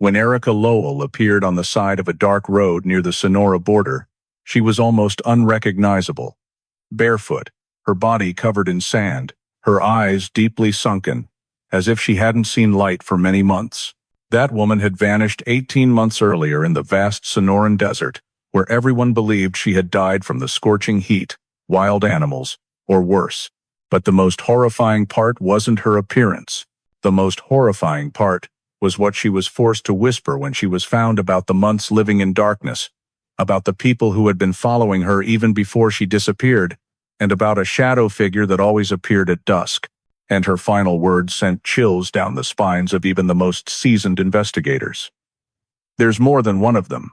When Erika Lowell appeared on the side of a dark road near the Sonora border, she was almost unrecognizable. Barefoot, her body covered in sand, her eyes deeply sunken, as if she hadn't seen light for many months. That woman had vanished 18 months earlier in the vast Sonoran Desert, where everyone believed she had died from the scorching heat, wild animals, or worse. But the most horrifying part wasn't her appearance. The most horrifying part was what she was forced to whisper when she was found about the months living in darkness, about the people who had been following her even before she disappeared, and about a shadow figure that always appeared at dusk. And her final words sent chills down the spines of even the most seasoned investigators. There's more than one of them.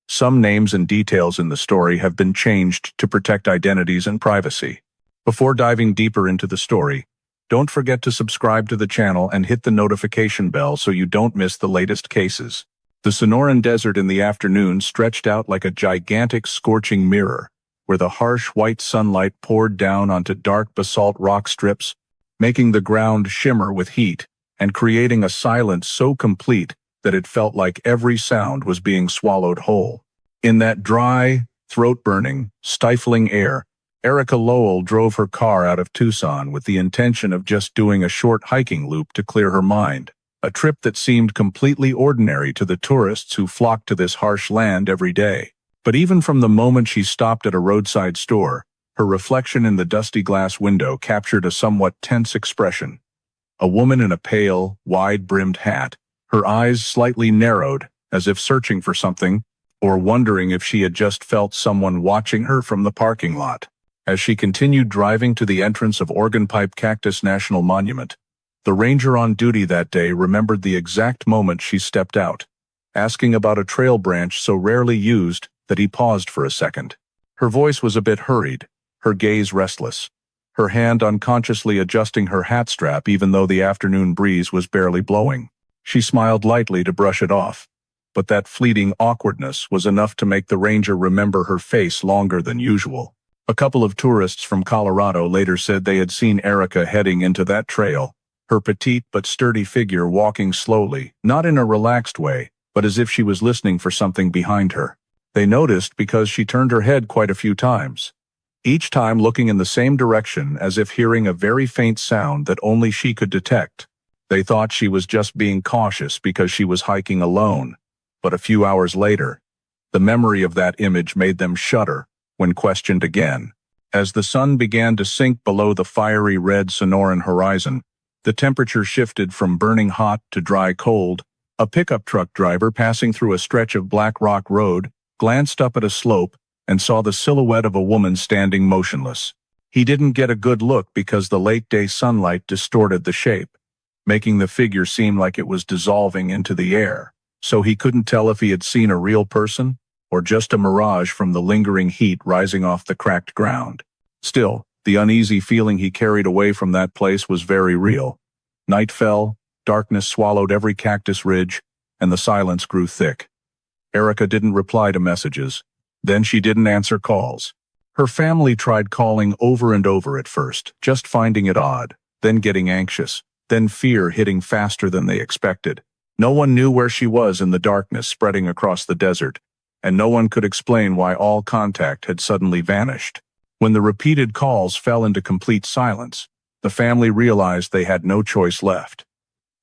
Some names and details in the story have been changed to protect identities and privacy. Before diving deeper into the story, don't forget to subscribe to the channel and hit the notification bell so you don't miss the latest cases. The Sonoran Desert in the afternoon stretched out like a gigantic scorching mirror, where the harsh white sunlight poured down onto dark basalt rock strips, making the ground shimmer with heat and creating a silence so complete that it felt like every sound was being swallowed whole. In that dry, throat-burning, stifling air, Erika Lowell drove her car out of Tucson with the intention of just doing a short hiking loop to clear her mind, a trip that seemed completely ordinary to the tourists who flocked to this harsh land every day. But even from the moment she stopped at a roadside store, her reflection in the dusty glass window captured a somewhat tense expression. A woman in a pale, wide-brimmed hat, her eyes slightly narrowed, as if searching for something, or wondering if she had just felt someone watching her from the parking lot. As she continued driving to the entrance of Organ Pipe Cactus National Monument, the ranger on duty that day remembered the exact moment she stepped out, asking about a trail branch so rarely used that he paused for a second. Her voice was a bit hurried, her gaze restless, her hand unconsciously adjusting her hat strap even though the afternoon breeze was barely blowing. She smiled lightly to brush it off, but that fleeting awkwardness was enough to make the ranger remember her face longer than usual. A couple of tourists from Colorado later said they had seen Erika heading into that trail, her petite but sturdy figure walking slowly, not in a relaxed way, but as if she was listening for something behind her. They noticed because she turned her head quite a few times, each time looking in the same direction as if hearing a very faint sound that only she could detect. They thought she was just being cautious because she was hiking alone, but a few hours later, the memory of that image made them shudder when questioned again. As the sun began to sink below the fiery red Sonoran horizon, the temperature shifted from burning hot to dry cold. A pickup truck driver passing through a stretch of black rock road glanced up at a slope and saw the silhouette of a woman standing motionless. He didn't get a good look because the late-day sunlight distorted the shape, making the figure seem like it was dissolving into the air, so he couldn't tell if he had seen a real person or just a mirage from the lingering heat rising off the cracked ground. Still, the uneasy feeling he carried away from that place was very real. Night fell, darkness swallowed every cactus ridge, and the silence grew thick. Erika didn't reply to messages. Then she didn't answer calls. Her family tried calling over and over at first, just finding it odd, then getting anxious, then fear hitting faster than they expected. No one knew where she was in the darkness spreading across the desert, and no one could explain why all contact had suddenly vanished. When the repeated calls fell into complete silence, the family realized they had no choice left.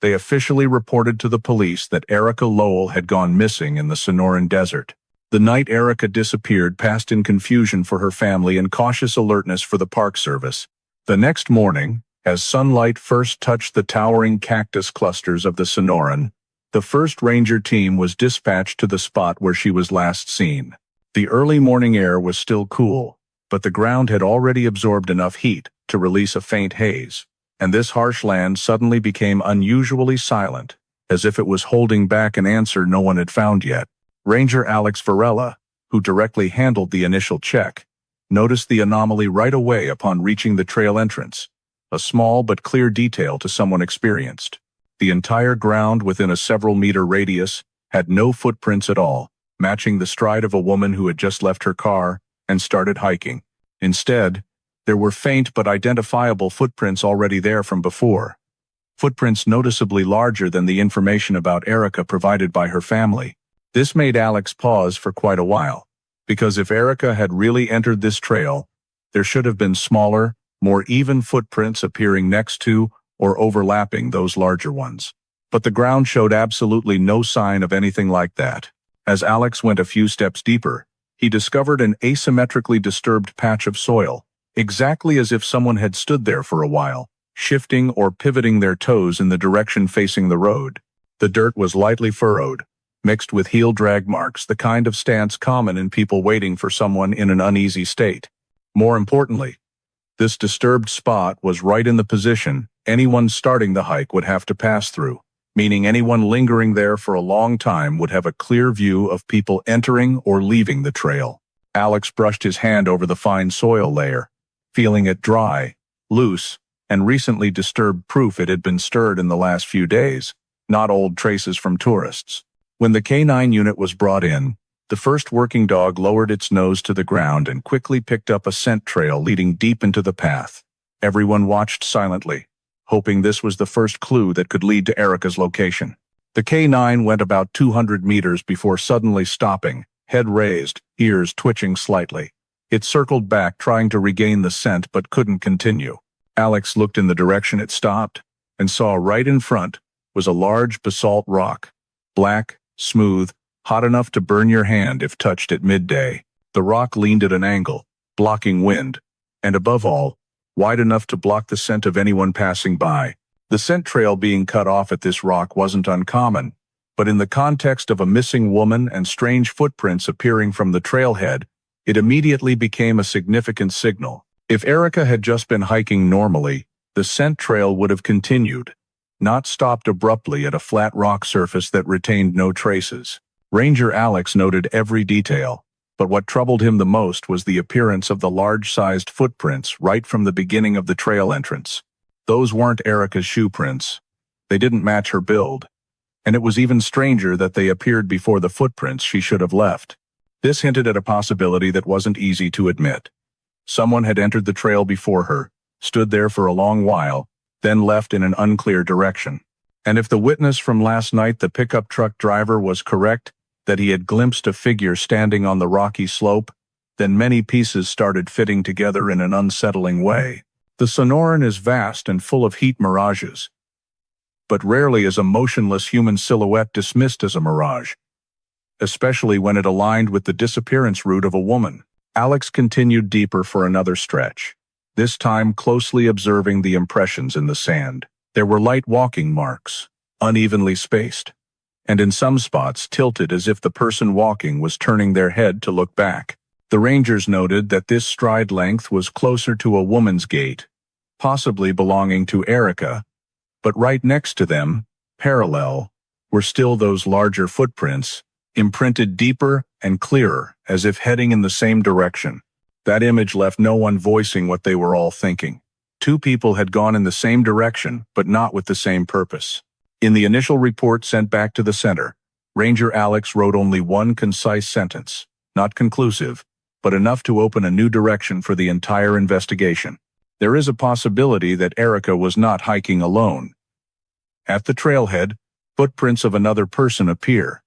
They officially reported to the police that Erika Lowell had gone missing in the Sonoran Desert. The night Erika disappeared passed in confusion for her family and cautious alertness for the Park Service. The next morning, as sunlight first touched the towering cactus clusters of the Sonoran, the first ranger team was dispatched to the spot where she was last seen. The early morning air was still cool, but the ground had already absorbed enough heat to release a faint haze, and this harsh land suddenly became unusually silent, as if it was holding back an answer no one had found yet. Ranger Alex Varela, who directly handled the initial check, noticed the anomaly right away upon reaching the trail entrance, a small but clear detail to someone experienced. The entire ground within a several-meter radius had no footprints at all, matching the stride of a woman who had just left her car and started hiking. Instead, there were faint but identifiable footprints already there from before. footprints noticeably larger than the information about Erika provided by her family. This made Alex pause for quite a while, because if Erika had really entered this trail, there should have been smaller, more even footprints appearing next to or overlapping those larger ones. But the ground showed absolutely no sign of anything like that. As Alex went a few steps deeper, he discovered an asymmetrically disturbed patch of soil, exactly as if someone had stood there for a while, shifting or pivoting their toes in the direction facing the road. The dirt was lightly furrowed, mixed with heel drag marks, the kind of stance common in people waiting for someone in an uneasy state. More importantly, this disturbed spot was right in the position anyone starting the hike would have to pass through, meaning anyone lingering there for a long time would have a clear view of people entering or leaving the trail. Alex brushed his hand over the fine soil layer, feeling it dry, loose, and recently disturbed, proof it had been stirred in the last few days, not old traces from tourists. When the K9 unit was brought in, the first working dog lowered its nose to the ground and quickly picked up a scent trail leading deep into the path. Everyone watched silently, hoping this was the first clue that could lead to Erika's location. The K9 went about 200 meters before suddenly stopping, head raised, ears twitching slightly. It circled back, trying to regain the scent but couldn't continue. Alex looked in the direction it stopped and saw right in front was a large basalt rock, black, smooth, hot enough to burn your hand if touched at midday. The rock leaned at an angle, blocking wind, and above all, wide enough to block the scent of anyone passing by. The scent trail being cut off at this rock wasn't uncommon, but in the context of a missing woman and strange footprints appearing from the trailhead, it immediately became a significant signal. If Erika had just been hiking normally, the scent trail would have continued, not stopped abruptly at a flat rock surface that retained no traces. Ranger Alex noted every detail, but what troubled him the most was the appearance of the large-sized footprints right from the beginning of the trail entrance. Those weren't Erika's shoe prints. They didn't match her build, and it was even stranger that they appeared before the footprints she should have left. This hinted at a possibility that wasn't easy to admit. Someone had entered the trail before her, stood there for a long while, then left in an unclear direction. And if the witness from last night, the pickup truck driver, was correct, that he had glimpsed a figure standing on the rocky slope, then many pieces started fitting together in an unsettling way. The Sonoran is vast and full of heat mirages, but rarely is a motionless human silhouette dismissed as a mirage, especially when it aligned with the disappearance route of a woman. Alex continued deeper for another stretch, this time closely observing the impressions in the sand. There were light walking marks, unevenly spaced, and in some spots tilted as if the person walking was turning their head to look back. The rangers noted that this stride length was closer to a woman's gait, possibly belonging to Erika, but right next to them, parallel, were still those larger footprints, imprinted deeper and clearer, as if heading in the same direction. That image left no one voicing what they were all thinking. Two people had gone in the same direction, but not with the same purpose. In the initial report sent back to the center, Ranger Alex wrote only one concise sentence, not conclusive, but enough to open a new direction for the entire investigation. There is a possibility that Erika was not hiking alone. At the trailhead, footprints of another person appear,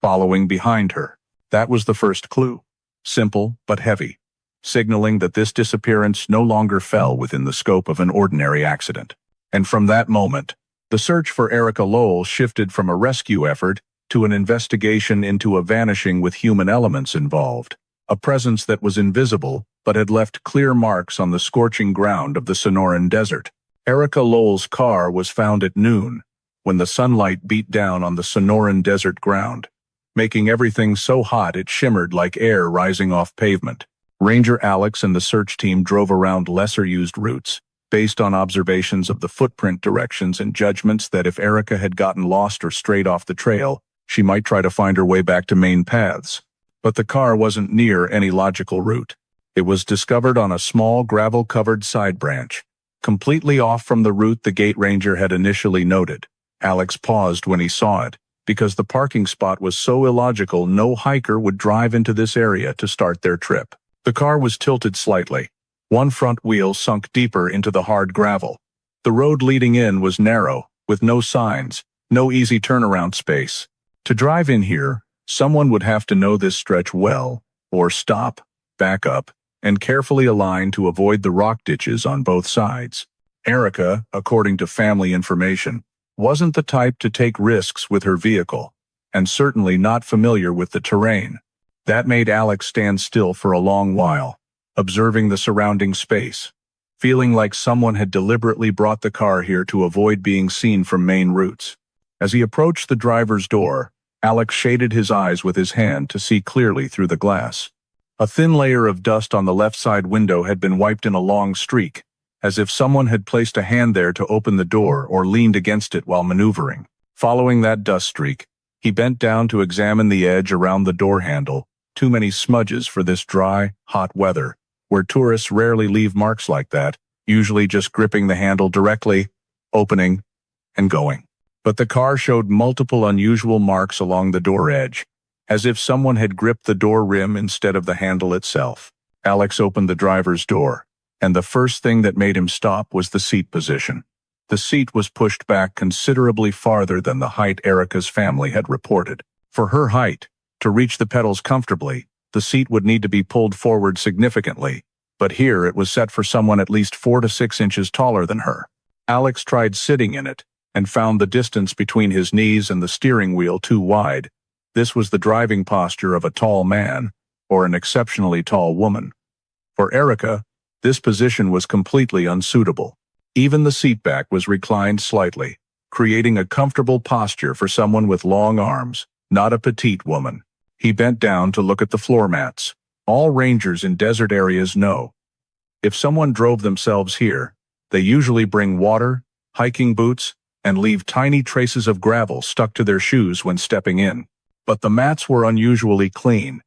following behind her. That was the first clue, simple but heavy, signaling that this disappearance no longer fell within the scope of an ordinary accident. And from that moment, the search for Erika Lowell shifted from a rescue effort to an investigation into a vanishing with human elements involved, a presence that was invisible but had left clear marks on the scorching ground of the Sonoran Desert. Erika Lowell's car was found at noon, when the sunlight beat down on the Sonoran Desert ground, making everything so hot it shimmered like air rising off pavement. Ranger Alex and the search team drove around lesser-used routes, based on observations of the footprint directions and judgments that if Erika had gotten lost or strayed off the trail, she might try to find her way back to main paths. But the car wasn't near any logical route. It was discovered on a small gravel-covered side branch, completely off from the route the gate ranger had initially noted. Alex paused when he saw it, because the parking spot was so illogical no hiker would drive into this area to start their trip. The car was tilted slightly. One front wheel sunk deeper into the hard gravel. The road leading in was narrow, with no signs, no easy turnaround space. To drive in here, someone would have to know this stretch well, or stop, back up, and carefully align to avoid the rock ditches on both sides. Erika, according to family information, wasn't the type to take risks with her vehicle, and certainly not familiar with the terrain. That made Alex stand still for a long while, observing the surrounding space, feeling like someone had deliberately brought the car here to avoid being seen from main routes. As he approached the driver's door, Alex shaded his eyes with his hand to see clearly through the glass. A thin layer of dust on the left side window had been wiped in a long streak, as if someone had placed a hand there to open the door or leaned against it while maneuvering. Following that dust streak, he bent down to examine the edge around the door handle. Too many smudges for this dry, hot weather, where tourists rarely leave marks like that, usually just gripping the handle directly, opening, and going. But the car showed multiple unusual marks along the door edge, as if someone had gripped the door rim instead of the handle itself. Alex opened the driver's door, and the first thing that made him stop was the seat position. The seat was pushed back considerably farther than the height Erika's family had reported. For her height, to reach the pedals comfortably, the seat would need to be pulled forward significantly, but here it was set for someone at least 4 to 6 inches taller than her. Alex tried sitting in it, and found the distance between his knees and the steering wheel too wide. This was the driving posture of a tall man, or an exceptionally tall woman. For Erika, this position was completely unsuitable. Even the seatback was reclined slightly, creating a comfortable posture for someone with long arms, not a petite woman. He bent down to look at the floor mats. All rangers in desert areas know, if someone drove themselves here, they usually bring water, hiking boots, and leave tiny traces of gravel stuck to their shoes when stepping in. But the mats were unusually clean,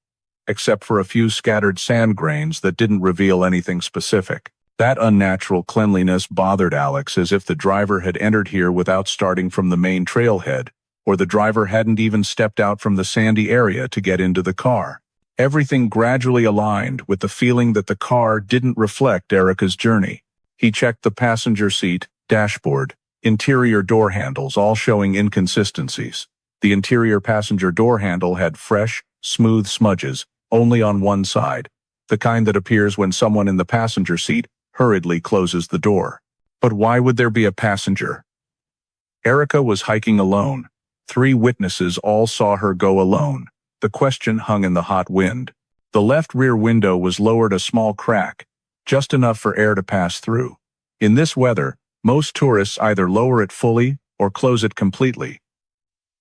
except for a few scattered sand grains that didn't reveal anything specific. That unnatural cleanliness bothered Alex, as if the driver had entered here without starting from the main trailhead, or the driver hadn't even stepped out from the sandy area to get into the car. Everything gradually aligned with the feeling that the car didn't reflect Erika's journey. He checked the passenger seat, dashboard, interior door handles, all showing inconsistencies. The interior passenger door handle had fresh, smooth smudges, only on one side, the kind that appears when someone in the passenger seat hurriedly closes the door. But why would there be a passenger? Erika was hiking alone. 3 witnesses all saw her go alone. The question hung in the hot wind. The left rear window was lowered a small crack, just enough for air to pass through. In this weather, most tourists either lower it fully or close it completely.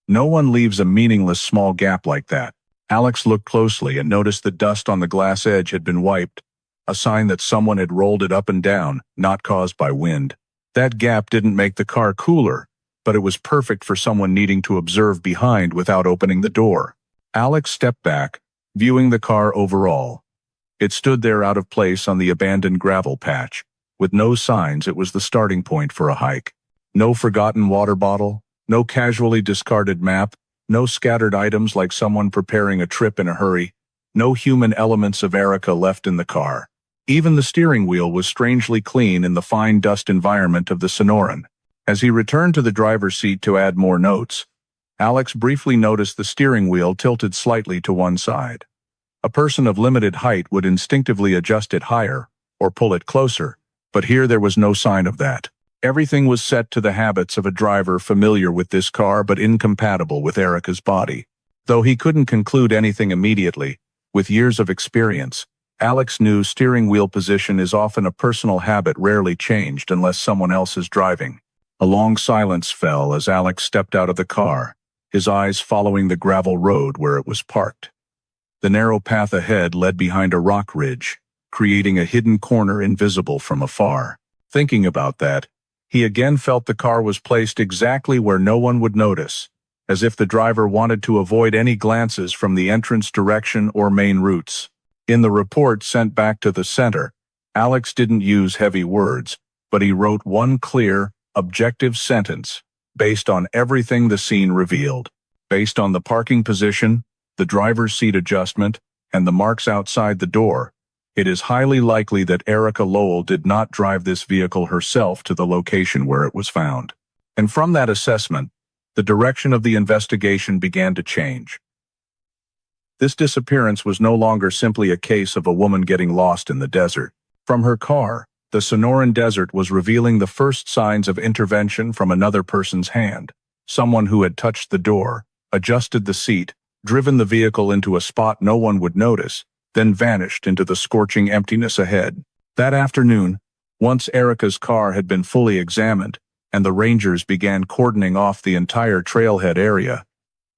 No one leaves a meaningless small gap like that. Alex looked closely and noticed the dust on the glass edge had been wiped, a sign that someone had rolled it up and down, not caused by wind. That gap didn't make the car cooler, but it was perfect for someone needing to observe behind without opening the door. Alex stepped back, viewing the car overall. It stood there out of place on the abandoned gravel patch. With no signs, it was the starting point for a hike. No forgotten water bottle, no casually discarded map, no scattered items like someone preparing a trip in a hurry, no human elements of Erika left in the car. Even the steering wheel was strangely clean in the fine dust environment of the Sonoran. As he returned to the driver's seat to add more notes, Alex briefly noticed the steering wheel tilted slightly to one side. A person of limited height would instinctively adjust it higher or pull it closer, but here there was no sign of that. Everything was set to the habits of a driver familiar with this car but incompatible with Erika's body. Though he couldn't conclude anything immediately, with years of experience, Alex knew steering wheel position is often a personal habit rarely changed unless someone else is driving. A long silence fell as Alex stepped out of the car, his eyes following the gravel road where it was parked. The narrow path ahead led behind a rock ridge, creating a hidden corner invisible from afar. Thinking about that, he again felt the car was placed exactly where no one would notice, as if the driver wanted to avoid any glances from the entrance direction or main routes. In the report sent back to the center, Alex didn't use heavy words, but he wrote one clear, objective sentence, based on everything the scene revealed. Based on the parking position, the driver's seat adjustment, and the marks outside the door, it is highly likely that Erika Lowell did not drive this vehicle herself to the location where it was found. And from that assessment, the direction of the investigation began to change. This disappearance was no longer simply a case of a woman getting lost in the desert. From her car, the Sonoran Desert was revealing the first signs of intervention from another person's hand. Someone who had touched the door, adjusted the seat, driven the vehicle into a spot no one would notice, then vanished into the scorching emptiness ahead. That afternoon, once Erika's car had been fully examined, and the rangers began cordoning off the entire trailhead area,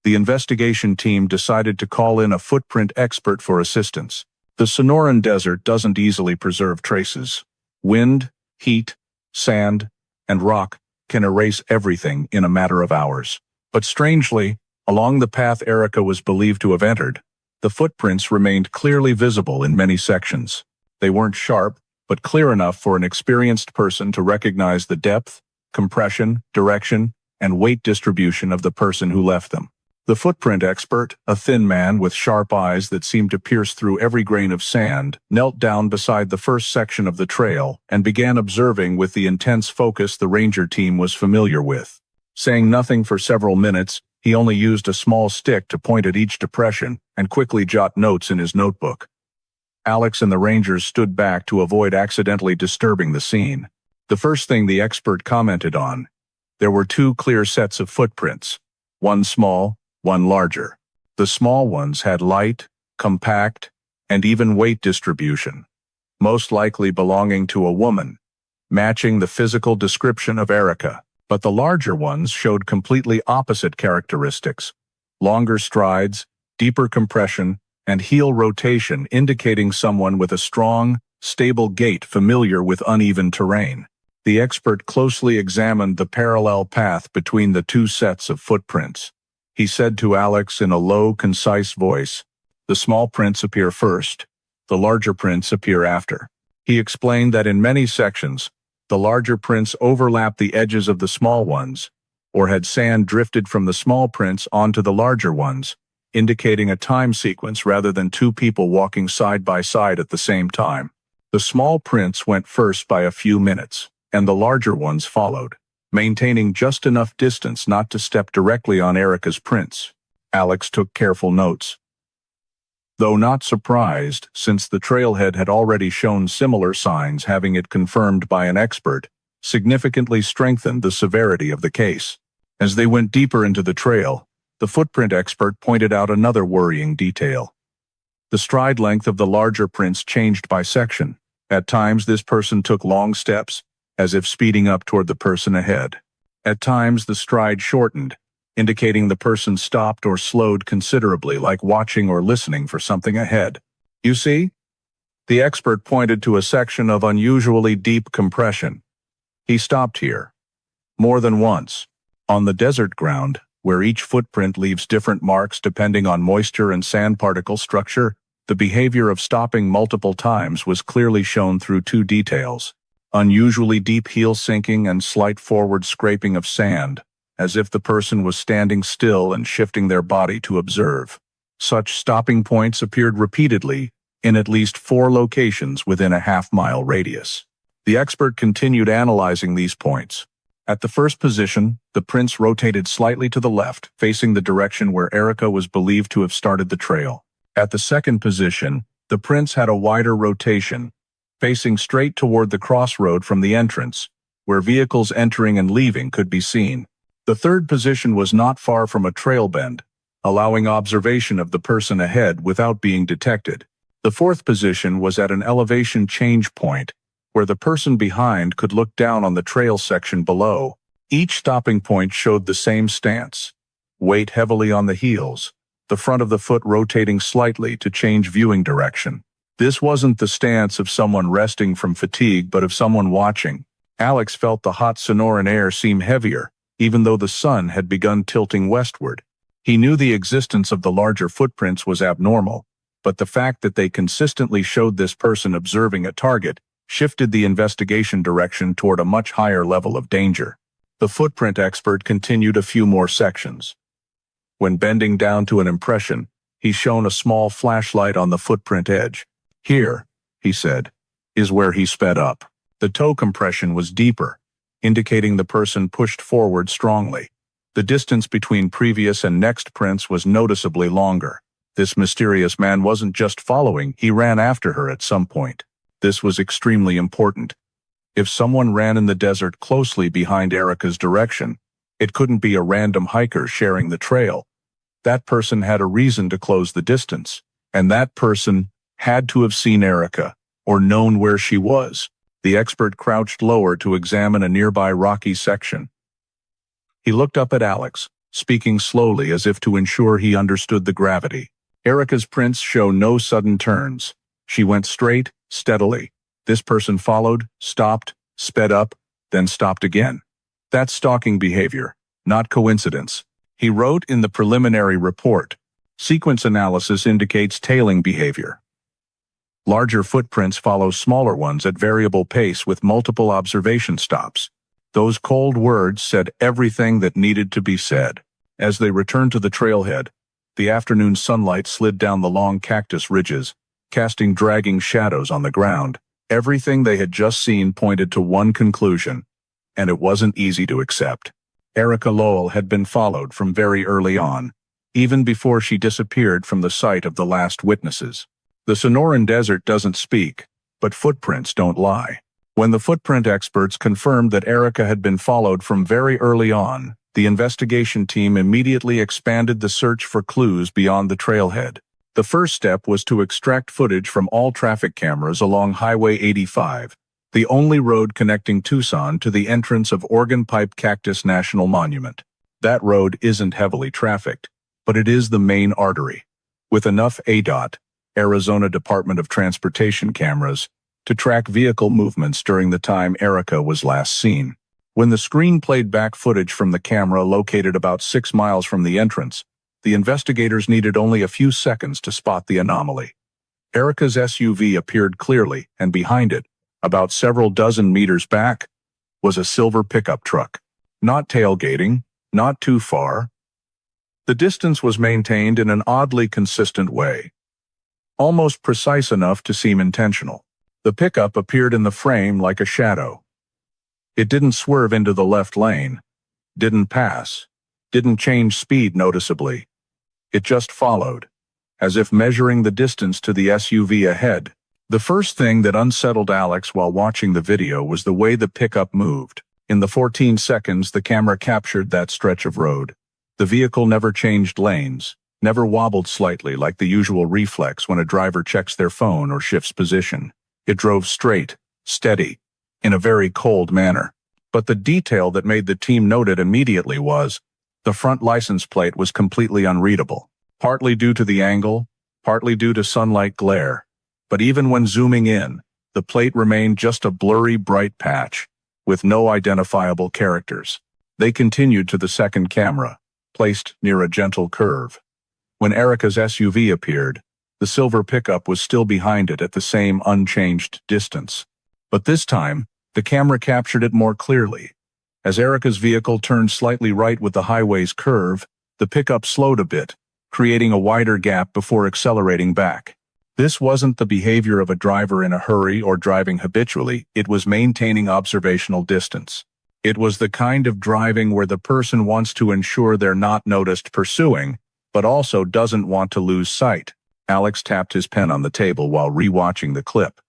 the investigation team decided to call in a footprint expert for assistance. The Sonoran Desert doesn't easily preserve traces. Wind, heat, sand, and rock can erase everything in a matter of hours. But strangely, along the path Erika was believed to have entered, the footprints remained clearly visible in many sections. They weren't sharp, but clear enough for an experienced person to recognize the depth, compression, direction, and weight distribution of the person who left them. The footprint expert, a thin man with sharp eyes that seemed to pierce through every grain of sand, knelt down beside the first section of the trail and began observing with the intense focus the ranger team was familiar with. Saying nothing for several minutes, he only used a small stick to point at each depression and quickly jot notes in his notebook. Alex and the rangers stood back to avoid accidentally disturbing the scene. The first thing the expert commented on: there were two clear sets of footprints, one small, one larger. The small ones had light, compact, and even weight distribution, most likely belonging to a woman, matching the physical description of Erika. But the larger ones showed completely opposite characteristics: longer strides, deeper compression, and heel rotation, indicating someone with a strong, stable gait familiar with uneven terrain. The expert closely examined the parallel path between the two sets of footprints. He said to Alex in a low, concise voice, "The small prints appear first, the larger prints appear after." He explained that in many sections, the larger prints overlapped the edges of the small ones, or had sand drifted from the small prints onto the larger ones, indicating a time sequence rather than two people walking side by side at the same time. The small prints went first by a few minutes, and the larger ones followed, maintaining just enough distance not to step directly on Erika's prints. Alex took careful notes. Though not surprised, since the trailhead had already shown similar signs, having it confirmed by an expert significantly strengthened the severity of the case. As they went deeper into the trail, the footprint expert pointed out another worrying detail. The stride length of the larger prints changed by section. At times this person took long steps, as if speeding up toward the person ahead. At times the stride shortened, indicating the person stopped or slowed considerably, like watching or listening for something ahead. "You see?" The expert pointed to a section of unusually deep compression. He stopped here. More than once. On the desert ground, where each footprint leaves different marks depending on moisture and sand particle structure, the behavior of stopping multiple times was clearly shown through two details: unusually deep heel sinking and slight forward scraping of sand, as if the person was standing still and shifting their body to observe. Such stopping points appeared repeatedly in at least 4 locations within a half-mile radius. The expert continued analyzing these points. At the first position, the prints rotated slightly to the left, facing the direction where Erika was believed to have started the trail. At the second position, the prints had a wider rotation, facing straight toward the crossroad from the entrance, where vehicles entering and leaving could be seen. The third position was not far from a trail bend, allowing observation of the person ahead without being detected. The fourth position was at an elevation change point, where the person behind could look down on the trail section below. Each stopping point showed the same stance: weight heavily on the heels, the front of the foot rotating slightly to change viewing direction. This wasn't the stance of someone resting from fatigue, but of someone watching. Alex felt the hot Sonoran air seem heavier, even though the sun had begun tilting westward. He knew the existence of the larger footprints was abnormal, but the fact that they consistently showed this person observing a target shifted the investigation direction toward a much higher level of danger. The footprint expert continued a few more sections. When bending down to an impression, he shone a small flashlight on the footprint edge. "Here," he said, "is where he sped up." The toe compression was deeper, indicating the person pushed forward strongly. The distance between previous and next prints was noticeably longer. This mysterious man wasn't just following, he ran after her at some point. This was extremely important. If someone ran in the desert closely behind Erika's direction, it couldn't be a random hiker sharing the trail. That person had a reason to close the distance, and that person had to have seen Erika, or known where she was. The expert crouched lower to examine a nearby rocky section. He looked up at Alex, speaking slowly as if to ensure he understood the gravity. Erika's prints show no sudden turns. She went straight, steadily. This person followed, stopped, sped up, then stopped again. That's stalking behavior, not coincidence. He wrote in the preliminary report, sequence analysis indicates tailing behavior. Larger footprints follow smaller ones at variable pace with multiple observation stops. Those cold words said everything that needed to be said. As they returned to the trailhead, the afternoon sunlight slid down the long cactus ridges, casting dragging shadows on the ground. Everything they had just seen pointed to one conclusion, and it wasn't easy to accept. Erika Lowell had been followed from very early on, even before she disappeared from the sight of the last witnesses. The Sonoran Desert doesn't speak, but footprints don't lie. When the footprint experts confirmed that Erika had been followed from very early on, the investigation team immediately expanded the search for clues beyond the trailhead. The first step was to extract footage from all traffic cameras along Highway 85, the only road connecting Tucson to the entrance of Organ Pipe Cactus National Monument. That road isn't heavily trafficked, but it is the main artery, with enough ADOT, Arizona Department of Transportation cameras, to track vehicle movements during the time Erika was last seen. When the screen played back footage from the camera located about 6 miles from the entrance, the investigators needed only a few seconds to spot the anomaly. Erika's SUV appeared clearly, and behind it, about several dozen meters back, was a silver pickup truck. Not tailgating, not too far. The distance was maintained in an oddly consistent way, almost precise enough to seem intentional. The pickup appeared in the frame like a shadow. It didn't swerve into the left lane, didn't pass, didn't change speed noticeably. It just followed, as if measuring the distance to the SUV ahead. The first thing that unsettled Alex while watching the video was the way the pickup moved. In the 14 seconds the camera captured that stretch of road, the vehicle never changed lanes, never wobbled slightly like the usual reflex when a driver checks their phone or shifts position. It drove straight, steady, in a very cold manner. But the detail that made the team note it immediately was, the front license plate was completely unreadable, partly due to the angle, partly due to sunlight glare. But even when zooming in, the plate remained just a blurry, bright patch, with no identifiable characters. They continued to the second camera, placed near a gentle curve. When Erika's SUV appeared, the silver pickup was still behind it at the same unchanged distance. But this time, the camera captured it more clearly. As Erika's vehicle turned slightly right with the highway's curve, the pickup slowed a bit, creating a wider gap before accelerating back. This wasn't the behavior of a driver in a hurry or driving habitually, it was maintaining observational distance. It was the kind of driving where the person wants to ensure they're not noticed pursuing, but also doesn't want to lose sight. Alex tapped his pen on the table while rewatching the clip.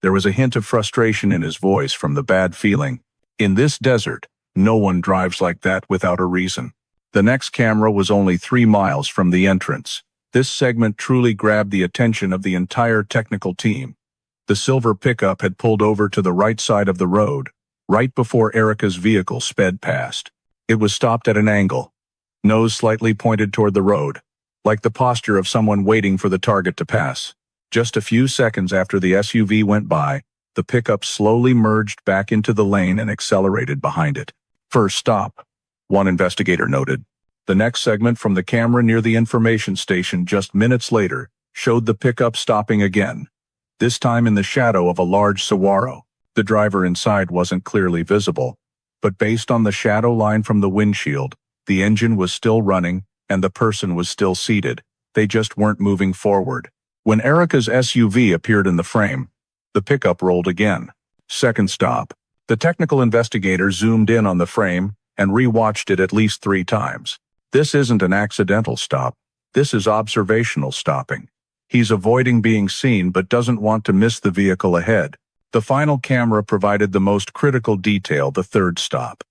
There was a hint of frustration in his voice from the bad feeling. In this desert, no one drives like that without a reason. The next camera was only 3 miles from the entrance. This segment truly grabbed the attention of the entire technical team. The silver pickup had pulled over to the right side of the road, right before Erika's vehicle sped past. It was stopped at an angle, nose slightly pointed toward the road, like the posture of someone waiting for the target to pass. Just a few seconds after the SUV went by, the pickup slowly merged back into the lane and accelerated behind it. First stop, one investigator noted. The next segment from the camera near the information station just minutes later showed the pickup stopping again, this time in the shadow of a large saguaro. The driver inside wasn't clearly visible, but based on the shadow line from the windshield, the engine was still running and the person was still seated. They just weren't moving forward. When Erika's SUV appeared in the frame, the pickup rolled again. Second stop, The technical investigator zoomed in on the frame and re-watched it at least 3 times. This isn't an accidental stop. This is observational stopping. He's avoiding being seen but doesn't want to miss the vehicle ahead. The final camera provided the most critical detail, the third stop.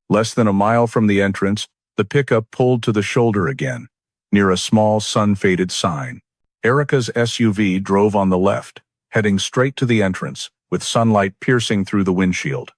Less than a mile from the entrance, the pickup pulled to the shoulder again, near a small sun-faded sign. Erika's SUV drove on the left, heading straight to the entrance, with sunlight piercing through the windshield.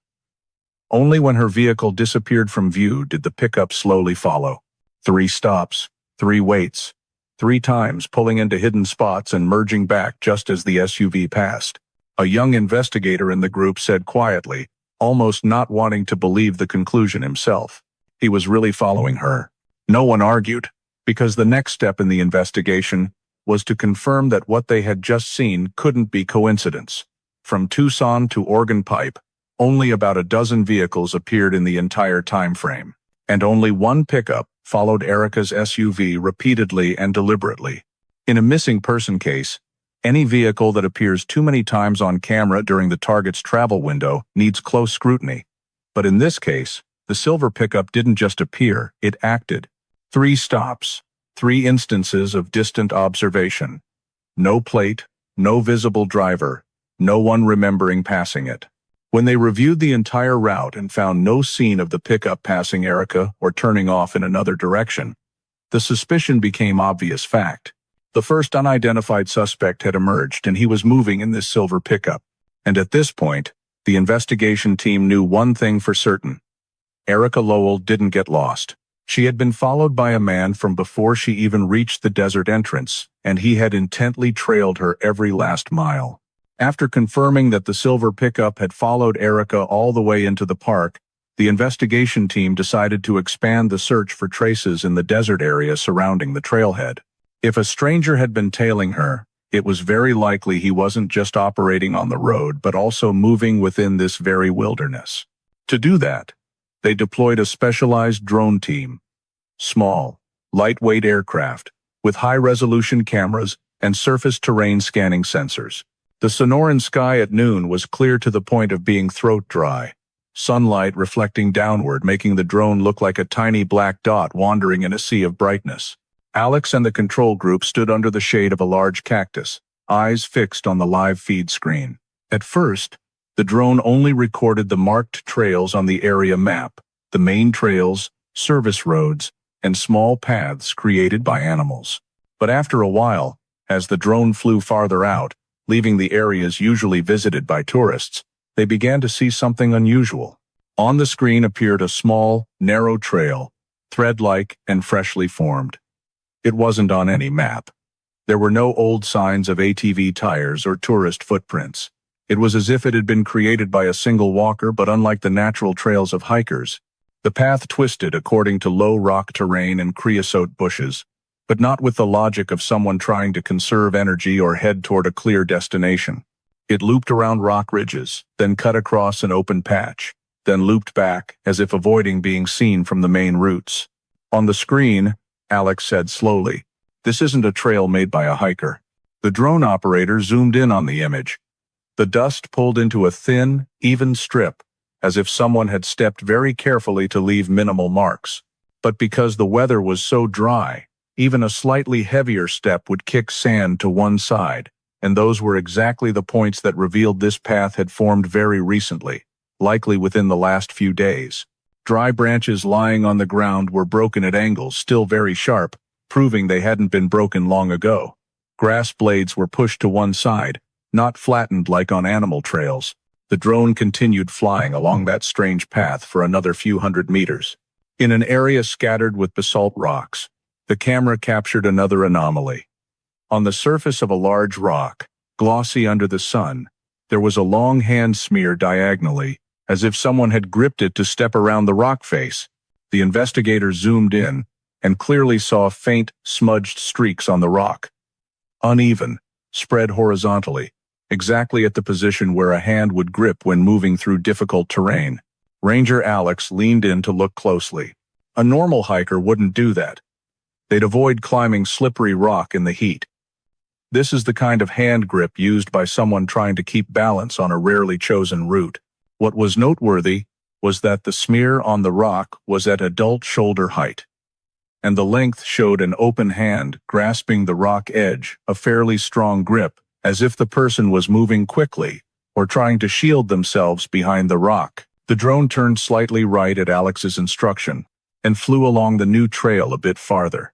Only when her vehicle disappeared from view did the pickup slowly follow. 3 stops, 3 waits, 3 times pulling into hidden spots and merging back just as the SUV passed. A young investigator in the group said quietly, almost not wanting to believe the conclusion himself. He was really following her. No one argued, because the next step in the investigation was to confirm that what they had just seen couldn't be coincidence. From Tucson to Organ Pipe, only about a dozen vehicles appeared in the entire time frame, and only one pickup followed Erika's SUV repeatedly and deliberately. In a missing person case, any vehicle that appears too many times on camera during the target's travel window needs close scrutiny. But in this case, the silver pickup didn't just appear, it acted. 3 stops, 3 instances of distant observation. No plate, no visible driver, no one remembering passing it. When they reviewed the entire route and found no scene of the pickup passing Erika or turning off in another direction, the suspicion became obvious fact. The first unidentified suspect had emerged and he was moving in this silver pickup. And at this point, the investigation team knew one thing for certain. Erika Lowell didn't get lost. She had been followed by a man from before she even reached the desert entrance, and he had intently trailed her every last mile. After confirming that the silver pickup had followed Erika all the way into the park, the investigation team decided to expand the search for traces in the desert area surrounding the trailhead. If a stranger had been tailing her, it was very likely he wasn't just operating on the road but also moving within this very wilderness. To do that, they deployed a specialized drone team. Small, lightweight aircraft, with high-resolution cameras and surface terrain scanning sensors. The Sonoran sky at noon was clear to the point of being throat dry, sunlight reflecting downward making the drone look like a tiny black dot wandering in a sea of brightness. Alex and the control group stood under the shade of a large cactus, eyes fixed on the live feed screen. At first, the drone only recorded the marked trails on the area map, the main trails, service roads, and small paths created by animals. But after a while, as the drone flew farther out, leaving the areas usually visited by tourists, they began to see something unusual. On the screen appeared a small, narrow trail, thread-like and freshly formed. It wasn't on any map. There were no old signs of ATV tires or tourist footprints. It was as if it had been created by a single walker, but unlike the natural trails of hikers, the path twisted according to low rock terrain and creosote bushes, but not with the logic of someone trying to conserve energy or head toward a clear destination. It looped around rock ridges, then cut across an open patch, then looped back as if avoiding being seen from the main routes. On the screen, Alex said slowly, "This isn't a trail made by a hiker." The drone operator zoomed in on the image. The dust pulled into a thin, even strip, as if someone had stepped very carefully to leave minimal marks. But because the weather was so dry, even a slightly heavier step would kick sand to one side, and those were exactly the points that revealed this path had formed very recently, likely within the last few days. Dry branches lying on the ground were broken at angles, still very sharp, proving they hadn't been broken long ago. Grass blades were pushed to one side, not flattened like on animal trails. The drone continued flying along that strange path for another few hundred meters. In an area scattered with basalt rocks, the camera captured another anomaly. On the surface of a large rock, glossy under the sun, there was a long hand smear diagonally, as if someone had gripped it to step around the rock face. The investigator zoomed in and clearly saw faint, smudged streaks on the rock. Uneven, spread horizontally, exactly at the position where a hand would grip when moving through difficult terrain. Ranger Alex leaned in to look closely. A normal hiker wouldn't do that. They'd avoid climbing slippery rock in the heat. This is the kind of hand grip used by someone trying to keep balance on a rarely chosen route. What was noteworthy was that the smear on the rock was at adult shoulder height, and the length showed an open hand grasping the rock edge, a fairly strong grip, as if the person was moving quickly or trying to shield themselves behind the rock. The drone turned slightly right at Alex's instruction and flew along the new trail a bit farther.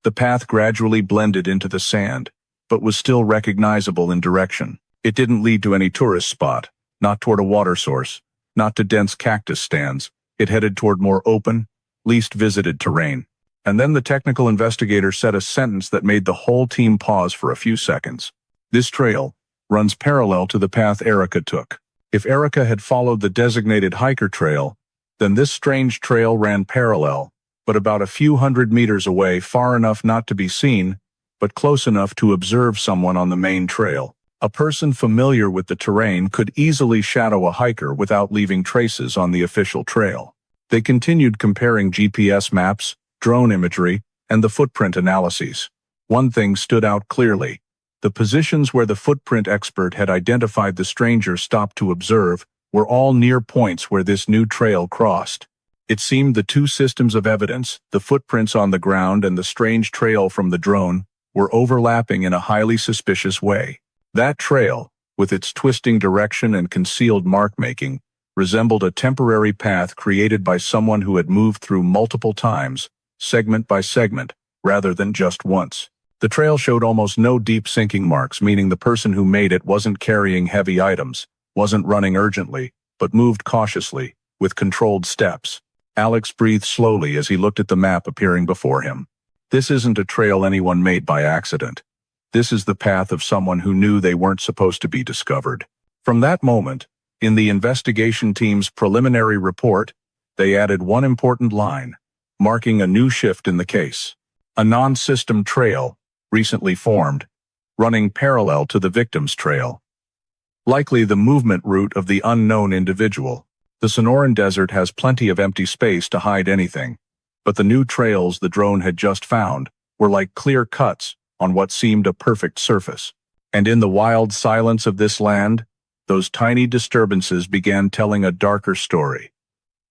The path gradually blended into the sand, but was still recognizable in direction. It didn't lead to any tourist spot, not toward a water source, not to dense cactus stands. It headed toward more open, least visited terrain. And then the technical investigator said a sentence that made the whole team pause for a few seconds. This trail runs parallel to the path Erika took. If Erika had followed the designated hiker trail, then this strange trail ran parallel, but about a few hundred meters away, far enough not to be seen, but close enough to observe someone on the main trail. A person familiar with the terrain could easily shadow a hiker without leaving traces on the official trail. They continued comparing GPS maps, drone imagery, and the footprint analyses. One thing stood out clearly. The positions where the footprint expert had identified the stranger stopped to observe were all near points where this new trail crossed. It seemed the two systems of evidence, the footprints on the ground and the strange trail from the drone, were overlapping in a highly suspicious way. That trail, with its twisting direction and concealed mark-making, resembled a temporary path created by someone who had moved through multiple times, segment by segment, rather than just once. The trail showed almost no deep sinking marks, meaning the person who made it wasn't carrying heavy items, wasn't running urgently, but moved cautiously, with controlled steps. Alex breathed slowly as he looked at the map appearing before him. This isn't a trail anyone made by accident. This is the path of someone who knew they weren't supposed to be discovered. From that moment, in the investigation team's preliminary report, they added one important line, marking a new shift in the case. A non-system trail, recently formed, running parallel to the victim's trail. Likely the movement route of the unknown individual. The Sonoran Desert has plenty of empty space to hide anything, but the new trails the drone had just found were like clear cuts on what seemed a perfect surface. And in the wild silence of this land, those tiny disturbances began telling a darker story.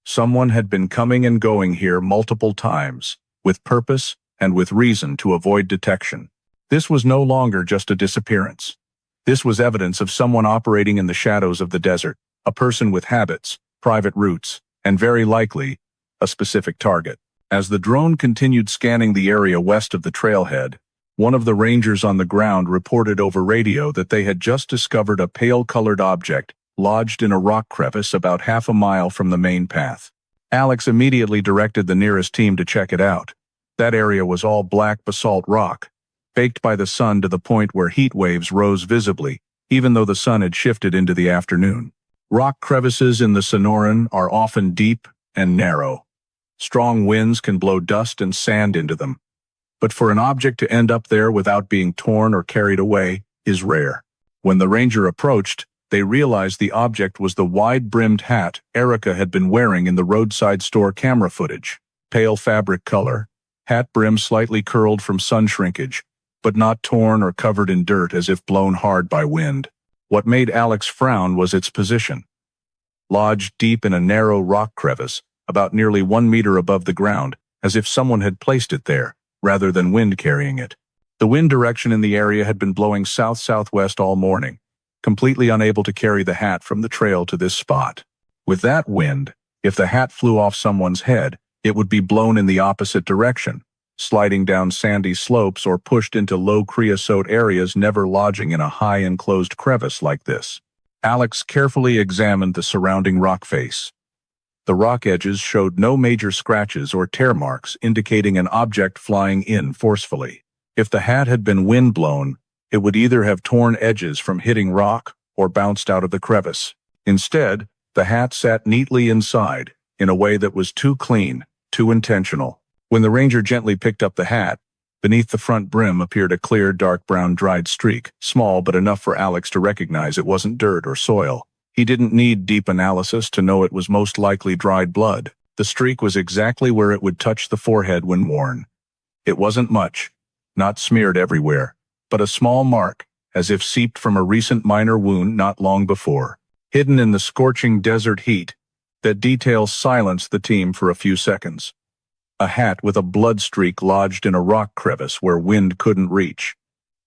Someone had been coming and going here multiple times, with purpose and with reason to avoid detection. This was no longer just a disappearance. This was evidence of someone operating in the shadows of the desert, a person with habits, private routes, and very likely, a specific target. As the drone continued scanning the area west of the trailhead, one of the rangers on the ground reported over radio that they had just discovered a pale-colored object lodged in a rock crevice about half a mile from the main path. Alex immediately directed the nearest team to check it out. That area was all black basalt rock, baked by the sun to the point where heat waves rose visibly, even though the sun had shifted into the afternoon. Rock crevices in the Sonoran are often deep and narrow. Strong winds can blow dust and sand into them. But for an object to end up there without being torn or carried away is rare. When the ranger approached, they realized the object was the wide-brimmed hat Erika had been wearing in the roadside store camera footage. Pale fabric color, hat brim slightly curled from sun shrinkage, but not torn or covered in dirt as if blown hard by wind. What made Alex frown was its position. Lodged deep in a narrow rock crevice, about nearly 1 meter above the ground, as if someone had placed it there, rather than wind carrying it. The wind direction in the area had been blowing south-southwest all morning, completely unable to carry the hat from the trail to this spot. With that wind, if the hat flew off someone's head, it would be blown in the opposite direction, sliding down sandy slopes or pushed into low creosote areas, never lodging in a high enclosed crevice like this. Alex carefully examined the surrounding rock face. The rock edges showed no major scratches or tear marks, indicating an object flying in forcefully. If the hat had been wind-blown, it would either have torn edges from hitting rock or bounced out of the crevice. Instead, the hat sat neatly inside, in a way that was too clean, too intentional. When the ranger gently picked up the hat, beneath the front brim appeared a clear dark brown dried streak, small but enough for Alex to recognize it wasn't dirt or soil. He didn't need deep analysis to know it was most likely dried blood. The streak was exactly where it would touch the forehead when worn. It wasn't much, not smeared everywhere, but a small mark, as if seeped from a recent minor wound not long before. hidden in the scorching desert heat. That detail silenced the team for a few seconds. A hat with a blood streak lodged in a rock crevice where wind couldn't reach.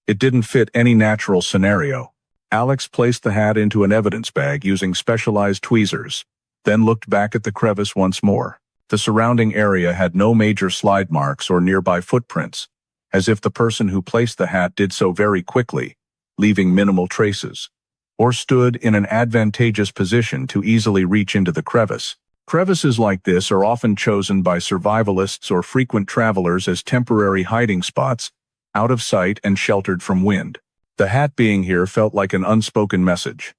It didn't fit any natural scenario. Alex placed the hat into an evidence bag using specialized tweezers, then looked back at the crevice once more. The surrounding area had no major slide marks or nearby footprints, as if the person who placed the hat did so very quickly, leaving minimal traces, or stood in an advantageous position to easily reach into the crevice. Crevices like this are often chosen by survivalists or frequent travelers as temporary hiding spots, out of sight and sheltered from wind. The hat being here felt like an unspoken message.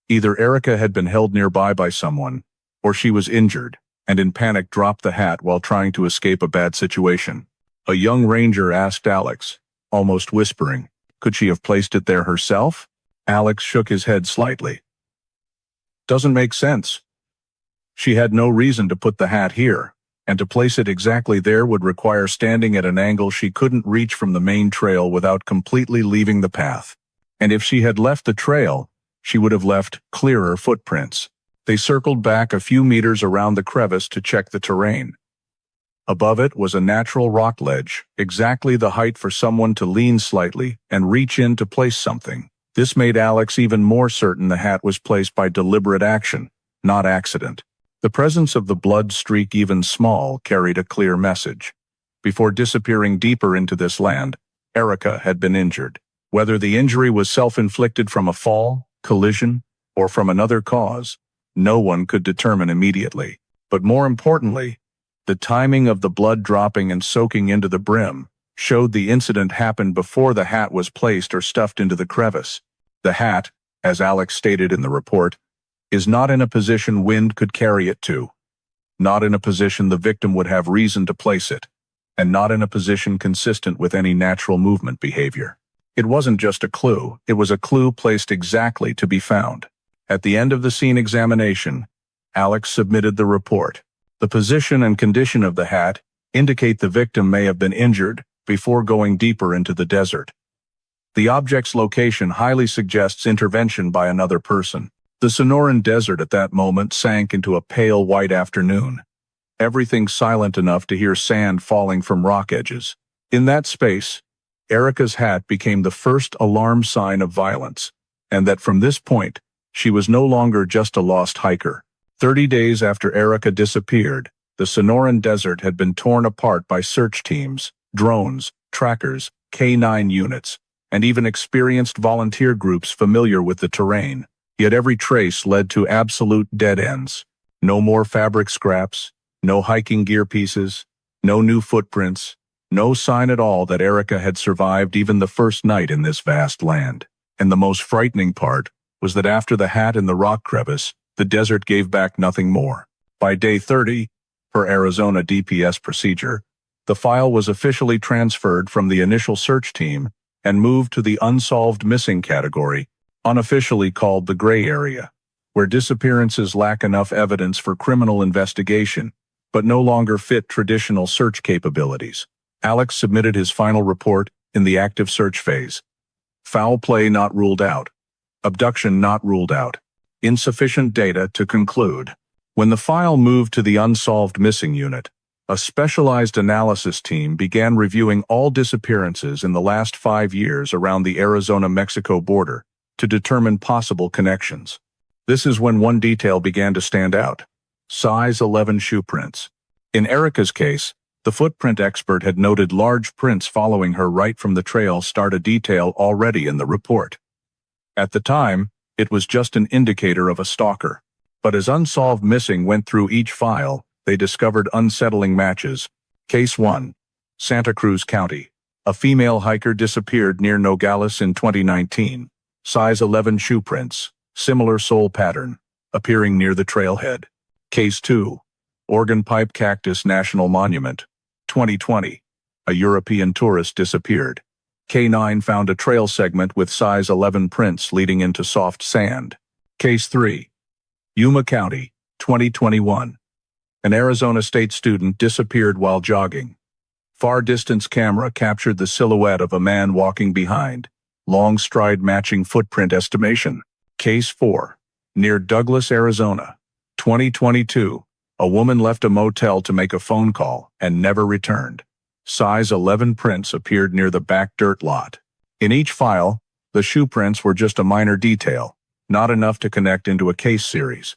Either Erika had been held nearby by someone, or she was injured, and in panic dropped the hat while trying to escape a bad situation. A young ranger asked Alex, almost whispering, could she have placed it there herself? Alex shook his head slightly. Doesn't make sense. She had no reason to put the hat here, and to place it exactly there would require standing at an angle she couldn't reach from the main trail without completely leaving the path. And if she had left the trail, she would have left clearer footprints. They circled back a few meters around the crevice to check the terrain. Above it was a natural rock ledge, exactly the height for someone to lean slightly and reach in to place something. This made Alex even more certain the hat was placed by deliberate action, not accident. The presence of the blood streak, even small, carried a clear message. Before disappearing deeper into this land, Erika had been injured. Whether the injury was self-inflicted from a fall, collision, or from another cause, no one could determine immediately. But more importantly, the timing of the blood dropping and soaking into the brim showed the incident happened before the hat was placed or stuffed into the crevice. The hat, as Alex stated in the report, is not in a position wind could carry it to, not in a position the victim would have reason to place it, and not in a position consistent with any natural movement behavior. It wasn't just a clue, it was a clue placed exactly to be found. At the end of the scene examination, Alex submitted the report. The position and condition of the hat indicate the victim may have been injured before going deeper into the desert. The object's location highly suggests intervention by another person. The Sonoran Desert at that moment sank into a pale white afternoon. Everything silent enough to hear sand falling from rock edges. In that space, Erika's hat became the first alarm sign of violence, and that from this point, she was no longer just a lost hiker. 30 days after Erika disappeared, the Sonoran Desert had been torn apart by search teams, drones, trackers, K9 units, and even experienced volunteer groups familiar with the terrain. Yet every trace led to absolute dead ends. No more fabric scraps, no hiking gear pieces, no new footprints, no sign at all that Erika had survived even the first night in this vast land. And the most frightening part was that after the hat in the rock crevice, the desert gave back nothing more. By day 30, per Arizona DPS procedure, the file was officially transferred from the initial search team and moved to the unsolved missing category, unofficially called the gray area, where disappearances lack enough evidence for criminal investigation, but no longer fit traditional search capabilities. Alex submitted his final report in the active search phase. Foul play not ruled out. Abduction not ruled out. Insufficient data to conclude. When the file moved to the unsolved missing unit, a specialized analysis team began reviewing all disappearances in the last 5 years around the Arizona-Mexico border to determine possible connections. This is when one detail began to stand out: size 11 shoe prints. In Erika's case, the footprint expert had noted large prints following her right from the trail start, a detail already in the report. At the time, it was just an indicator of a stalker. But as Unsolved Missing went through each file, they discovered unsettling matches. Case 1. Santa Cruz County. A female hiker disappeared near Nogales in 2019. Size 11 shoe prints, similar sole pattern, appearing near the trailhead. Case 2. Organ Pipe Cactus National Monument. 2020. A European tourist disappeared. K9 found a trail segment with size 11 prints leading into soft sand. Case 3. Yuma County, 2021. An Arizona State student disappeared while jogging. Far-distance camera captured the silhouette of a man walking behind. Long stride matching footprint estimation. Case 4. Near Douglas, Arizona, 2022, a woman left a motel to make a phone call and never returned. Size 11 prints appeared near the back dirt lot. In each file, the shoe prints were just a minor detail, not enough to connect into a case series.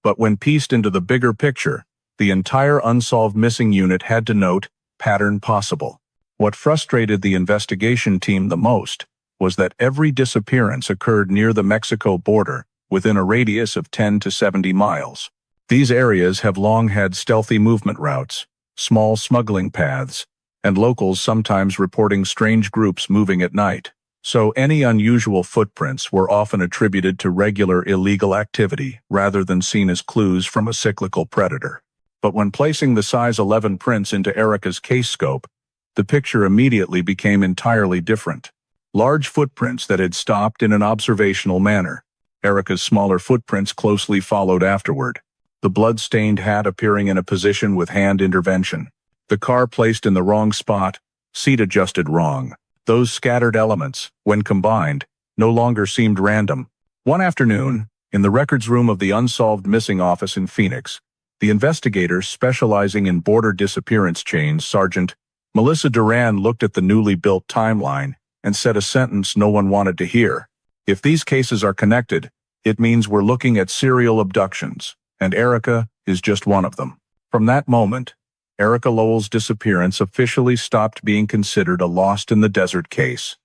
But when pieced into the bigger picture, the entire unsolved missing unit had to note, pattern possible. What frustrated the investigation team the most was that every disappearance occurred near the Mexico border, within a radius of 10 to 70 miles. These areas have long had stealthy movement routes, small smuggling paths, and locals sometimes reporting strange groups moving at night. So any unusual footprints were often attributed to regular illegal activity rather than seen as clues from a cyclical predator. But when placing the size 11 prints into Erika's case scope, the picture immediately became entirely different. Large footprints that had stopped in an observational manner. Erika's smaller footprints closely followed afterward. The blood-stained hat appearing in a position with hand intervention. The car placed in the wrong spot, seat adjusted wrong. Those scattered elements, when combined, no longer seemed random. One afternoon, in the records room of the Unsolved Missing Office in Phoenix, the investigators specializing in border disappearance chains, Sergeant Melissa Duran, looked at the newly built timeline and said a sentence no one wanted to hear. If these cases are connected, it means we're looking at serial abductions, and Erika is just one of them. From that moment, Erika Lowell's disappearance officially stopped being considered a lost in the desert case.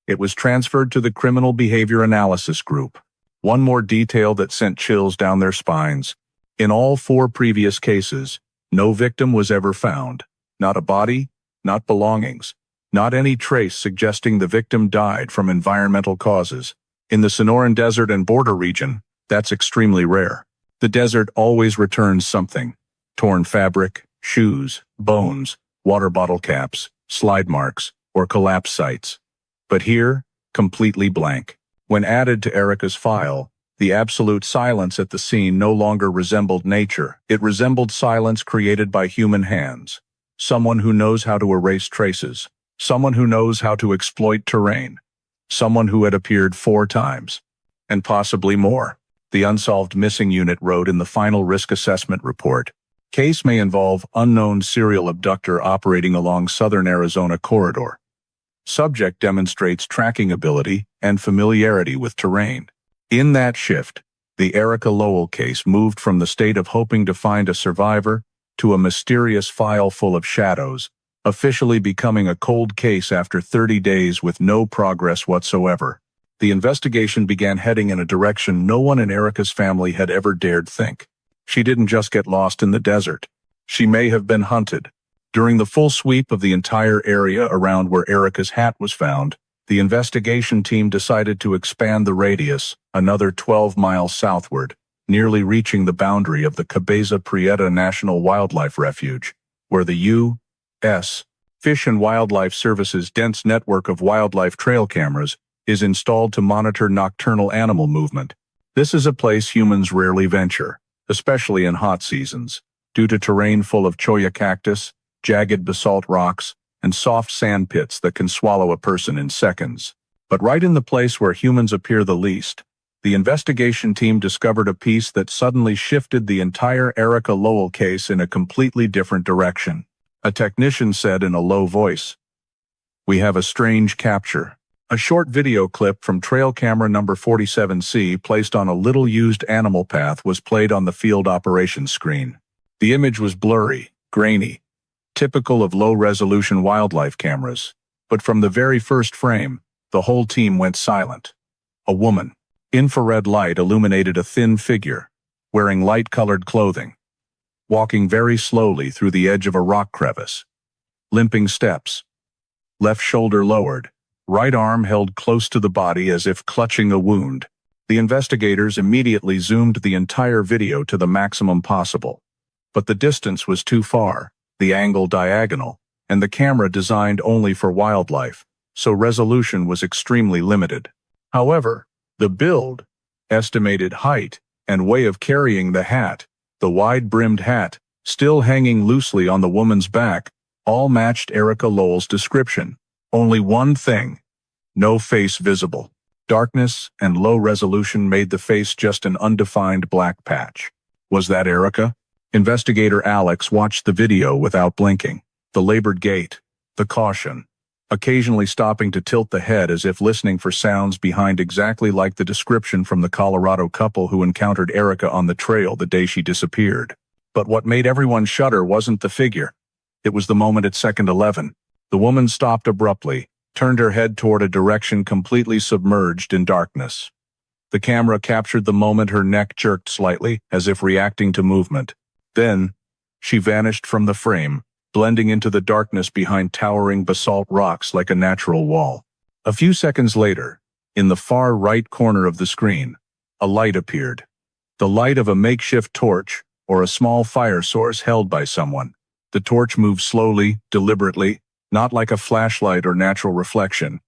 It was transferred to the Criminal Behavior Analysis Group. One more detail that sent chills down their spines. In all 4 previous cases, no victim was ever found. Not a body, not belongings, not any trace suggesting the victim died from environmental causes. In the Sonoran Desert and border region, that's extremely rare. The desert always returns something. Torn fabric, shoes, bones, water bottle caps, slide marks, or collapse sites. But here, completely blank. When added to Erika's file, the absolute silence at the scene no longer resembled nature. It resembled silence created by human hands. Someone who knows how to erase traces. Someone who knows how to exploit terrain. Someone who had appeared 4 times. And possibly more. The Unsolved Missing Unit wrote in the final risk assessment report. Case may involve unknown serial abductor operating along southern Arizona corridor. Subject demonstrates tracking ability and familiarity with terrain. In that shift, the Erika Lowell case moved from the state of hoping to find a survivor to a mysterious file full of shadows, officially becoming a cold case after 30 days with no progress whatsoever. The investigation began heading in a direction no one in Erika's family had ever dared think. She didn't just get lost in the desert. She may have been hunted. During the full sweep of the entire area around where Erika's hat was found, the investigation team decided to expand the radius another 12 miles southward, nearly reaching the boundary of the Cabeza Prieta National Wildlife Refuge, where the U.S. Fish and Wildlife Service's dense network of wildlife trail cameras is installed to monitor nocturnal animal movement. This is a place humans rarely venture, especially in hot seasons, due to terrain full of cholla cactus, jagged basalt rocks, and soft sand pits that can swallow a person in seconds. But right in the place where humans appear the least, the investigation team discovered a piece that suddenly shifted the entire Erika Lowell case in a completely different direction. A technician said in a low voice, "We have a strange capture." A short video clip from trail camera number 47C placed on a little-used animal path was played on the field operations screen. The image was blurry, grainy, typical of low-resolution wildlife cameras. But from the very first frame, the whole team went silent. A woman. Infrared light illuminated a thin figure, wearing light-colored clothing, walking very slowly through the edge of a rock crevice. Limping steps. Left shoulder lowered. Right arm held close to the body as if clutching a wound. The investigators immediately zoomed the entire video to the maximum possible. But the distance was too far, the angle diagonal, and the camera designed only for wildlife, so resolution was extremely limited. However, the build, estimated height, and way of carrying the hat, the wide-brimmed hat, still hanging loosely on the woman's back, all matched Erika Lowell's description. Only one thing: no face visible. Darkness and low resolution made the face just an undefined black patch. Was that Erika? Investigator Alex watched the video without blinking. The labored gait, the caution, occasionally stopping to tilt the head as if listening for sounds behind, exactly like the description from the Colorado couple who encountered Erika on the trail the day she disappeared. But what made everyone shudder wasn't the figure. It was the moment at second 11. The woman stopped abruptly, turned her head toward a direction completely submerged in darkness. The camera captured the moment her neck jerked slightly, as if reacting to movement. Then, she vanished from the frame, blending into the darkness behind towering basalt rocks like a natural wall. A few seconds later, in the far right corner of the screen, a light appeared. The light of a makeshift torch, or a small fire source held by someone. The torch moved slowly, deliberately, not like a flashlight or natural reflection.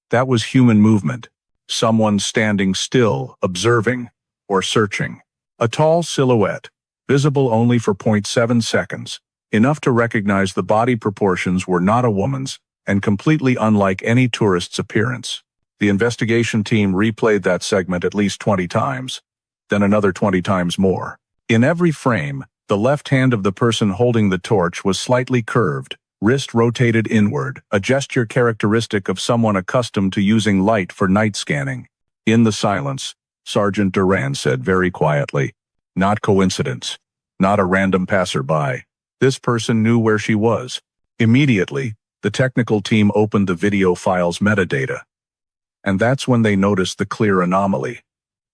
That was human movement. Someone standing still, observing, or searching. A tall silhouette, visible only for 0.7 seconds, enough to recognize the body proportions were not a woman's, and completely unlike any tourist's appearance. The investigation team replayed that segment at least 20 times, then another 20 times more. In every frame, the left hand of the person holding the torch was slightly curved, wrist rotated inward, a gesture characteristic of someone accustomed to using light for night scanning. In the silence, Sergeant Duran said very quietly, "Not coincidence. Not a random passerby. This person knew where she was." Immediately, the technical team opened the video file's metadata. And that's when they noticed the clear anomaly.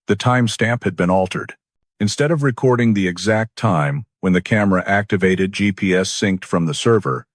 The timestamp had been altered. Instead of recording the exact time when the camera activated, GPS synced from the server,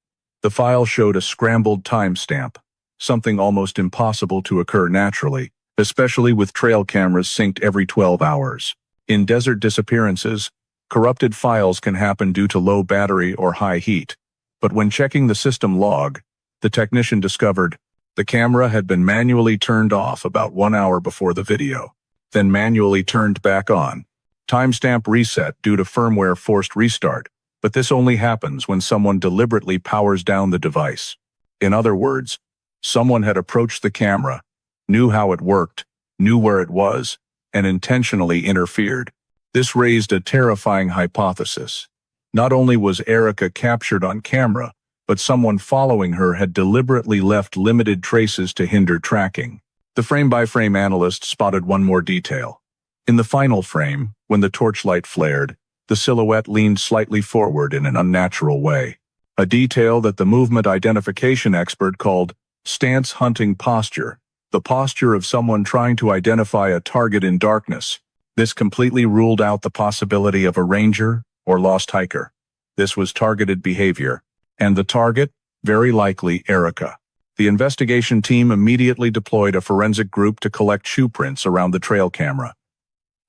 the file showed a scrambled timestamp, something almost impossible to occur naturally, especially with trail cameras synced every 12 hours. In desert disappearances, corrupted files can happen due to low battery or high heat, but when checking the system log, the technician discovered the camera had been manually turned off about 1 hour before the video, then manually turned back on. Timestamp reset due to firmware forced restart, but this only happens when someone deliberately powers down the device. In other words, someone had approached the camera, knew how it worked, knew where it was, and intentionally interfered. This raised a terrifying hypothesis. Not only was Erika captured on camera, but someone following her had deliberately left limited traces to hinder tracking. The frame-by-frame analyst spotted one more detail. In the final frame, when the torchlight flared, the silhouette leaned slightly forward in an unnatural way. A detail that the movement identification expert called stance hunting posture, the posture of someone trying to identify a target in darkness. This completely ruled out the possibility of a ranger or lost hiker. This was targeted behavior. And the target? Very likely Erika. The investigation team immediately deployed a forensic group to collect shoe prints around the trail camera.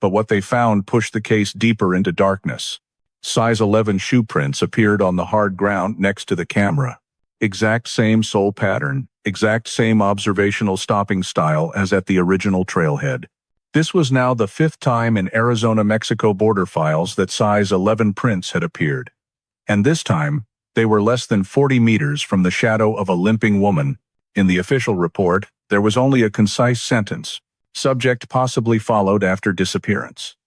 But what they found pushed the case deeper into darkness. Size 11 shoe prints appeared on the hard ground next to the camera. Exact same sole pattern, exact same observational stopping style as at the original trailhead. This was now the 5th time in Arizona-Mexico border files that size 11 prints had appeared. And this time, they were less than 40 meters from the shadow of a limping woman. In the official report, there was only a concise sentence: subject possibly followed after disappearance.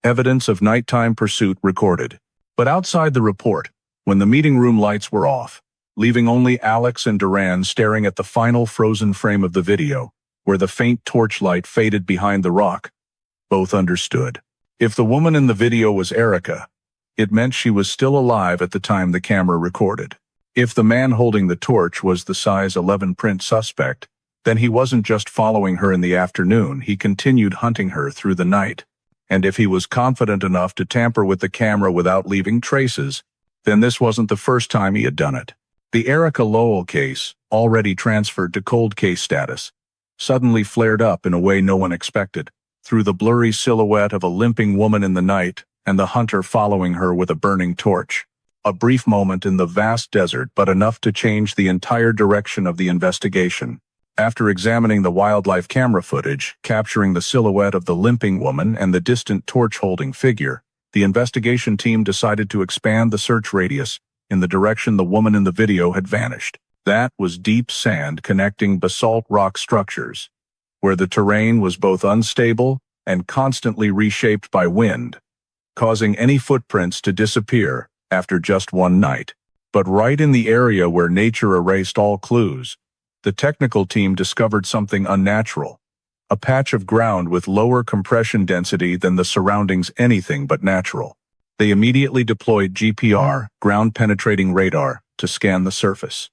Evidence of nighttime pursuit recorded. But outside the report, when the meeting room lights were off, leaving only Alex and Duran staring at the final frozen frame of the video, where the faint torchlight faded behind the rock, both understood. If the woman in the video was Erika, it meant she was still alive at the time the camera recorded. If the man holding the torch was the size 11 print suspect, then he wasn't just following her in the afternoon, he continued hunting her through the night. And if he was confident enough to tamper with the camera without leaving traces, then this wasn't the first time he had done it. The Erika Lowell case, already transferred to cold case status, suddenly flared up in a way no one expected, through the blurry silhouette of a limping woman in the night and the hunter following her with a burning torch. A brief moment in the vast desert, but enough to change the entire direction of the investigation. After examining the wildlife camera footage, capturing the silhouette of the limping woman and the distant torch-holding figure, the investigation team decided to expand the search radius in the direction the woman in the video had vanished. That was deep sand connecting basalt rock structures. where the terrain was both unstable and constantly reshaped by wind, causing any footprints to disappear after just one night. But right in the area where nature erased all clues, the technical team discovered something unnatural, a patch of ground with lower compression density than the surroundings anything but natural. They immediately deployed GPR, ground-penetrating radar, to scan the surface.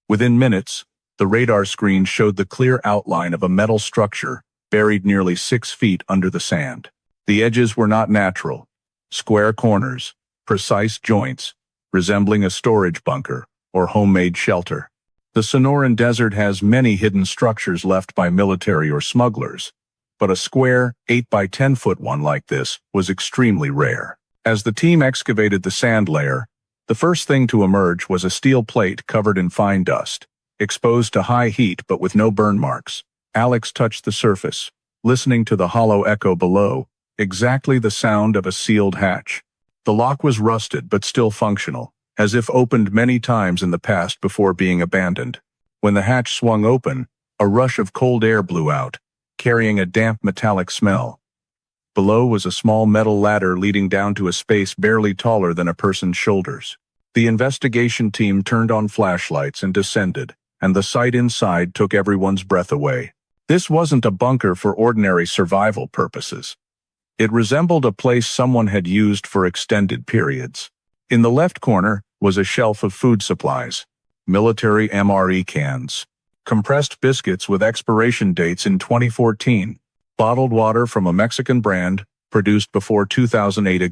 Within minutes, the radar screen showed the clear outline of a metal structure buried nearly 6 feet under the sand. The edges were not natural, square corners, precise joints, resembling a storage bunker or homemade shelter. The Sonoran Desert has many hidden structures left by military or smugglers, but a square, 8 by 10 foot one like this was extremely rare. As the team excavated the sand layer, the first thing to emerge was a steel plate covered in fine dust, exposed to high heat but with no burn marks. Alex touched the surface, listening to the hollow echo below, exactly the sound of a sealed hatch. The lock was rusted but still functional, as if opened many times in the past before being abandoned. When the hatch swung open, a rush of cold air blew out, carrying a damp metallic smell. Below was a small metal ladder leading down to a space barely taller than a person's shoulders. The investigation team turned on flashlights and descended, and the sight inside took everyone's breath away. This wasn't a bunker for ordinary survival purposes. It resembled a place someone had used for extended periods. In the left corner was a shelf of food supplies, military MRE cans, compressed biscuits with expiration dates in 2014, bottled water from a Mexican brand produced before 2008.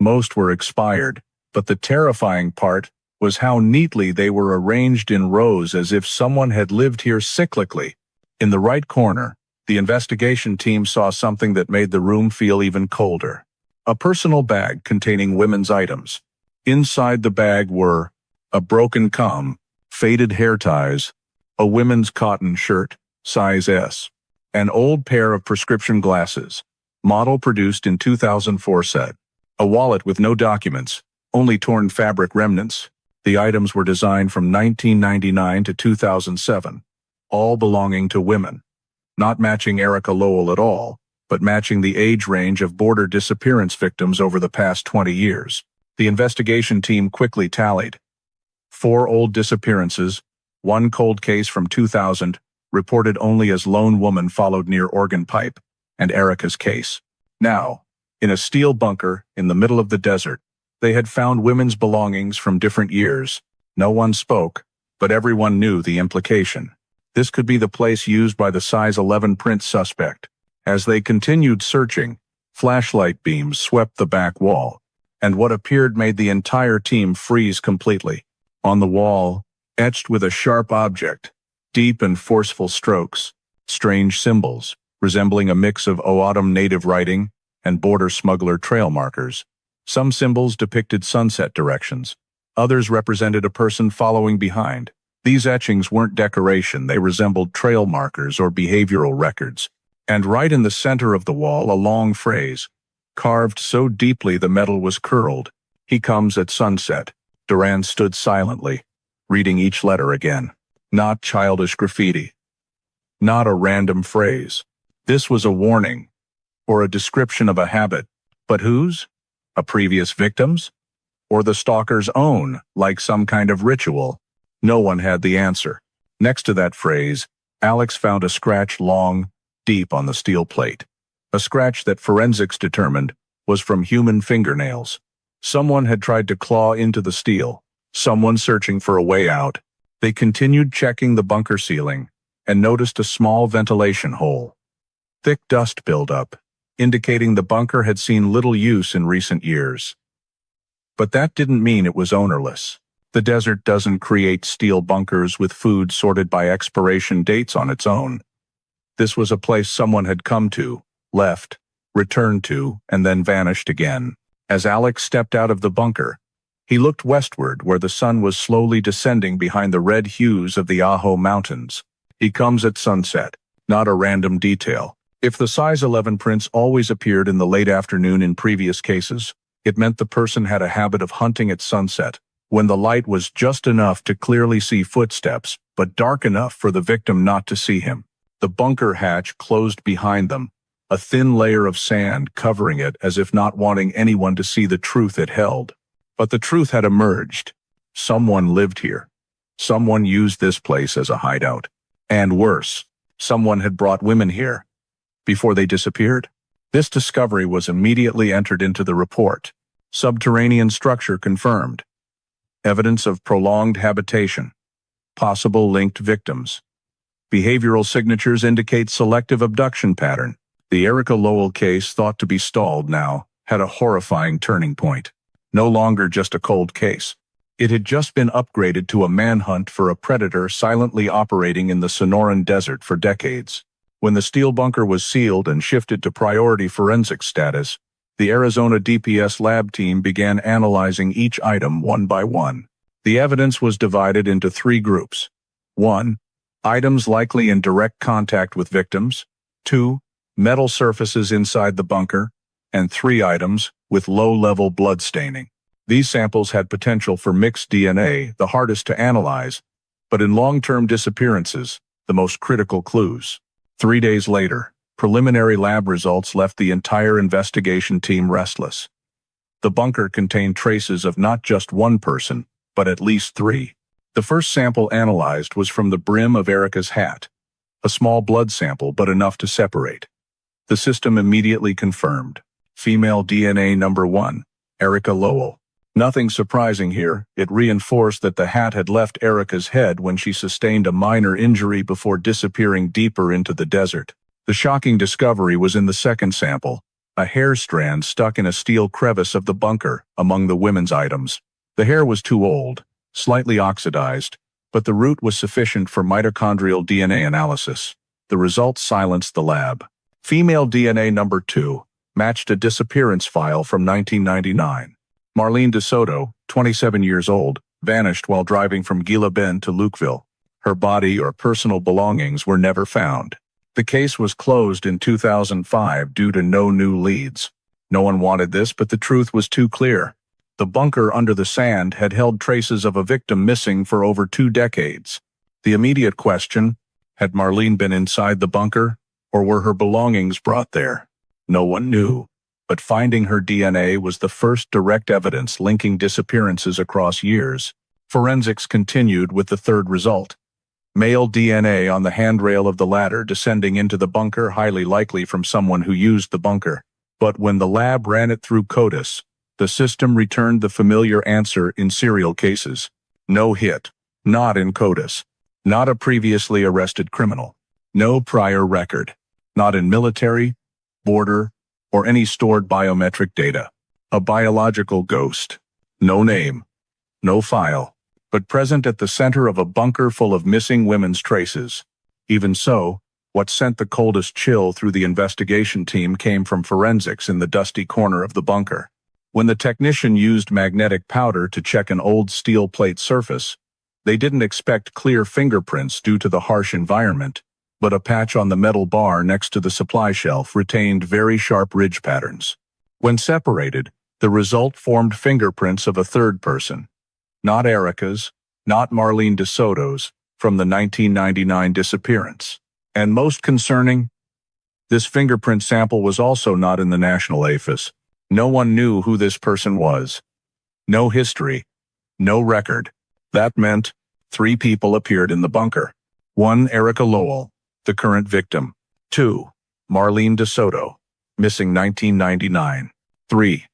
Most were expired, but the terrifying part was how neatly they were arranged in rows as if someone had lived here cyclically. In the right corner, the investigation team saw something that made the room feel even colder. A personal bag containing women's items. Inside the bag were a broken comb, faded hair ties, a women's cotton shirt, size S, an old pair of prescription glasses, model produced in 2004 set, a wallet with no documents, only torn fabric remnants. The items were designed from 1999 to 2007, all belonging to women, not matching Erika Lowell at all, but matching the age range of border disappearance victims over the past 20 years. The investigation team quickly tallied 4 old disappearances, 1 cold case from 2000, reported only as lone woman followed near organ pipe, and Erika's case. Now, in a steel bunker in the middle of the desert, they had found women's belongings from different years. No one spoke, but everyone knew the implication. This could be the place used by the size 11 print suspect. As they continued searching, flashlight beams swept the back wall, and what appeared made the entire team freeze completely. On the wall, etched with a sharp object, deep and forceful strokes, strange symbols, resembling a mix of O'odham native writing and border smuggler trail markers. Some symbols depicted sunset directions. Others represented a person following behind. These etchings weren't decoration, they resembled trail markers or behavioral records. And right in the center of the wall, a long phrase, carved so deeply the metal was curled. "He comes at sunset." Duran stood silently, reading each letter again. Not childish graffiti. Not a random phrase. This was a warning, or a description of a habit. But whose? A previous victim's? Or the stalker's own, like some kind of ritual? No one had the answer. Next to that phrase, Alex found a scratch long, deep on the steel plate. A scratch that forensics determined was from human fingernails. Someone had tried to claw into the steel, someone searching for a way out. They continued checking the bunker ceiling and noticed a small ventilation hole. Thick dust buildup, indicating the bunker had seen little use in recent years. But that didn't mean it was ownerless. The desert doesn't create steel bunkers with food sorted by expiration dates on its own. This was a place someone had come to, left, returned to, and then vanished again. As Alex stepped out of the bunker, he looked westward where the sun was slowly descending behind the red hues of the Ajo Mountains. He comes at sunset, not a random detail. If the size 11 prints always appeared in the late afternoon in previous cases, it meant the person had a habit of hunting at sunset, when the light was just enough to clearly see footsteps, but dark enough for the victim not to see him. The bunker hatch closed behind them, a thin layer of sand covering it as if not wanting anyone to see the truth it held. But the truth had emerged. Someone lived here. Someone used this place as a hideout. And worse, someone had brought women here before they disappeared. This discovery was immediately entered into the report. Subterranean structure confirmed. Evidence of prolonged habitation. Possible linked victims. Behavioral signatures indicate selective abduction pattern. The Erika Lowell case, thought to be stalled now, had a horrifying turning point. No longer just a cold case. It had just been upgraded to a manhunt for a predator silently operating in the Sonoran Desert for decades. When the steel bunker was sealed and shifted to priority forensic status, the Arizona DPS lab team began analyzing each item one by one. The evidence was divided into 3 groups. 1. Items likely in direct contact with victims. 2. Metal surfaces inside the bunker. And 3 items with low-level blood staining. These samples had potential for mixed DNA, the hardest to analyze, but in long-term disappearances, the most critical clues. 3 days later, preliminary lab results left the entire investigation team restless. The bunker contained traces of not just one person, but at least 3. The first sample analyzed was from the brim of Erika's hat. A small blood sample, but enough to separate. The system immediately confirmed. Female DNA number 1, Erika Lowell. Nothing surprising here, it reinforced that the hat had left Erika's head when she sustained a minor injury before disappearing deeper into the desert. The shocking discovery was in the second sample, a hair strand stuck in a steel crevice of the bunker among the women's items. The hair was too old, slightly oxidized, but the root was sufficient for mitochondrial DNA analysis. The results silenced the lab. Female DNA number 2 matched a disappearance file from 1999. Marlene DeSoto, 27 years old, vanished while driving from Gila Bend to Lukeville. Her body or personal belongings were never found. The case was closed in 2005 due to no new leads. No one wanted this, but the truth was too clear. The bunker under the sand had held traces of a victim missing for over 2 decades. The immediate question, had Marlene been inside the bunker, or were her belongings brought there? No one knew. But finding her DNA was the first direct evidence linking disappearances across years. Forensics continued with the third result. Male DNA on the handrail of the ladder descending into the bunker, highly likely from someone who used the bunker. But when the lab ran it through CODIS, the system returned the familiar answer in serial cases. No hit. Not in CODIS. Not a previously arrested criminal. No prior record. Not in military, border, or any stored biometric data. A biological ghost. No name. No file. But present at the center of a bunker full of missing women's traces. Even so, what sent the coldest chill through the investigation team came from forensics in the dusty corner of the bunker. When the technician used magnetic powder to check an old steel plate surface, they didn't expect clear fingerprints due to the harsh environment, but a patch on the metal bar next to the supply shelf retained very sharp ridge patterns. When separated, the result formed fingerprints of a third person. Not Erika's, not Marlene DeSoto's, from the 1999 disappearance. And most concerning, this fingerprint sample was also not in the national APHIS. No one knew who this person was. No history. No record. That meant 3 people appeared in the bunker. 1, Erika Lowell, the current victim. 2, Marlene DeSoto, missing 1999. 3,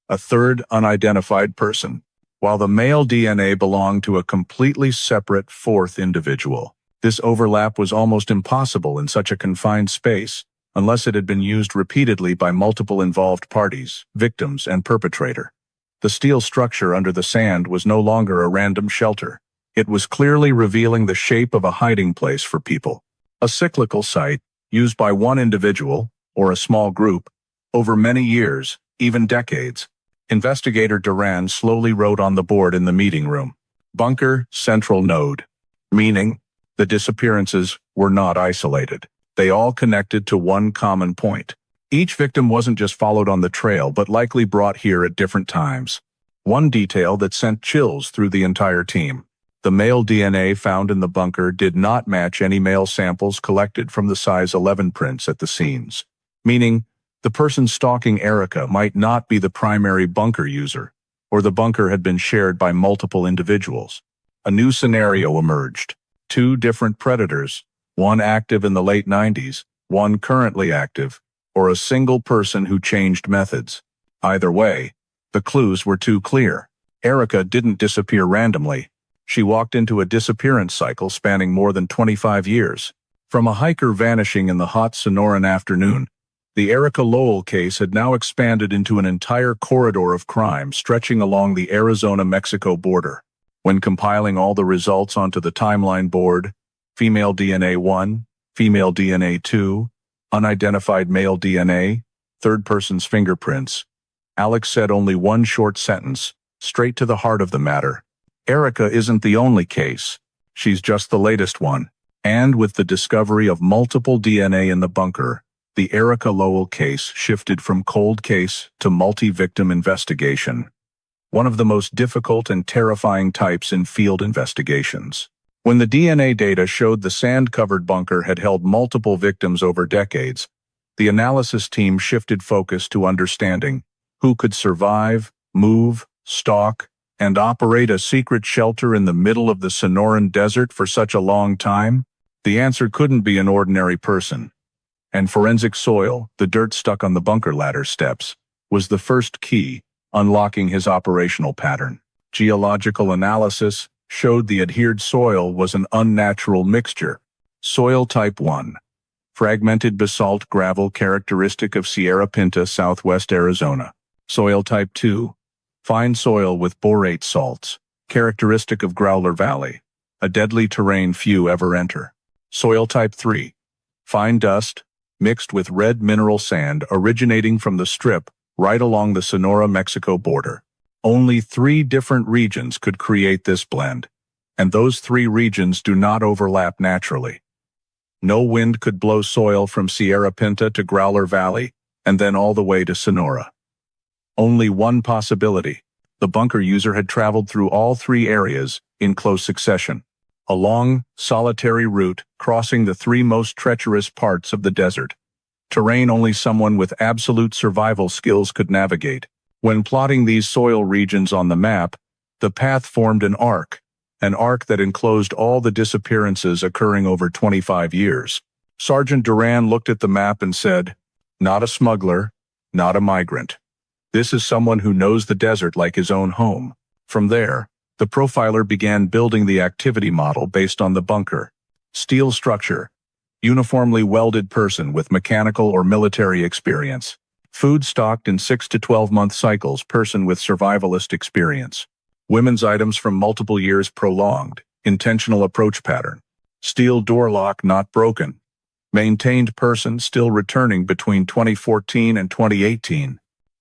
a third unidentified person, while the male DNA belonged to a completely separate 4th individual. This overlap was almost impossible in such a confined space, unless it had been used repeatedly by multiple involved parties, victims, and perpetrator. The steel structure under the sand was no longer a random shelter. It was clearly revealing the shape of a hiding place for people. A cyclical site, used by one individual, or a small group, over many years, even decades. Investigator Duran slowly wrote on the board in the meeting room. Bunker Central Node. Meaning, the disappearances were not isolated. They all connected to one common point. Each victim wasn't just followed on the trail, but likely brought here at different times. One detail that sent chills through the entire team. The male DNA found in the bunker did not match any male samples collected from the size 11 prints at the scenes, meaning the person stalking Erika might not be the primary bunker user, or the bunker had been shared by multiple individuals. A new scenario emerged. Two different predators, one active in the late 90s, one currently active, or a single person who changed methods. Either way, the clues were too clear. Erika didn't disappear randomly. She walked into a disappearance cycle spanning more than 25 years. From a hiker vanishing in the hot Sonoran afternoon, the Erika Lowell case had now expanded into an entire corridor of crime stretching along the Arizona-Mexico border. When compiling all the results onto the timeline board, female DNA 1, female DNA 2, unidentified male DNA, third person's fingerprints, Alex said only one short sentence, straight to the heart of the matter. Erika isn't the only case. She's just the latest one. And with the discovery of multiple DNA in the bunker, the Erika Lowell case shifted from cold case to multi-victim investigation. One of the most difficult and terrifying types in field investigations. When the DNA data showed the sand-covered bunker had held multiple victims over decades, the analysis team shifted focus to understanding who could survive, move, stalk, and operate a secret shelter in the middle of the Sonoran Desert for such a long time? The answer couldn't be an ordinary person. And forensic soil, the dirt stuck on the bunker ladder steps, was the first key, unlocking his operational pattern. Geological analysis showed the adhered soil was an unnatural mixture. Soil type 1. Fragmented basalt gravel characteristic of Sierra Pinta, southwest Arizona. Soil type 2. Fine soil with borate salts, characteristic of Growler Valley, a deadly terrain few ever enter. Soil type 3. Fine dust, mixed with red mineral sand originating from the strip right along the Sonora-Mexico border. Only 3 different regions could create this blend, and those 3 regions do not overlap naturally. No wind could blow soil from Sierra Pinta to Growler Valley, and then all the way to Sonora. Only one possibility. The bunker user had traveled through all 3 areas in close succession. A long, solitary route crossing the 3 most treacherous parts of the desert. Terrain only someone with absolute survival skills could navigate. When plotting these soil regions on the map, the path formed an arc that enclosed all the disappearances occurring over 25 years. Sergeant Duran looked at the map and said, "Not a smuggler, not a migrant. This is someone who knows the desert like his own home." From there, the profiler began building the activity model based on the bunker. Steel structure. Uniformly welded person with mechanical or military experience. Food stocked in 6 to 12-month cycles, person with survivalist experience. Women's items from multiple years prolonged. Intentional approach pattern. Steel door lock not broken. Maintained person still returning between 2014 and 2018.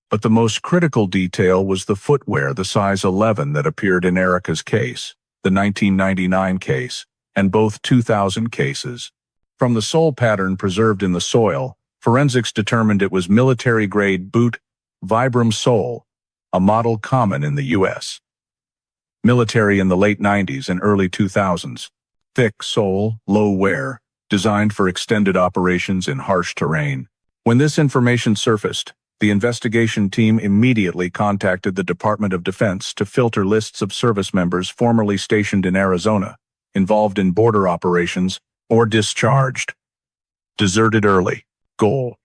But the most critical detail was the footwear, the size 11 that appeared in Erika's case, the 1999 case, and both 2000 cases. From the sole pattern preserved in the soil, forensics determined it was military-grade boot Vibram sole, a model common in the U.S. military in the late 90s and early 2000s. Thick sole, low wear, designed for extended operations in harsh terrain. When this information surfaced, the investigation team immediately contacted the Department of Defense to filter lists of service members formerly stationed in Arizona, involved in border operations, or discharged. Deserted early. Goal.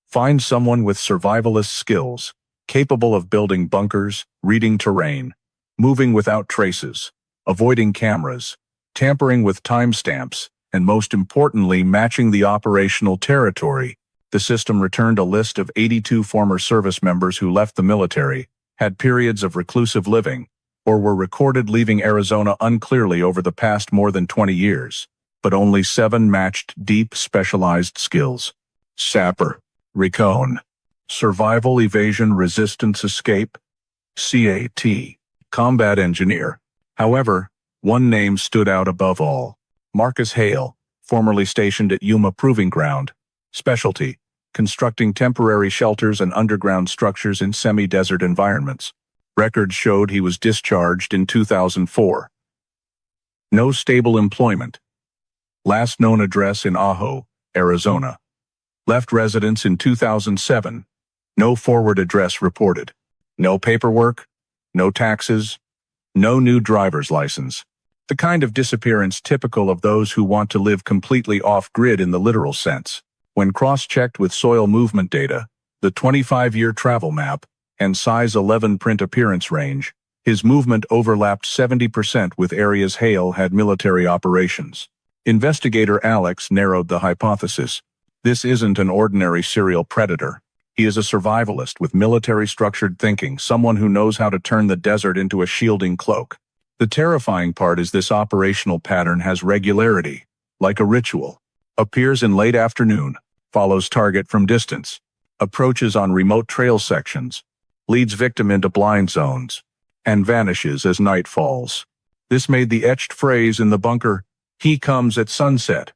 Find someone with survivalist skills, capable of building bunkers, reading terrain, moving without traces, avoiding cameras, tampering with timestamps, and most importantly, matching the operational territory. The system returned a list of 82 former service members who left the military, had periods of reclusive living, or were recorded leaving Arizona unclearly over the past more than 20 years, but only 7 matched deep specialized skills. Sapper, Recon, Survival Evasion Resistance Escape, CAT, Combat Engineer. However, one name stood out above all. Marcus Hale, formerly stationed at Yuma Proving Ground. Specialty, constructing temporary shelters and underground structures in semi-desert environments. Records showed he was discharged in 2004. No stable employment. Last known address in Ajo, Arizona. Left residence in 2007. No forward address reported. No paperwork. No taxes. No new driver's license. The kind of disappearance typical of those who want to live completely off-grid in the literal sense. When cross-checked with soil movement data, the 25-year travel map, and size 11 print appearance range, his movement overlapped 70% with areas Hale had military operations. Investigator Alex narrowed the hypothesis. This isn't an ordinary serial predator. He is a survivalist with military-structured thinking, someone who knows how to turn the desert into a shielding cloak. The terrifying part is this operational pattern has regularity, like a ritual. Appears in late afternoon, follows target from distance, approaches on remote trail sections, leads victim into blind zones, and vanishes as night falls. This made the etched phrase in the bunker, "He comes at sunset,"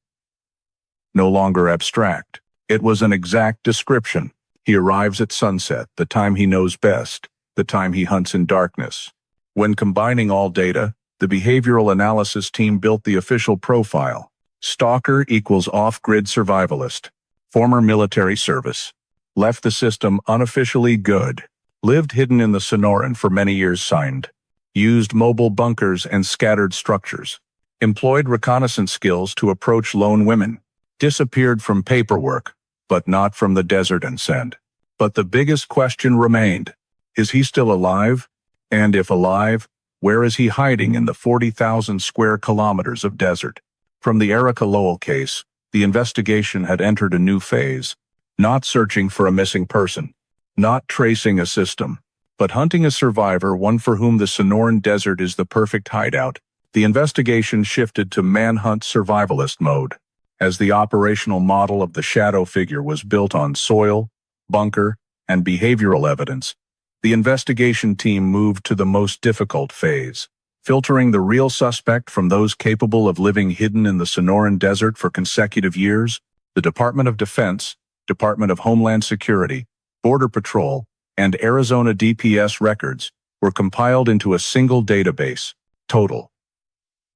no longer abstract. It was an exact description. He arrives at sunset, the time he knows best, the time he hunts in darkness. When combining all data, the behavioral analysis team built the official profile. Stalker equals off-grid survivalist. Former military service. Left the system unofficially good. Lived hidden in the Sonoran for many years signed. Used mobile bunkers and scattered structures. Employed reconnaissance skills to approach lone women. Disappeared from paperwork, but not from the desert and sand. But the biggest question remained. Is he still alive? And if alive, where is he hiding in the 40,000 square kilometers of desert? From the Erika Lowell case, the investigation had entered a new phase. Not searching for a missing person. Not tracing a system. But hunting a survivor, one for whom the Sonoran Desert is the perfect hideout. The investigation shifted to manhunt survivalist mode. As the operational model of the shadow figure was built on soil, bunker, and behavioral evidence, the investigation team moved to the most difficult phase, filtering the real suspect from those capable of living hidden in the Sonoran Desert for consecutive years. The Department of Defense, Department of Homeland Security, Border Patrol, and Arizona DPS records were compiled into a single database. Total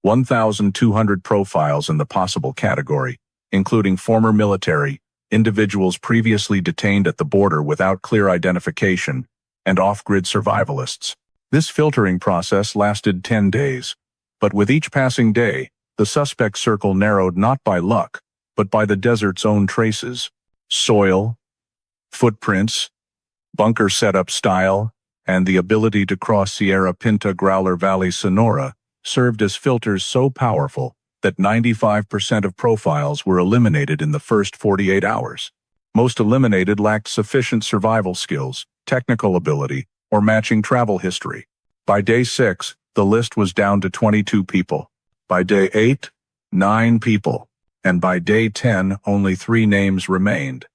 1,200 profiles in the possible category, including former military, individuals previously detained at the border without clear identification, and off-grid survivalists. This filtering process lasted 10 days, but with each passing day, the suspect circle narrowed not by luck, but by the desert's own traces. Soil, footprints, bunker setup style, and the ability to cross Sierra Pinta Growler Valley Sonora served as filters so powerful that 95% of profiles were eliminated in the first 48 hours. Most eliminated lacked sufficient survival skills, technical ability, or matching travel history. By day 6, the list was down to 22 people. By day 8, 9 people. And by day 10, only 3 names remained.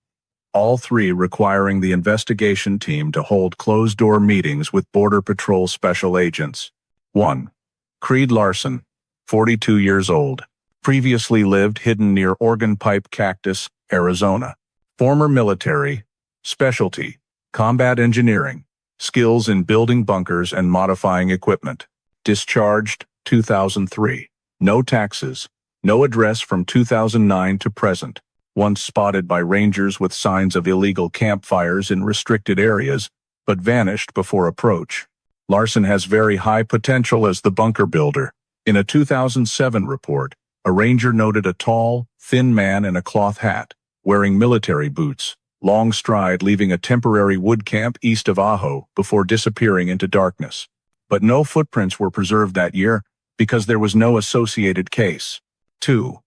All 3 requiring the investigation team to hold closed-door meetings with Border Patrol special agents. 1. Creed Larson, 42 years old. Previously lived hidden near Organ Pipe Cactus, Arizona. Former military. Specialty: combat engineering. Skills in building bunkers and modifying equipment. Discharged, 2003. No taxes. No address from 2009 to present. Once spotted by rangers with signs of illegal campfires in restricted areas, but vanished before approach. Larson has very high potential as the bunker builder. In a 2007 report, a ranger noted a tall, thin man in a cloth hat, wearing military boots, long stride leaving a temporary wood camp east of Ajo before disappearing into darkness. But no footprints were preserved that year because there was no associated case. 2.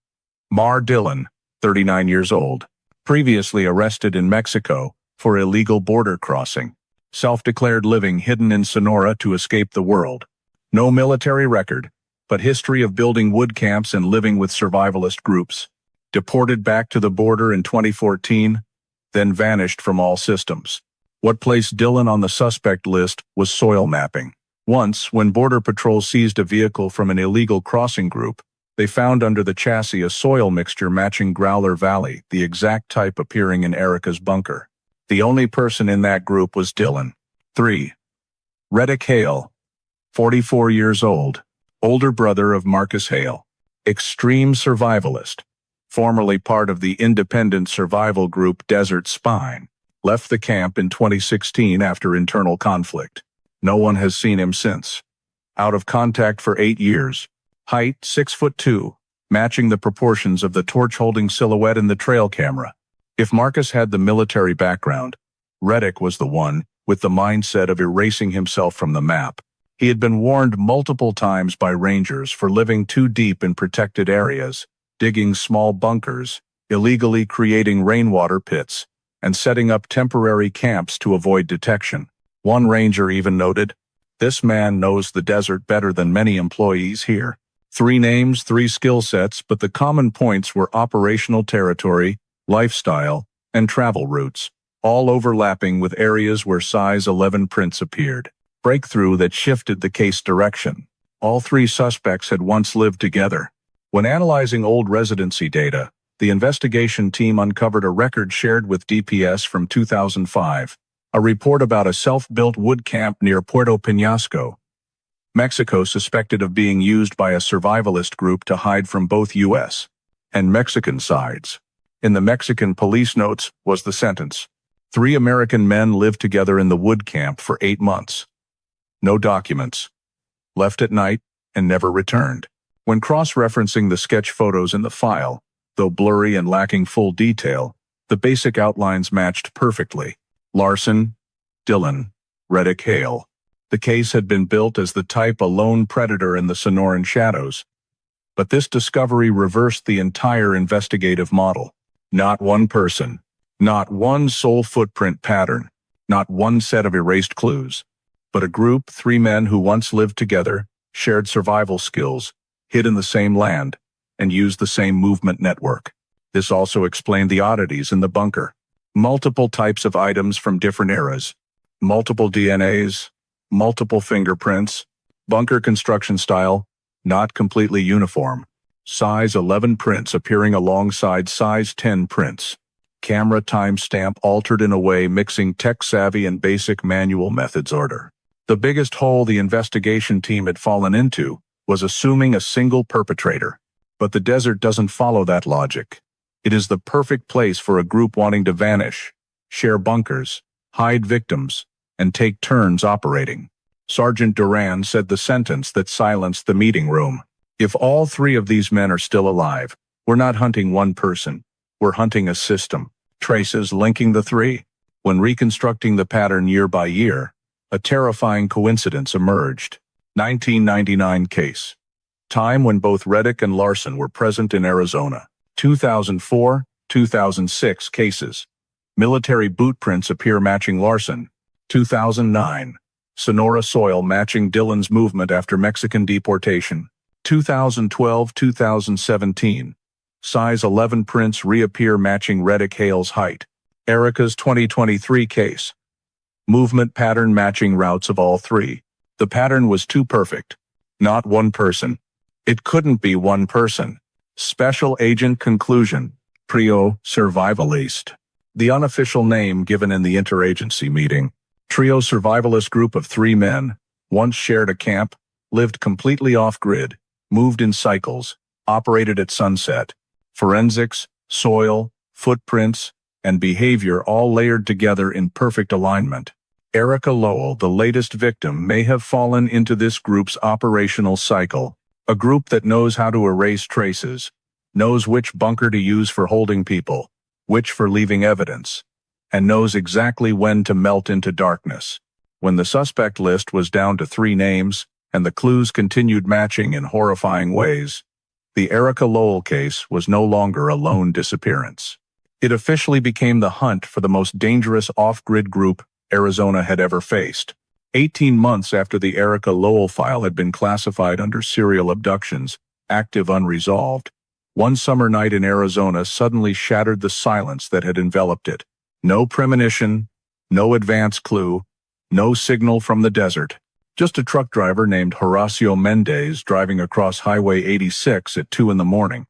Mar Dillon, 39 years old. Previously arrested in Mexico for illegal border crossing. Self-declared living hidden in Sonora to escape the world. No military record, but history of building wood camps and living with survivalist groups. Deported back to the border in 2014, then vanished from all systems. What placed Dillon on the suspect list was soil mapping. Once, when Border Patrol seized a vehicle from an illegal crossing group, they found under the chassis a soil mixture matching Growler Valley, the exact type appearing in Erika's bunker. The only person in that group was Dillon. 3. Reddick Hale, 44 years old. older brother of Marcus Hale, extreme survivalist, formerly part of the independent survival group Desert Spine, left the camp in 2016 after internal conflict. No one has seen him since. Out of contact for 8 years. Height 6'2", matching the proportions of the torch-holding silhouette in the trail camera. If Marcus had the military background, Reddick was the one with the mindset of erasing himself from the map. He had been warned multiple times by rangers for living too deep in protected areas, digging small bunkers, illegally creating rainwater pits, and setting up temporary camps to avoid detection. One ranger even noted, "This man knows the desert better than many employees here." 3 names, 3 skill sets, but the common points were operational territory, lifestyle, and travel routes, all overlapping with areas where size 11 prints appeared. Breakthrough that shifted the case direction. All 3 suspects had once lived together. When analyzing old residency data, the investigation team uncovered a record shared with DPS from 2005, a report about a self-built wood camp near Puerto Peñasco, Mexico, suspected of being used by a survivalist group to hide from both U.S. and Mexican sides. In the Mexican police notes was the sentence, 3 American men lived together in the wood camp for 8 months. No documents. Left at night and never returned. When cross-referencing the sketch photos in the file, though blurry and lacking full detail, the basic outlines matched perfectly. Larson, Dillon, Reddick, Hale. The case had been built as the type a lone predator in the Sonoran shadows. But this discovery reversed the entire investigative model. Not one person, not one sole footprint pattern, not one set of erased clues, but a group, 3 men who once lived together, shared survival skills, hid in the same land, and used the same movement network. This also explained the oddities in the bunker. Multiple types of items from different eras, multiple DNAs, multiple fingerprints, bunker construction style, not completely uniform, size 11 prints appearing alongside size 10 prints, camera timestamp altered in a way mixing tech-savvy and basic manual methods order. The biggest hole the investigation team had fallen into was assuming a single perpetrator. But the desert doesn't follow that logic. It is the perfect place for a group wanting to vanish, share bunkers, hide victims, and take turns operating. Sergeant Duran said the sentence that silenced the meeting room. If all 3 of these men are still alive, we're not hunting one person, we're hunting a system. Traces linking the 3. When reconstructing the pattern year by year, a terrifying coincidence emerged. 1999 case. Time when both Reddick and Larson were present in Arizona. 2004, 2006 cases. Military boot prints appear matching Larson. 2009. Sonora soil matching Dillon's movement after Mexican deportation. 2012-2017. Size 11 prints reappear matching Reddick Hale's height. Erika's 2023 case. Movement pattern matching routes of all 3. The pattern was too perfect. Not one person. It couldn't be one person. Special Agent Conclusion. Trio Survivalist. The unofficial name given in the interagency meeting. Trio survivalist group of 3 men, once shared a camp, lived completely off-grid, moved in cycles, operated at sunset. Forensics, soil, footprints, and behavior all layered together in perfect alignment. Erika Lowell, the latest victim, may have fallen into this group's operational cycle. A group that knows how to erase traces, knows which bunker to use for holding people, which for leaving evidence, and knows exactly when to melt into darkness. When the suspect list was down to 3 names, and the clues continued matching in horrifying ways, the Erika Lowell case was no longer a lone disappearance. It officially became the hunt for the most dangerous off-grid group Arizona had ever faced. 18 months after the Erika Lowell file had been classified under serial abductions, active unresolved, one summer night in Arizona suddenly shattered the silence that had enveloped it. No premonition, no advance clue, no signal from the desert. Just a truck driver named Horacio Mendez driving across Highway 86 at 2 in the morning.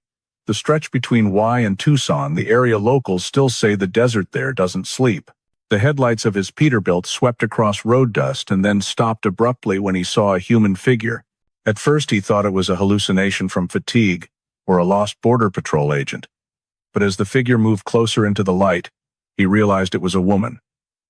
The stretch between Y and Tucson, the area locals still say the desert there doesn't sleep. The headlights of his Peterbilt swept across road dust and then stopped abruptly when he saw a human figure, At first he thought it was a hallucination from fatigue or a lost Border Patrol agent, but as the figure moved closer into the light, he realized it was a woman.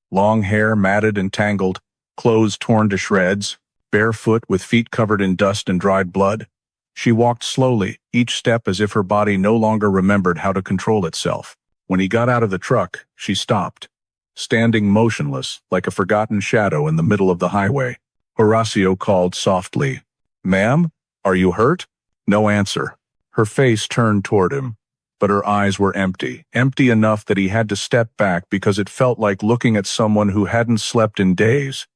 Long hair matted and tangled, clothes torn to shreds, barefoot with feet covered in dust and dried blood. She walked slowly, each step as if her body no longer remembered how to control itself. When he got out of the truck, she stopped, standing motionless like a forgotten shadow in the middle of the highway. Horacio called softly, "Ma'am, are you hurt?" No answer. Her face turned toward him, but her eyes were empty enough that he had to step back because it felt like looking at someone who hadn't slept in days.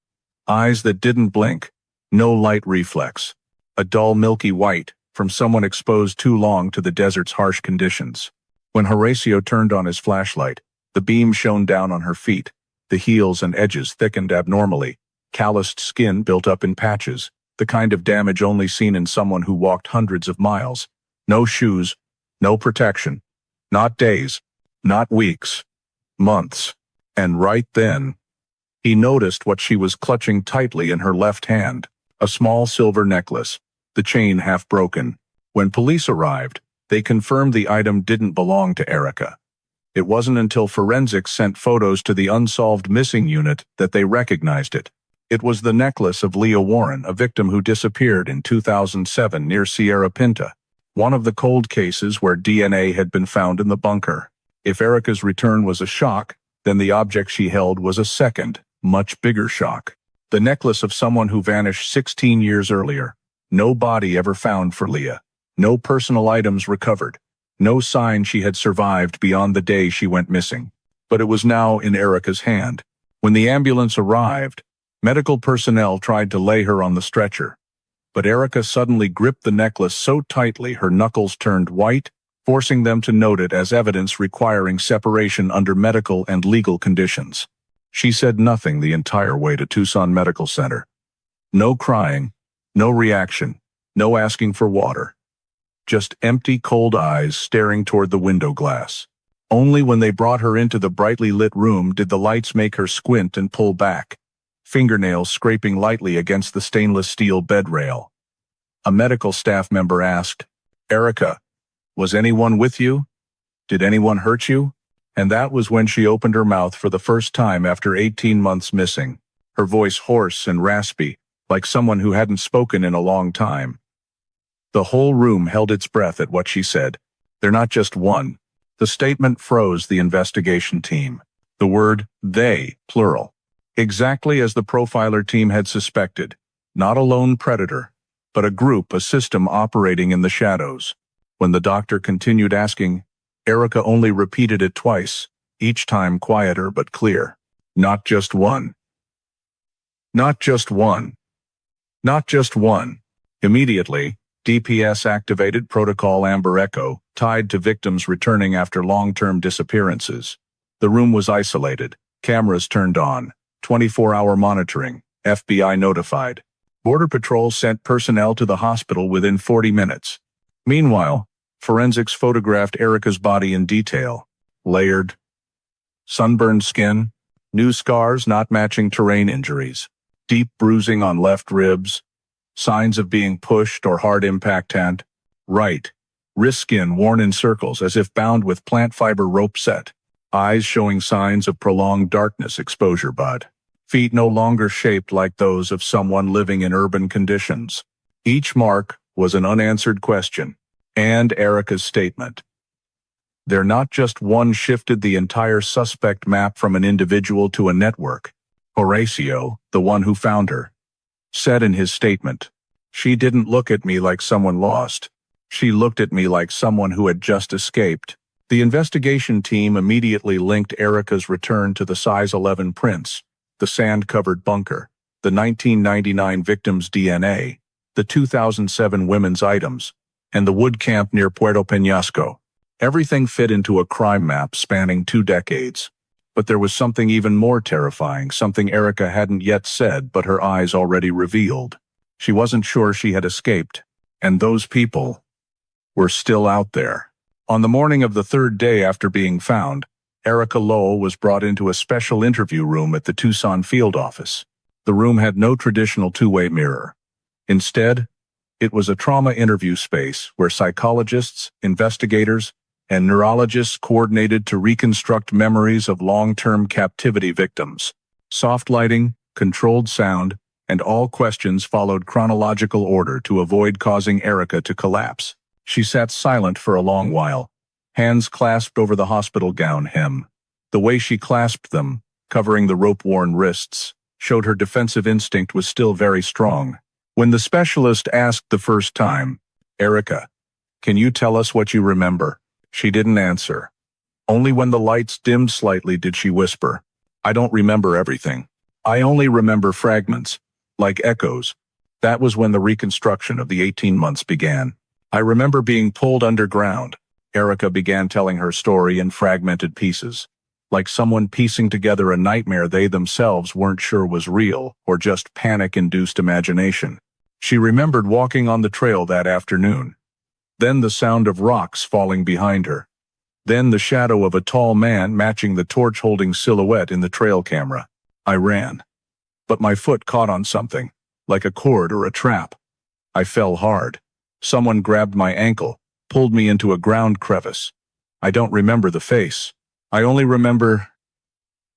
Eyes that didn't blink, no light reflex. A dull milky white from someone exposed too long to the desert's harsh conditions. When Horacio turned on his flashlight, the beam shone down on her feet. The heels and edges thickened abnormally. Calloused skin built up in patches, the kind of damage only seen in someone who walked hundreds of miles. No shoes, no protection. Not days, not weeks, months. And right then, he noticed what she was clutching tightly in her left hand. A small silver necklace, the chain half broken. When police arrived, they confirmed the item didn't belong to Erika. It wasn't until forensics sent photos to the Unsolved Missing Unit that they recognized it. It was the necklace of Leah Warren, a victim who disappeared in 2007 near Sierra Pinta, one of the cold cases where DNA had been found in the bunker. If Erika's return was a shock, then the object she held was a second, much bigger shock. The necklace of someone who vanished 16 years earlier. No body ever found for Leah. No personal items recovered. No sign she had survived beyond the day she went missing. But it was now in Erika's hand. When the ambulance arrived, medical personnel tried to lay her on the stretcher. But Erika suddenly gripped the necklace so tightly her knuckles turned white, forcing them to note it as evidence requiring separation under medical and legal conditions. She said nothing the entire way to Tucson Medical Center. No crying, no reaction, no asking for water. Just empty, cold eyes staring toward the window glass. Only when they brought her into the brightly lit room did the lights make her squint and pull back, fingernails scraping lightly against the stainless steel bed rail. A medical staff member asked, "Erika, was anyone with you? Did anyone hurt you?" And that was when she opened her mouth for the first time after 18 months missing, her voice hoarse and raspy, like someone who hadn't spoken in a long time. The whole room held its breath at what she said. "They're not just one." The statement froze the investigation team. The word "they," plural. Exactly as the profiler team had suspected. Not a lone predator, but a group, a system operating in the shadows. When the doctor continued asking, Erika only repeated it twice, each time quieter but clear. "Not just one. Not just one. Not just one." Immediately, DPS activated Protocol Amber Echo, tied to victims returning after long-term disappearances. The room was isolated, cameras turned on, 24-hour monitoring, FBI notified. Border Patrol sent personnel to the hospital within 40 minutes. Meanwhile, forensics photographed Erika's body in detail. Layered, sunburned skin, new scars not matching terrain injuries, deep bruising on left ribs, signs of being pushed or hard impact hand. Right, wrist skin worn in circles as if bound with plant fiber rope set. Eyes showing signs of prolonged darkness exposure bud. Feet no longer shaped like those of someone living in urban conditions. Each mark was an unanswered question. And Erika's statement. "They're not just one" shifted the entire suspect map from an individual to a network. Horacio, the one who found her, said in his statement, "She didn't look at me like someone lost. She looked at me like someone who had just escaped." The investigation team immediately linked Erika's return to the size 11 prints, the sand-covered bunker, the 1999 victim's DNA, the 2007 women's items, and the wood camp near Puerto Peñasco. Everything fit into a crime map spanning 2 decades. But there was something even more terrifying, something Erika hadn't yet said but her eyes already revealed. She wasn't sure she had escaped, and those people were still out there. On the morning of the 3rd day after being found, Erika Lowell was brought into a special interview room at the Tucson field office. The room had no traditional two-way mirror. Instead, It was a trauma interview space where psychologists, investigators, and neurologists coordinated to reconstruct memories of long-term captivity victims. Soft lighting, controlled sound, and all questions followed chronological order to avoid causing Erika to collapse. She sat silent for a long while, hands clasped over the hospital gown hem. The way she clasped them, covering the rope-worn wrists, showed her defensive instinct was still very strong. When the specialist asked the first time, "Erika, can you tell us what you remember?" she didn't answer. Only when the lights dimmed slightly did she whisper, "I don't remember everything. I only remember fragments, like echoes." That was when the reconstruction of the 18 months began. "I remember being pulled underground." Erika began telling her story in fragmented pieces, like someone piecing together a nightmare they themselves weren't sure was real or just panic-induced imagination. She remembered walking on the trail that afternoon. Then the sound of rocks falling behind her. Then the shadow of a tall man matching the torch-holding silhouette in the trail camera. "I ran. But my foot caught on something, like a cord or a trap. I fell hard. Someone grabbed my ankle, pulled me into a ground crevice. I don't remember the face. I only remember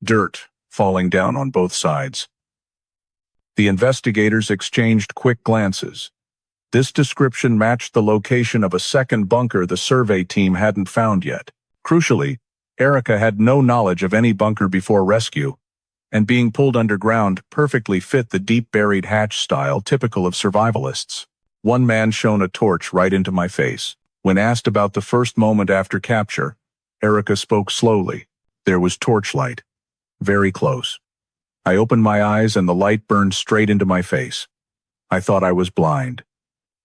dirt falling down on both sides." The investigators exchanged quick glances. This description matched the location of a second bunker the survey team hadn't found yet. Crucially, Erika had no knowledge of any bunker before rescue, and being pulled underground perfectly fit the deep-buried hatch style typical of survivalists. One man shone a torch right into my face. When asked about the first moment after capture, Erika spoke slowly. There was torchlight. Very close. I opened my eyes and the light burned straight into my face. I thought I was blind.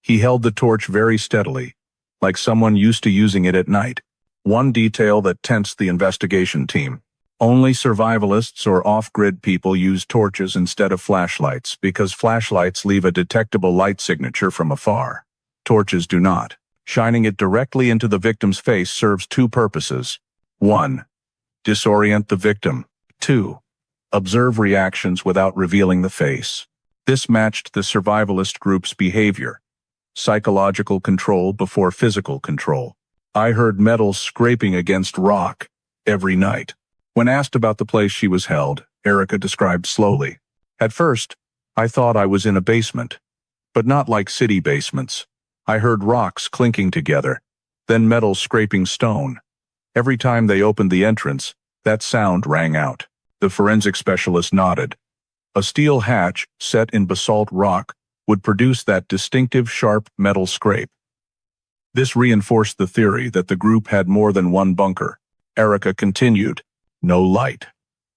He held the torch very steadily, like someone used to using it at night. One detail that tensed the investigation team. Only survivalists or off-grid people use torches instead of flashlights because flashlights leave a detectable light signature from afar. Torches do not. Shining it directly into the victim's face serves two purposes. 1. Disorient the victim. 2. Observe reactions without revealing the face. This matched the survivalist group's behavior. Psychological control before physical control. I heard metal scraping against rock every night. When asked about the place she was held, Erika described slowly. "At first, I thought I was in a basement, but not like city basements. I heard rocks clinking together, then metal scraping stone. Every time they opened the entrance, that sound rang out." The forensic specialist nodded. A steel hatch, set in basalt rock, would produce that distinctive sharp metal scrape. This reinforced the theory that the group had more than one bunker. Erika continued. "No light,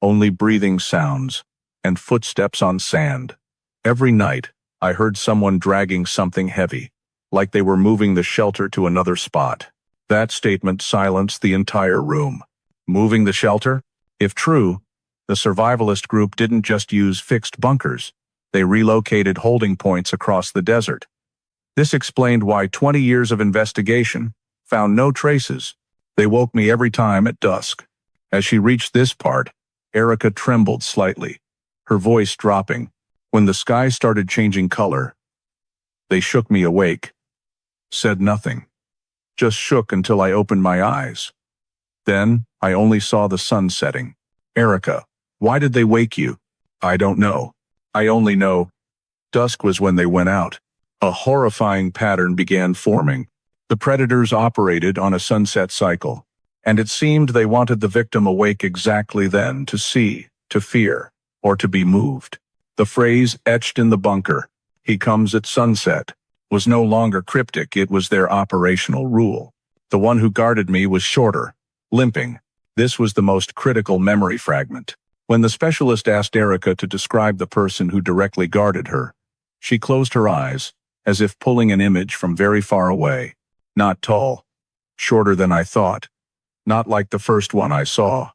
only breathing sounds, and footsteps on sand. Every night, I heard someone dragging something heavy, like they were moving the shelter to another spot." That statement silenced the entire room. Moving the shelter? If true, the survivalist group didn't just use fixed bunkers. They relocated holding points across the desert. This explained why 20 years of investigation found no traces. "They woke me every time at dusk." As she reached this part, Erika trembled slightly, her voice dropping. "When the sky started changing color, they shook me awake. Said nothing. Just shook until I opened my eyes. Then, I only saw the sun setting." "Erika, why did they wake you?" "I don't know. I only know dusk was when they went out." A horrifying pattern began forming. The predators operated on a sunset cycle, and it seemed they wanted the victim awake exactly then to see, to fear, or to be moved. The phrase etched in the bunker, "He comes at sunset," was no longer cryptic, it was their operational rule. The one who guarded me was shorter, limping. This was the most critical memory fragment. When the specialist asked Erika to describe the person who directly guarded her, she closed her eyes, as if pulling an image from very far away. Not tall, shorter than I thought, not like the first one I saw.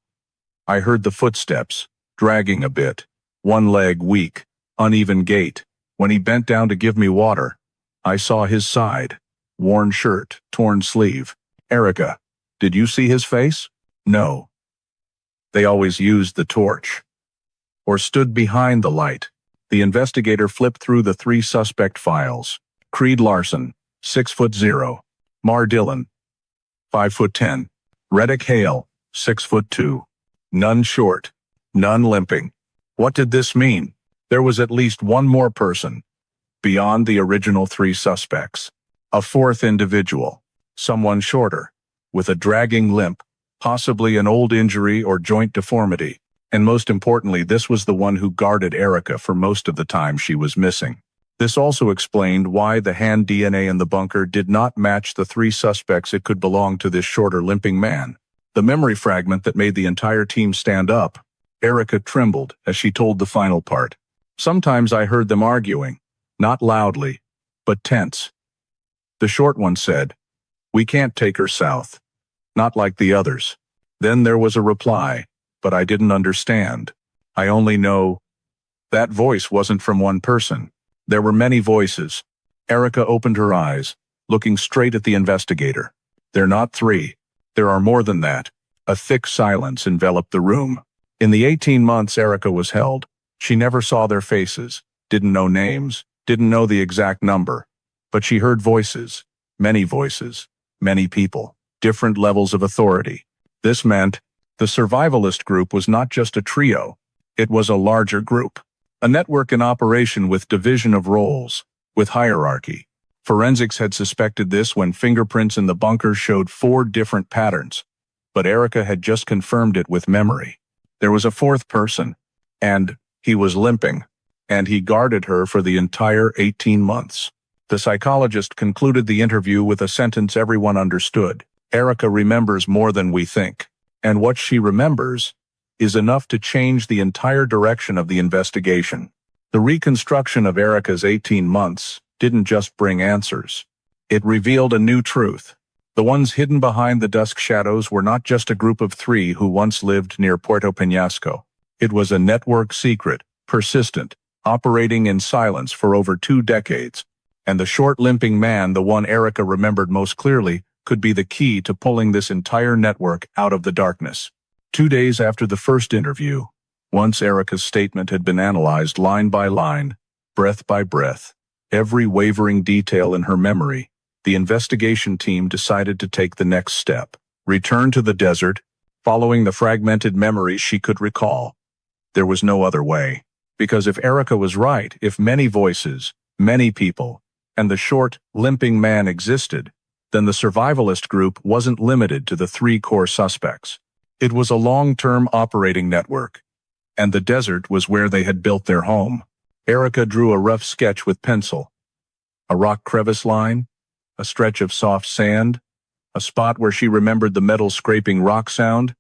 I heard the footsteps, dragging a bit, one leg weak, uneven gait. When he bent down to give me water, I saw his side, worn shirt, torn sleeve. "Erika, did you see his face?" "No." They always used the torch. Or stood behind the light. The investigator flipped through the 3 suspect files. Creed Larson, 6'0". Mar Dillon, 5'10". Reddick Hale, 6'2". None short. None limping. What did this mean? There was at least one more person, beyond the original three suspects. A fourth individual. Someone shorter, with a dragging limp, possibly an old injury or joint deformity. And most importantly, this was the one who guarded Erika for most of the time she was missing. This also explained why the hand DNA in the bunker did not match the three suspects. It could belong to this shorter, limping man. The memory fragment that made the entire team stand up. Erika trembled as she told the final part. Sometimes I heard them arguing, not loudly, but tense. The short one said, "We can't take her south. Not like the others." Then there was a reply, but I didn't understand. I only know that voice wasn't from one person. There were many voices. Erika opened her eyes, looking straight at the investigator. They're not three. There are more than that. A thick silence enveloped the room. In the 18 months Erika was held, she never saw their faces, didn't know names, didn't know the exact number. But she heard voices, many people, different levels of authority. This meant the survivalist group was not just a trio, it was a larger group. A network in operation with division of roles, with hierarchy. Forensics had suspected this when fingerprints in the bunker showed 4 different patterns, but Erika had just confirmed it with memory. There was a fourth person, and he was limping, and he guarded her for the entire 18 months. The psychologist concluded the interview with a sentence everyone understood. Erika remembers more than we think, and what she remembers is enough to change the entire direction of the investigation. The reconstruction of Erika's 18 months didn't just bring answers. It revealed a new truth. The ones hidden behind the dusk shadows were not just a group of 3 who once lived near Puerto Peñasco. It was a network secret, persistent, operating in silence for over 2 decades. And the short limping man, the one Erika remembered most clearly, could be the key to pulling this entire network out of the darkness. 2 days after the first interview, once Erika's statement had been analyzed line by line, breath by breath, every wavering detail in her memory, the investigation team decided to take the next step. Return to the desert, following the fragmented memories she could recall. There was no other way. Because if Erika was right, if many voices, many people, and the short, limping man existed, then the survivalist group wasn't limited to the 3 core suspects. It was a long-term operating network, and the desert was where they had built their home. Erika drew a rough sketch with pencil. A rock crevice line, a stretch of soft sand, a spot where she remembered the metal scraping rock sound,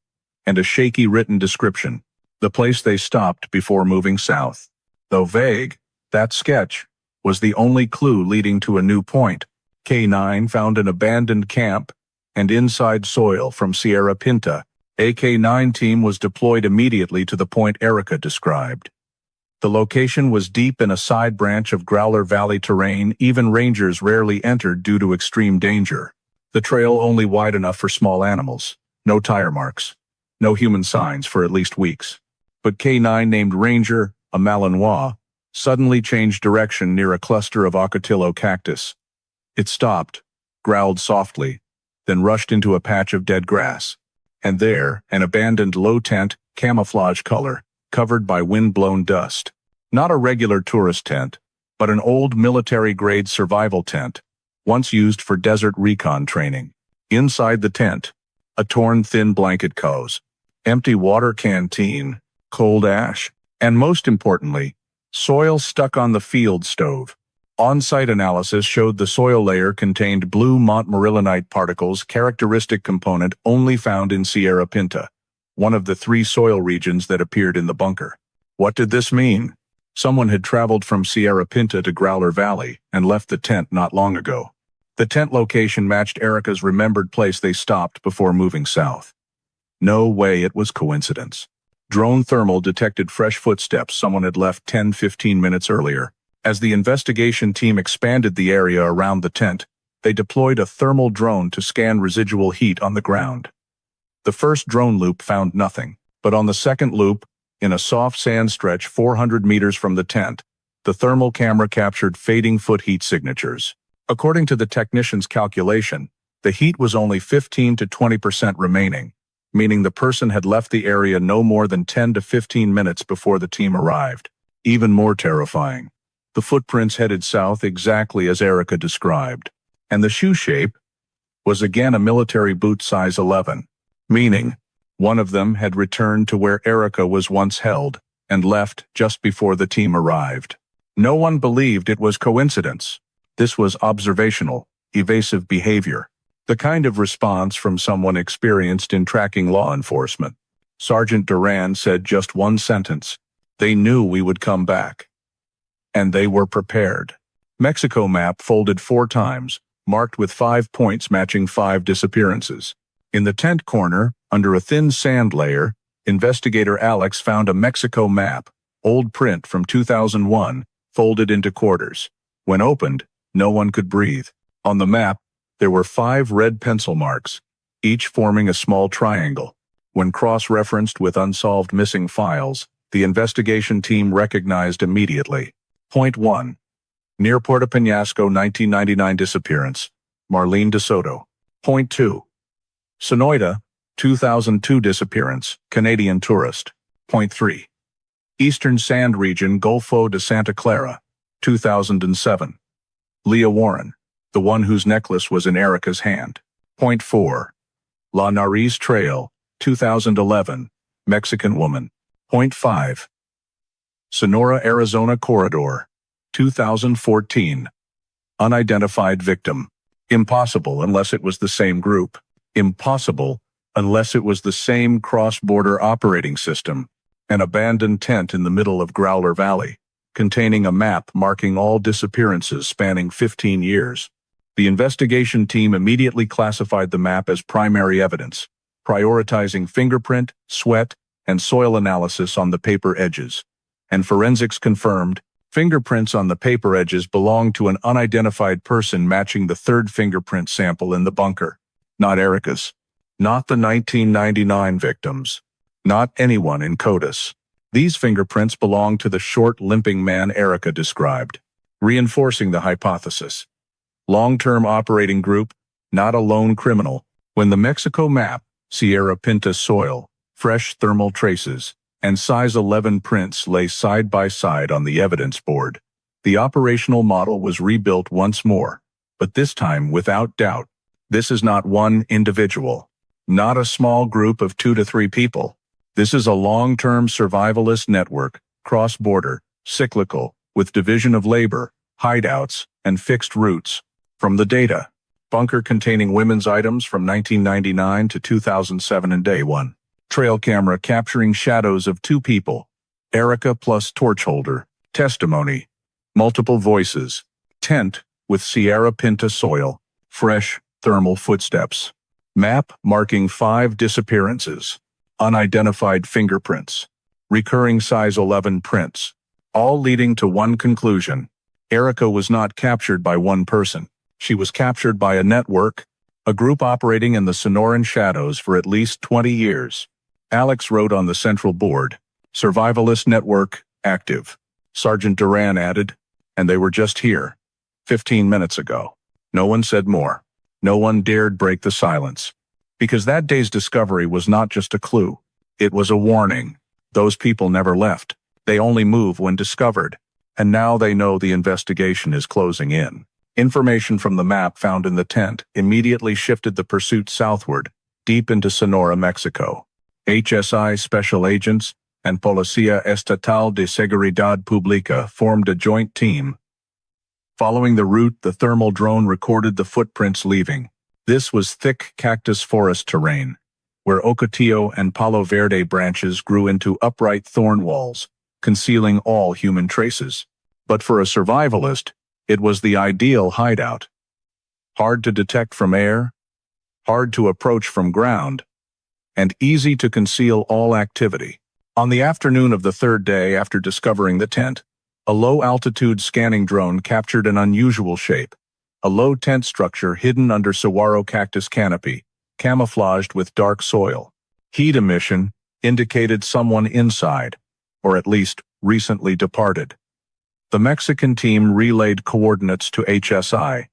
and a shaky written description, the place they stopped before moving south. Though vague, that sketch was the only clue leading to a new point. K9 found an abandoned camp and inside soil from Sierra Pinta. A K9 team was deployed immediately to the point Erika described. The location was deep in a side branch of Growler Valley terrain even rangers rarely entered due to extreme danger. The trail only wide enough for small animals, no tire marks, no human signs for at least weeks. But K9 named Ranger, a Malinois, suddenly changed direction near a cluster of Ocotillo cactus. It stopped, growled softly, then rushed into a patch of dead grass. And there, an abandoned low tent, camouflage color, covered by wind-blown dust. Not a regular tourist tent, but an old military-grade survival tent, once used for desert recon training. Inside the tent, a torn thin blanket coze, empty water canteen, cold ash, and most importantly, soil stuck on the field stove. On-site analysis showed the soil layer contained blue montmorillonite particles, characteristic component only found in Sierra Pinta, one of the 3 soil regions that appeared in the bunker. What did this mean? Someone had traveled from Sierra Pinta to Growler Valley and left the tent not long ago. The tent location matched Erika's remembered place they stopped before moving south. No way it was coincidence. Drone thermal detected fresh footsteps someone had left 10-15 minutes earlier. As the investigation team expanded the area around the tent, they deployed a thermal drone to scan residual heat on the ground. The first drone loop found nothing, but on the second loop, in a soft sand stretch 400 meters from the tent, The thermal camera captured fading foot heat signatures. According to the technician's calculation, the heat was only 15 to 20% remaining, meaning the person had left the area no more than 10 to 15 minutes before the team arrived. Even more terrifying, the footprints headed south exactly as Erika described, and the shoe shape was again a military boot size 11, meaning one of them had returned to where Erika was once held and left just before the team arrived. No one believed it was coincidence. This was observational, evasive behavior, the kind of response from someone experienced in tracking law enforcement. Sergeant Duran said just one sentence: "They knew we would come back. And they were prepared." Mexico map folded 4 times, marked with 5 points matching 5 disappearances. In the tent corner, under a thin sand layer, investigator Alex found a Mexico map, old print from 2001, folded into quarters. When opened, no one could breathe. On the map, there were 5 red pencil marks, each forming a small triangle. When cross-referenced with unsolved missing files, the investigation team recognized immediately. Point 1. Near Puerto Peñasco 1999 disappearance, Marlene De Soto. Point 2. Sonora, 2002 disappearance, Canadian tourist. Point 3. Eastern Sand Region Golfo de Santa Clara, 2007. Leah Warren, the one whose necklace was in Erika's hand. Point 4. La Nariz Trail, 2011, Mexican woman. Point 5. Sonora, Arizona Corridor, 2014. Unidentified victim. Impossible unless it was the same group. Impossible unless it was the same cross-border operating system. An abandoned tent in the middle of Growler Valley, containing a map marking all disappearances spanning 15 years. The investigation team immediately classified the map as primary evidence, prioritizing fingerprint, sweat, and soil analysis on the paper edges. And forensics confirmed, fingerprints on the paper edges belonged to an unidentified person matching the 3rd fingerprint sample in the bunker. Not Erika's. Not the 1999 victims. Not anyone in CODIS. These fingerprints belonged to the short, limping man Erika described, reinforcing the hypothesis. Long-term operating group, not a lone criminal. When the Mexico map, Sierra Pinta soil, fresh thermal traces, and size 11 prints lay side by side on the evidence board, the operational model was rebuilt once more, but this time without doubt. This is not one individual, not a small group of 2 to 3 people. This is a long-term survivalist network, cross-border, cyclical, with division of labor, hideouts, and fixed routes. From the data, bunker containing women's items from 1999 to 2007 and day 1. Trail camera capturing shadows of 2 people. Erika plus torch holder. Testimony. Multiple voices. Tent with Sierra Pinta soil. Fresh, thermal footsteps. Map marking 5 disappearances. Unidentified fingerprints, recurring size 11 prints, all leading to one conclusion. Erika was not captured by one person. She was captured by a network, a group operating in the Sonoran shadows for at least 20 years. Alex wrote on the central board, "Survivalist network, active." Sergeant Duran added, "And they were just here, 15 minutes ago." No one said more. No one dared break the silence. Because that day's discovery was not just a clue. It was a warning. Those people never left. They only move when discovered. And now they know the investigation is closing in. Information from the map found in the tent immediately shifted the pursuit southward, deep into Sonora, Mexico. HSI special agents and Policía Estatal de Seguridad Pública formed a joint team. Following the route, the thermal drone recorded the footprints leaving. This was thick cactus forest terrain, where ocotillo and palo verde branches grew into upright thorn walls, concealing all human traces. But for a survivalist, it was the ideal hideout. Hard to detect from air, hard to approach from ground, and easy to conceal all activity. On the afternoon of the 3rd day after discovering the tent, a low-altitude scanning drone captured an unusual shape. A low tent structure hidden under saguaro cactus canopy, camouflaged with dark soil. Heat emission indicated someone inside, or at least recently departed. The Mexican team relayed coordinates to HSI,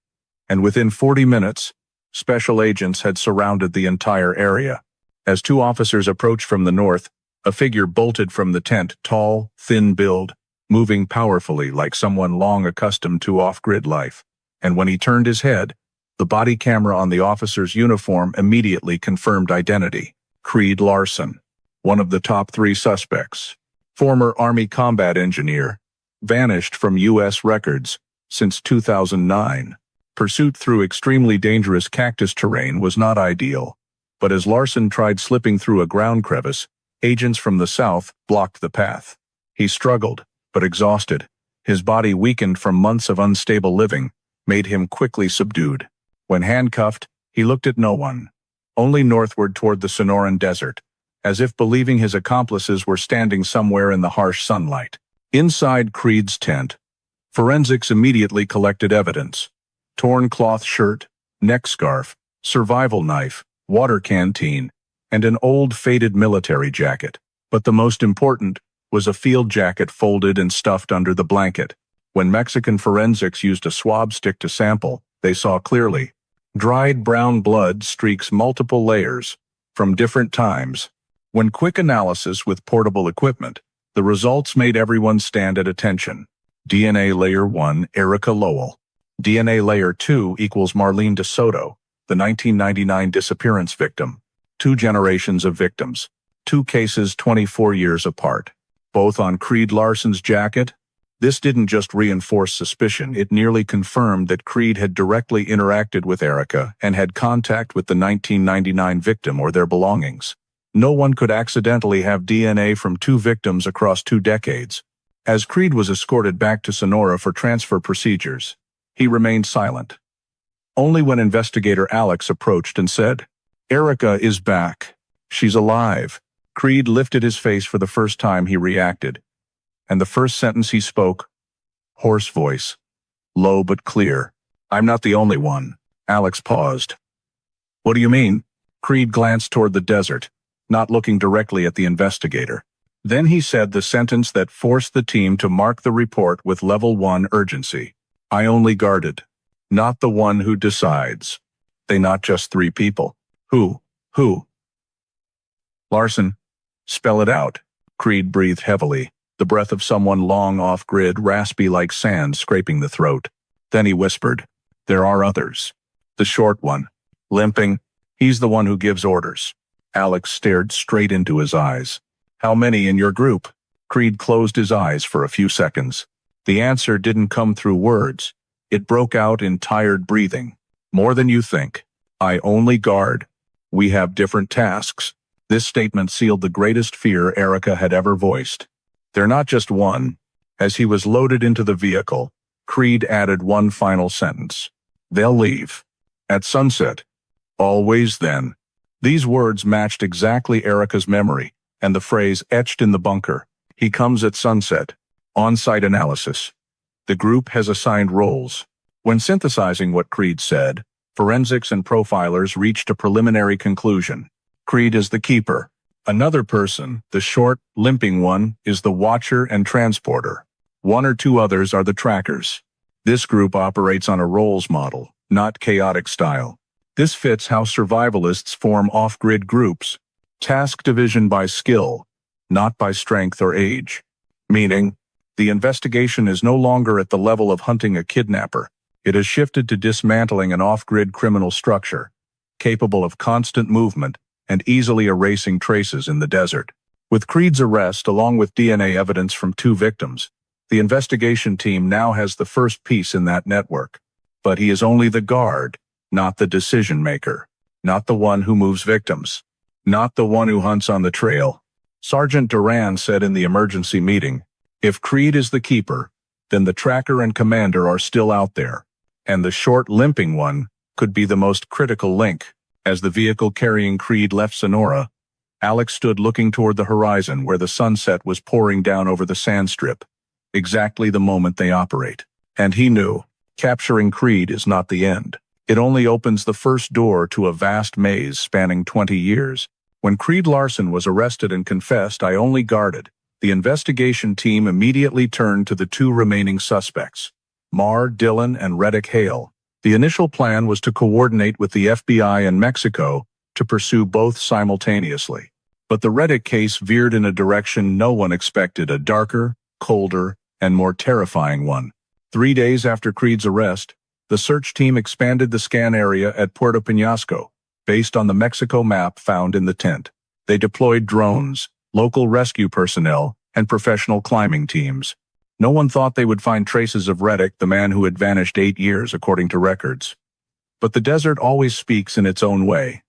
and within 40 minutes, special agents had surrounded the entire area. As two officers approached from the north, a figure bolted from the tent, tall, thin build, moving powerfully like someone long accustomed to off-grid life. And when he turned his head, the body camera on the officer's uniform immediately confirmed identity. Creed Larson, one of the top 3 suspects, former Army combat engineer, vanished from U.S. records since 2009. Pursuit through extremely dangerous cactus terrain was not ideal, but as Larson tried slipping through a ground crevice, agents from the south blocked the path. He struggled, but exhausted, his body weakened from months of unstable living, made him quickly subdued. When handcuffed, he looked at no one, only northward toward the Sonoran Desert, as if believing his accomplices were standing somewhere in the harsh sunlight. Inside Creed's tent, forensics immediately collected evidence: torn cloth shirt, neck scarf, survival knife, water canteen, and an old faded military jacket. But the most important was a field jacket folded and stuffed under the blanket. When Mexican forensics used a swab stick to sample, they saw clearly. Dried brown blood streaks multiple layers, from different times. When quick analysis with portable equipment, the results made everyone stand at attention. DNA layer 1, Erika Lowell. DNA layer 2 equals Marlene DeSoto, the 1999 disappearance victim. 2 generations of victims. 2 cases 24 years apart. Both on Creed Larson's jacket. This didn't just reinforce suspicion, it nearly confirmed that Creed had directly interacted with Erika and had contact with the 1999 victim or their belongings. No one could accidentally have DNA from 2 victims across 2 decades. As Creed was escorted back to Sonora for transfer procedures, he remained silent. Only when investigator Alex approached and said, "Erika is back. She's alive." Creed lifted his face. For the first time he reacted. And the first sentence he spoke, hoarse voice, low but clear, "I'm not the only one." Alex paused. "What do you mean?" Creed glanced toward the desert, not looking directly at the investigator. Then he said the sentence that forced the team to mark the report with level 1 urgency. "I only guarded, not the one who decides." They not just 3 people. Who? Larson. Spell it out. Creed breathed heavily, the breath of someone long off-grid, raspy like sand scraping the throat. Then he whispered, "There are others. The short one, limping, he's the one who gives orders." Alex stared straight into his eyes. "How many in your group?" Creed closed his eyes for a few seconds. The answer didn't come through words. It broke out in tired breathing. "More than you think. I only guard. We have different tasks." This statement sealed the greatest fear Erika had ever voiced. "They're not just one." As he was loaded into the vehicle, Creed added one final sentence. "They'll leave. At sunset. Always then." These words matched exactly Erika's memory, and the phrase etched in the bunker. "He comes at sunset." On-site analysis. The group has assigned roles. When synthesizing what Creed said, forensics and profilers reached a preliminary conclusion. Creed is the keeper. Another person, the short, limping one, is the watcher and transporter. 1 or 2 others are the trackers. This group operates on a roles model, not chaotic style. This fits how survivalists form off-grid groups. Task division by skill, not by strength or age. Meaning, the investigation is no longer at the level of hunting a kidnapper. It has shifted to dismantling an off-grid criminal structure, capable of constant movement and easily erasing traces in the desert. With Creed's arrest, along with DNA evidence from 2 victims, the investigation team now has the first piece in that network. But he is only the guard, not the decision-maker, not the one who moves victims, not the one who hunts on the trail. Sergeant Duran said in the emergency meeting, "If Creed is the keeper, then the tracker and commander are still out there, and the short, limping one could be the most critical link." As the vehicle carrying Creed left Sonora, Alex stood looking toward the horizon where the sunset was pouring down over the sand strip, exactly the moment they operate. And he knew, capturing Creed is not the end. It only opens the first door to a vast maze spanning 20 years. When Creed Larson was arrested and confessed, "I only guarded," The investigation team immediately turned to the two remaining suspects, Mar Dillon and Reddick Hale. The initial plan was to coordinate with the FBI in Mexico to pursue both simultaneously. But the Reddick case veered in a direction no one expected, a darker, colder, and more terrifying one. 3 days after Creed's arrest, the search team expanded the scan area at Puerto Peñasco, based on the Mexico map found in the tent. They deployed drones, local rescue personnel, and professional climbing teams. No one thought they would find traces of Reddick, the man who had vanished 8 years according to records. But the desert always speaks in its own way.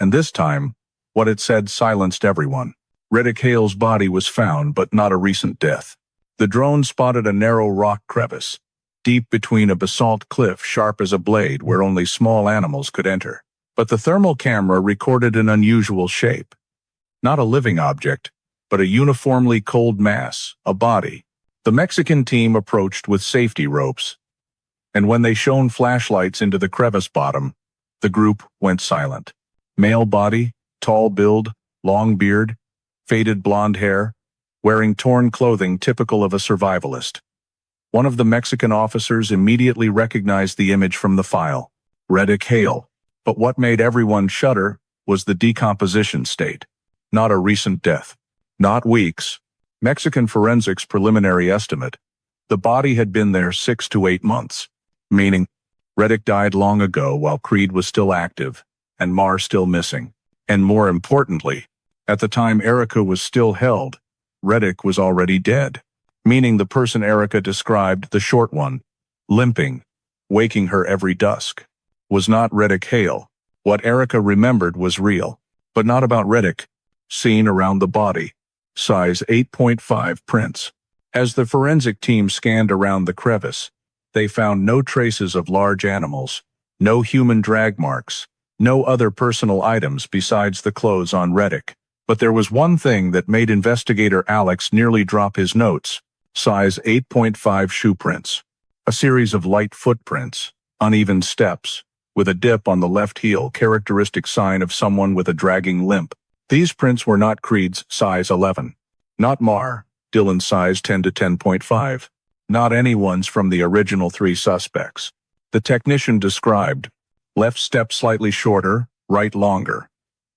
And this time, what it said silenced everyone. Reddick Hale's body was found, but not a recent death. The drone spotted a narrow rock crevice, deep between a basalt cliff sharp as a blade where only small animals could enter. But the thermal camera recorded an unusual shape. Not a living object, but a uniformly cold mass, a body. The Mexican team approached with safety ropes, and when they shone flashlights into the crevice bottom, the group went silent. Male body, tall build, long beard, faded blonde hair, wearing torn clothing typical of a survivalist. One of the Mexican officers immediately recognized the image from the file, Reddick Hale. But what made everyone shudder was the decomposition state. Not a recent death. Not weeks. Mexican forensics preliminary estimate. The body had been there 6 to 8 months. Meaning, Reddick died long ago while Creed was still active, and Mar still missing. And more importantly, at the time Erika was still held, Reddick was already dead. Meaning the person Erika described, the short one, limping, waking her every dusk, was not Reddick Hale. What Erika remembered was real, but not about Reddick. Seen around the body. Size 8.5 prints. As the forensic team scanned around the crevice, they found no traces of large animals, no human drag marks, no other personal items besides the clothes on Reddick. But there was one thing that made investigator Alex nearly drop his notes. Size 8.5 shoe prints. A series of light footprints, uneven steps, with a dip on the left heel, characteristic sign of someone with a dragging limp. These prints were not Creed's size 11. Not Mar, Dillon's size 10 to 10.5. Not anyone's from the original 3 suspects. The technician described, left step slightly shorter, right longer.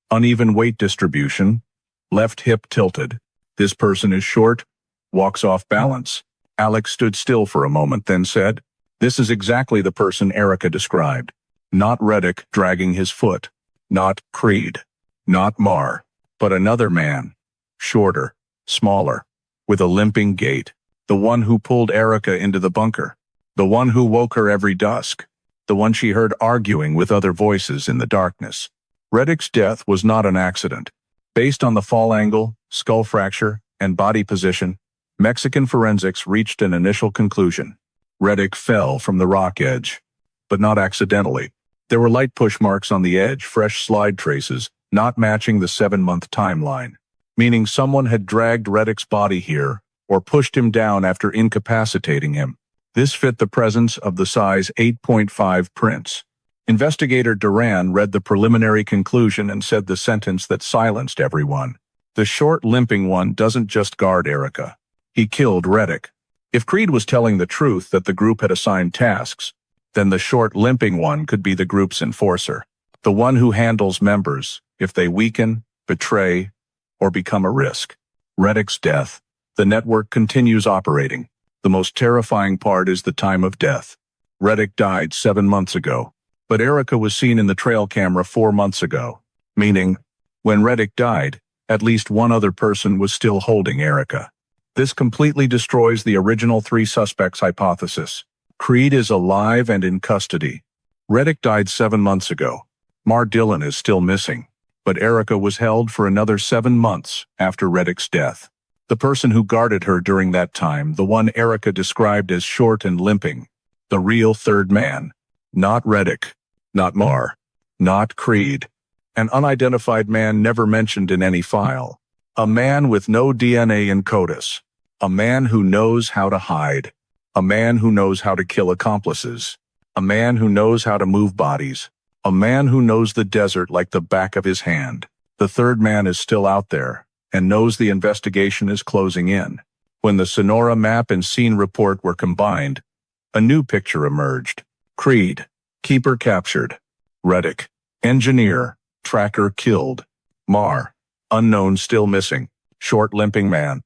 Uneven weight distribution, left hip tilted. This person is short, walks off balance. Alex stood still for a moment, then said, this is exactly the person Erika described. Not Reddick dragging his foot. Not Creed. Not Mar, but another man, shorter, smaller, with a limping gait, the one who pulled Erika into the bunker, the one who woke her every dusk, the one she heard arguing with other voices in the darkness. Reddick's death was not an accident. Based on the fall angle, skull fracture, and body position, Mexican forensics reached an initial conclusion. Reddick fell from the rock edge, but not accidentally. There were light push marks on the edge, fresh slide traces, not matching the 7-month timeline, meaning someone had dragged Reddick's body here or pushed him down after incapacitating him. This fit the presence of the size 8.5 prints. Investigator Duran read the preliminary conclusion and said the sentence that silenced everyone. The short limping one doesn't just guard Erika. He killed Reddick. If Creed was telling the truth that the group had assigned tasks, then the short limping one could be the group's enforcer. The one who handles members if they weaken, betray, or become a risk. Reddick's death. The network continues operating. The most terrifying part is the time of death. Reddick died 7 months ago, but Erika was seen in the trail camera 4 months ago, meaning, when Reddick died, at least one other person was still holding Erika. This completely destroys the original 3 suspects hypothesis. Creed is alive and in custody. Reddick died 7 months ago. Mar Dillon is still missing, but Erika was held for another 7 months after Reddick's death. The person who guarded her during that time, the one Erika described as short and limping, the real third man, not Reddick, not Mar, not Creed, an unidentified man never mentioned in any file, a man with no DNA in CODIS, a man who knows how to hide, a man who knows how to kill accomplices, a man who knows how to move bodies, a man who knows the desert like the back of his hand. The third man is still out there, and knows the investigation is closing in. When the Sonora map and scene report were combined, a new picture emerged. Creed, keeper captured. Reddick, engineer, tracker killed. Mar, unknown still missing. Short limping man.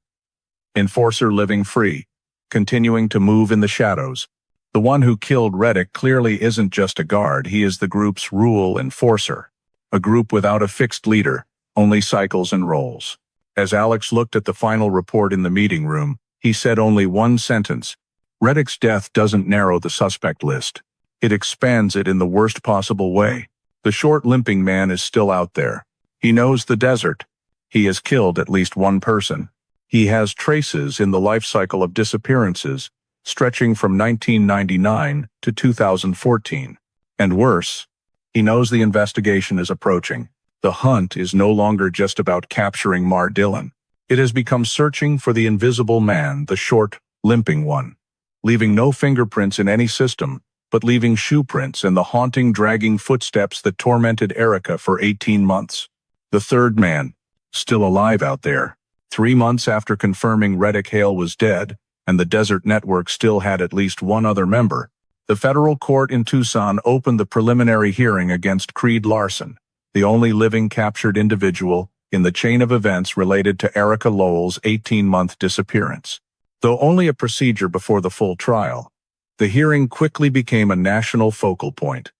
Enforcer living free, continuing to move in the shadows. The one who killed Reddick clearly isn't just a guard, he is the group's rule enforcer. A group without a fixed leader, only cycles and roles. As Alex looked at the final report in the meeting room, he said only one sentence. Reddick's death doesn't narrow the suspect list. It expands it in the worst possible way. The short limping man is still out there. He knows the desert. He has killed at least one person. He has traces in the life cycle of disappearances, stretching from 1999 to 2014. And worse, he knows the investigation is approaching. The hunt is no longer just about capturing Mar Dillon. It has become searching for the invisible man, the short, limping one, leaving no fingerprints in any system, but leaving shoe prints and the haunting, dragging footsteps that tormented Erika for 18 months. The third man, still alive out there, 3 months after confirming Reddick Hale was dead, and the Desert Network still had at least one other member. The federal court in Tucson opened the preliminary hearing against Creed Larson, the only living captured individual in the chain of events related to Erika Lowell's 18-month disappearance. Though only a procedure before the full trial, the hearing quickly became a national focal point.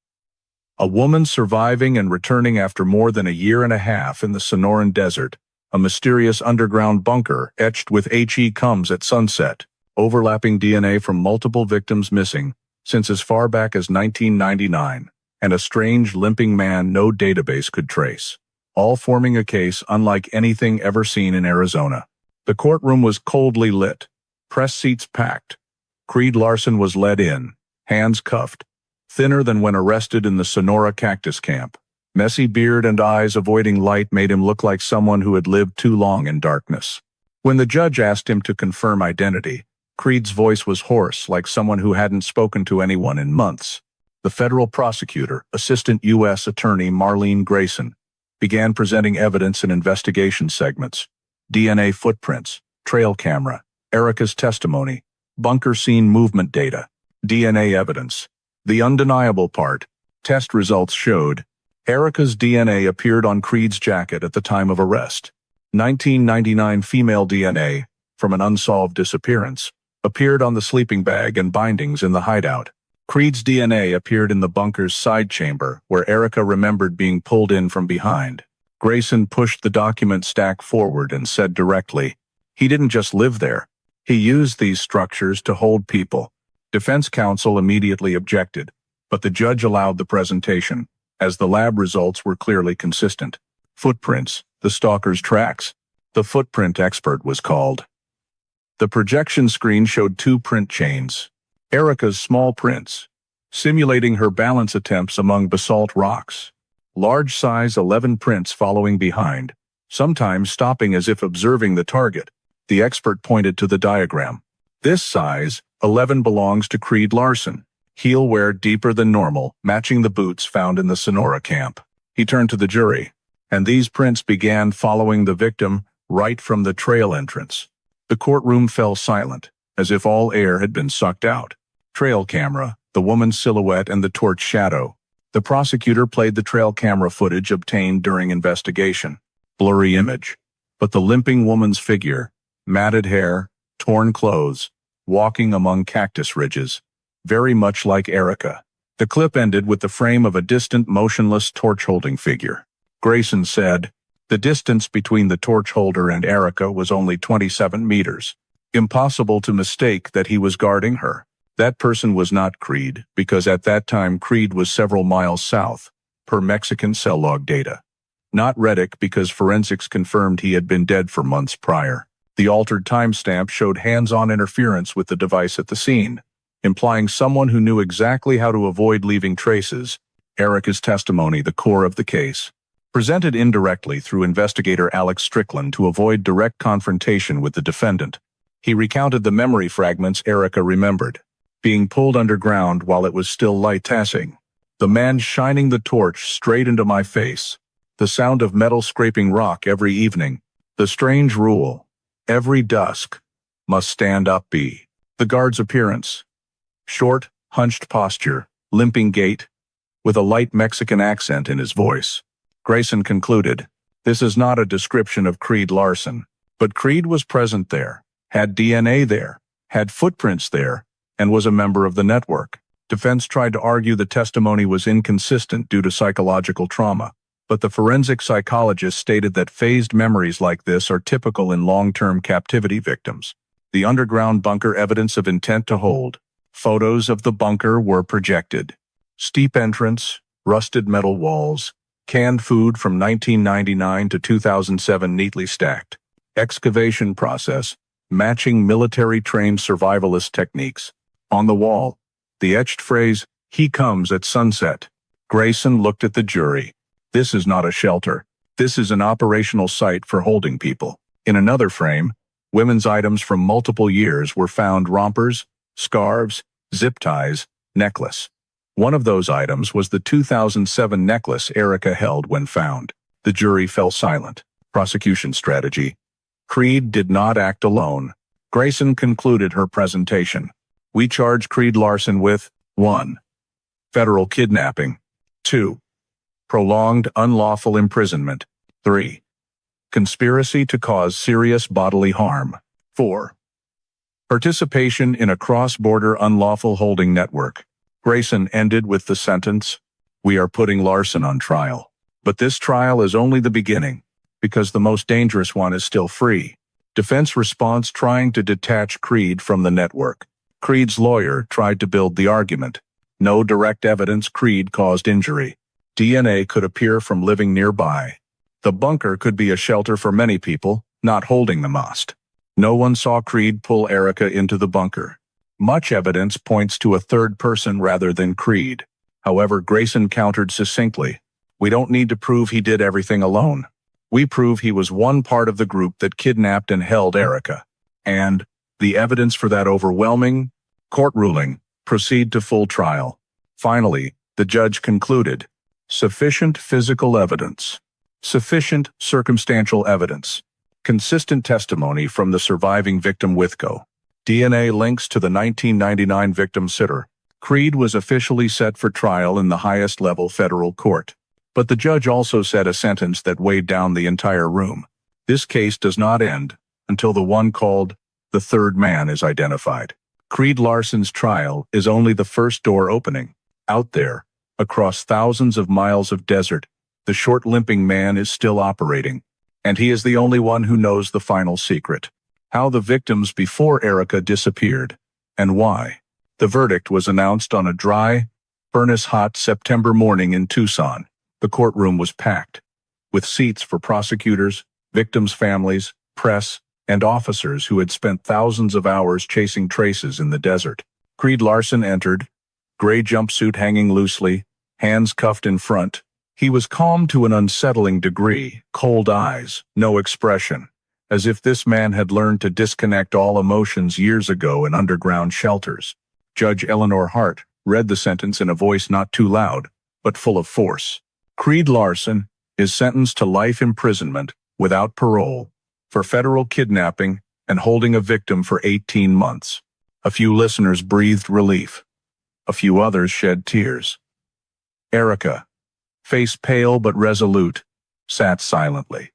A woman surviving and returning after more than a year and a half in the Sonoran Desert, a mysterious underground bunker etched with "He comes at sunset," overlapping DNA from multiple victims missing since as far back as 1999, and a strange limping man no database could trace, all forming a case unlike anything ever seen in Arizona. The courtroom was coldly lit, press seats packed. Creed Larson was led in, hands cuffed, thinner than when arrested in the Sonora cactus camp. Messy beard and eyes avoiding light made him look like someone who had lived too long in darkness. When the judge asked him to confirm identity, Creed's voice was hoarse, like someone who hadn't spoken to anyone in months. The federal prosecutor, Assistant U.S. Attorney Marlene Grayson, began presenting evidence and investigation segments: DNA footprints, trail camera, Erika's testimony, bunker scene movement data, DNA evidence. The undeniable part, test results showed, Erika's DNA appeared on Creed's jacket at the time of arrest. 1999 female DNA, from an unsolved disappearance, appeared on the sleeping bag and bindings in the hideout. Creed's DNA appeared in the bunker's side chamber, where Erika remembered being pulled in from behind. Grayson pushed the document stack forward and said directly, "He didn't just live there. He used these structures to hold people." Defense counsel immediately objected, but the judge allowed the presentation, as the lab results were clearly consistent. Footprints, the stalker's tracks. The footprint expert was called. The projection screen showed 2 print chains, Erika's small prints, simulating her balance attempts among basalt rocks. Large size 11 prints following behind, sometimes stopping as if observing the target. The expert pointed to the diagram. This size, 11, belongs to Creed Larson. Heel wear deeper than normal, matching the boots found in the Sonora camp. He turned to the jury, and these prints began following the victim right from the trail entrance. The courtroom fell silent, as if all air had been sucked out. Trail camera, the woman's silhouette and the torch shadow. The prosecutor played the trail camera footage obtained during investigation. Blurry image, but the limping woman's figure, matted hair, torn clothes, walking among cactus ridges, very much like Erika. The clip ended with the frame of a distant, motionless torch-holding figure. Grayson said, "The distance between the torch holder and Erika was only 27 meters. Impossible to mistake that he was guarding her. That person was not Creed, because at that time Creed was several miles south, per Mexican cell log data. Not Reddick, because forensics confirmed he had been dead for months prior. The altered timestamp showed hands-on interference with the device at the scene, implying someone who knew exactly how to avoid leaving traces. Erika's testimony, the core of the case, presented indirectly through investigator Alex Strickland to avoid direct confrontation with the defendant. He recounted the memory fragments Erika remembered, being pulled underground while it was still light passing. The man shining the torch straight into my face. The sound of metal scraping rock every evening. The strange rule: every dusk must stand up. B. The guard's appearance: short, hunched posture, limping gait, with a light Mexican accent in his voice. Grayson concluded, this is not a description of Creed Larson, but Creed was present there, had DNA there, had footprints there, and was a member of the network. Defense tried to argue the testimony was inconsistent due to psychological trauma, but the forensic psychologist stated that phased memories like this are typical in long-term captivity victims. The underground bunker: evidence of intent to hold. Photos of the bunker were projected. Steep entrance, rusted metal walls, canned food from 1999 to 2007 neatly stacked. Excavation process: matching military-trained survivalist techniques. On the wall, the etched phrase, "He comes at sunset." Grayson looked at the jury. This is not a shelter. This is an operational site for holding people. In another frame, women's items from multiple years were found: rompers, scarves, zip ties, necklace. One of those items was the 2007 necklace Erika held when found. The jury fell silent. Prosecution strategy: Creed did not act alone. Grayson concluded her presentation. We charge Creed Larson with 1. Federal kidnapping. 2. Prolonged unlawful imprisonment. 3. Conspiracy to cause serious bodily harm. 4. Participation in a cross-border unlawful holding network. Grayson ended with the sentence, "We are putting Larson on trial. But this trial is only the beginning, because the most dangerous one is still free." Defense response: trying to detach Creed from the network. Creed's lawyer tried to build the argument. No direct evidence Creed caused injury. DNA could appear from living nearby. The bunker could be a shelter for many people, not holding the most. No one saw Creed pull Erika into the bunker. Much evidence points to a third person rather than Creed. However, Grayson countered succinctly, "We don't need to prove he did everything alone. We prove he was one part of the group that kidnapped and held Erika. And the evidence for that overwhelming." Court ruling: proceed to full trial. Finally, the judge concluded, sufficient physical evidence, sufficient circumstantial evidence, consistent testimony from the surviving victim Withgo, DNA links to the 1999 victim sitter. Creed was officially set for trial in the highest level federal court. But the judge also said a sentence that weighed down the entire room. This case does not end until the one called the third man is identified. Creed Larson's trial is only the first door opening. Out there, across thousands of miles of desert, the short limping man is still operating. And he is the only one who knows the final secret: how the victims before Erika disappeared, and why. The verdict was announced on a dry, furnace-hot September morning in Tucson. The courtroom was packed, with seats for prosecutors, victims' families, press, and officers who had spent thousands of hours chasing traces in the desert. Creed Larson entered, gray jumpsuit hanging loosely, hands cuffed in front. He was calm to an unsettling degree, cold eyes, no expression, as if this man had learned to disconnect all emotions years ago in underground shelters. Judge Eleanor Hart read the sentence in a voice not too loud, but full of force. Creed Larson is sentenced to life imprisonment without parole for federal kidnapping and holding a victim for 18 months. A few listeners breathed relief. A few others shed tears. Erika, face pale but resolute, sat silently.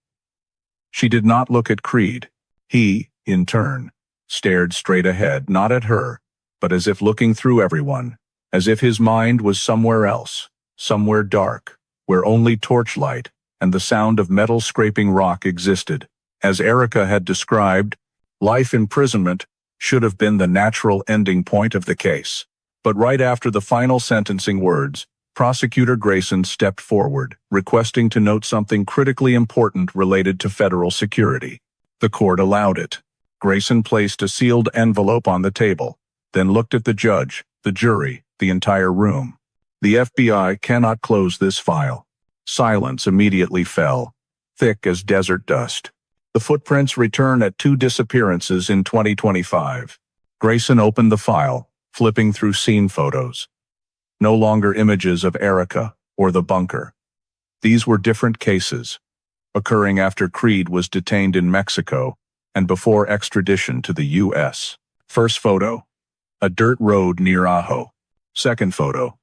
She did not look at Creed. He, in turn, stared straight ahead, not at her, but as if looking through everyone, as if his mind was somewhere else, somewhere dark, where only torchlight and the sound of metal scraping rock existed. As Erika had described, life imprisonment should have been the natural ending point of the case. But right after the final sentencing words, Prosecutor Grayson stepped forward, requesting to note something critically important related to federal security. The court allowed it. Grayson placed a sealed envelope on the table, then looked at the judge, the jury, the entire room. "The FBI cannot close this file." Silence immediately fell, thick as desert dust. The footprints return at 2 disappearances in 2025. Grayson opened the file, flipping through scene photos. No longer images of Erika or the bunker. These were different cases. occurring after Creed was detained in Mexico and before extradition to the U.S. First photo: a dirt road near Ajo. Second photo: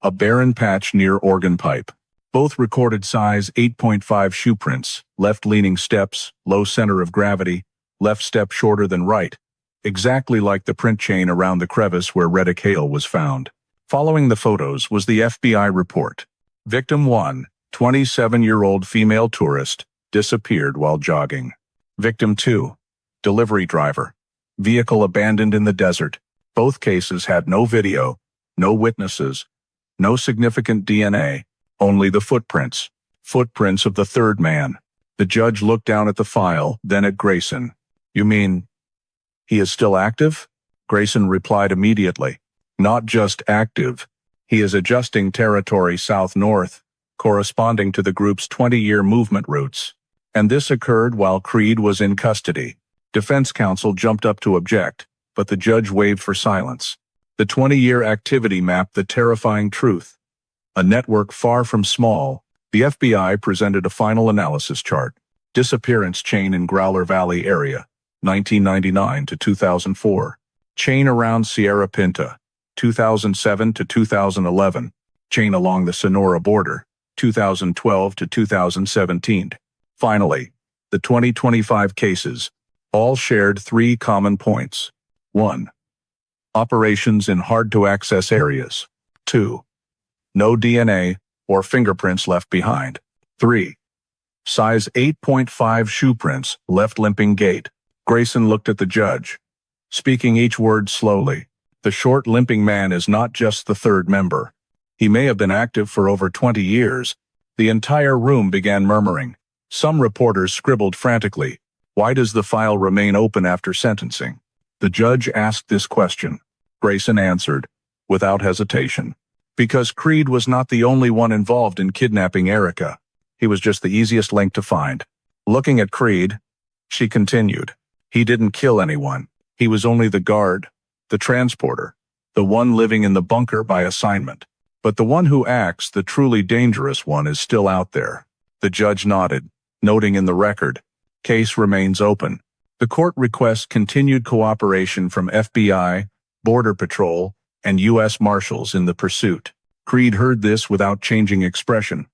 a barren patch near Organ Pipe. Both recorded size 8.5 shoe prints, left-leaning steps, low center of gravity, left step shorter than right, exactly like the print chain around the crevice where Erika Lowell was found. Following the photos was the FBI report. Victim 1, 27-year-old female tourist, disappeared while jogging. Victim 2, delivery driver, vehicle abandoned in the desert. Both cases had no video, no witnesses, no significant DNA, only the footprints of the third man. The judge looked down at the file, then at Grayson. "You mean he is still active?" Grayson replied immediately. "Not just active. He is adjusting territory south-north, corresponding to the group's 20-year movement routes. And this occurred while Creed was in custody." Defense counsel jumped up to object, but the judge waved for silence. The 20-year activity mapped the terrifying truth. A network far from small, the FBI presented a final analysis chart. Disappearance chain in Growler Valley area, 1999 to 2004. Chain around Sierra Pinta, 2007 to 2011. Chain along the Sonora border, 2012 to 2017. Finally, the 2025 cases all shared three common points. 1. Operations in hard-to-access areas. 2. No DNA or fingerprints left behind. 3. Size 8.5 shoe prints left limping gait. Grayson looked at the judge, speaking each word slowly. "The short limping man is not just the third member. He may have been active for over 20 years. The entire room began murmuring. Some reporters scribbled frantically. "Why does the file remain open after sentencing?" The judge asked this question. Grayson answered, without hesitation. "Because Creed was not the only one involved in kidnapping Erika. He was just the easiest link to find." Looking at Creed, she continued, "He didn't kill anyone. He was only the guard, the transporter, the one living in the bunker by assignment. But the one who acts, the truly dangerous one, is still out there." The judge nodded, noting in the record, "Case remains open." The court requests continued cooperation from FBI, Border Patrol, and U.S. Marshals in the pursuit. Creed heard this without changing expression.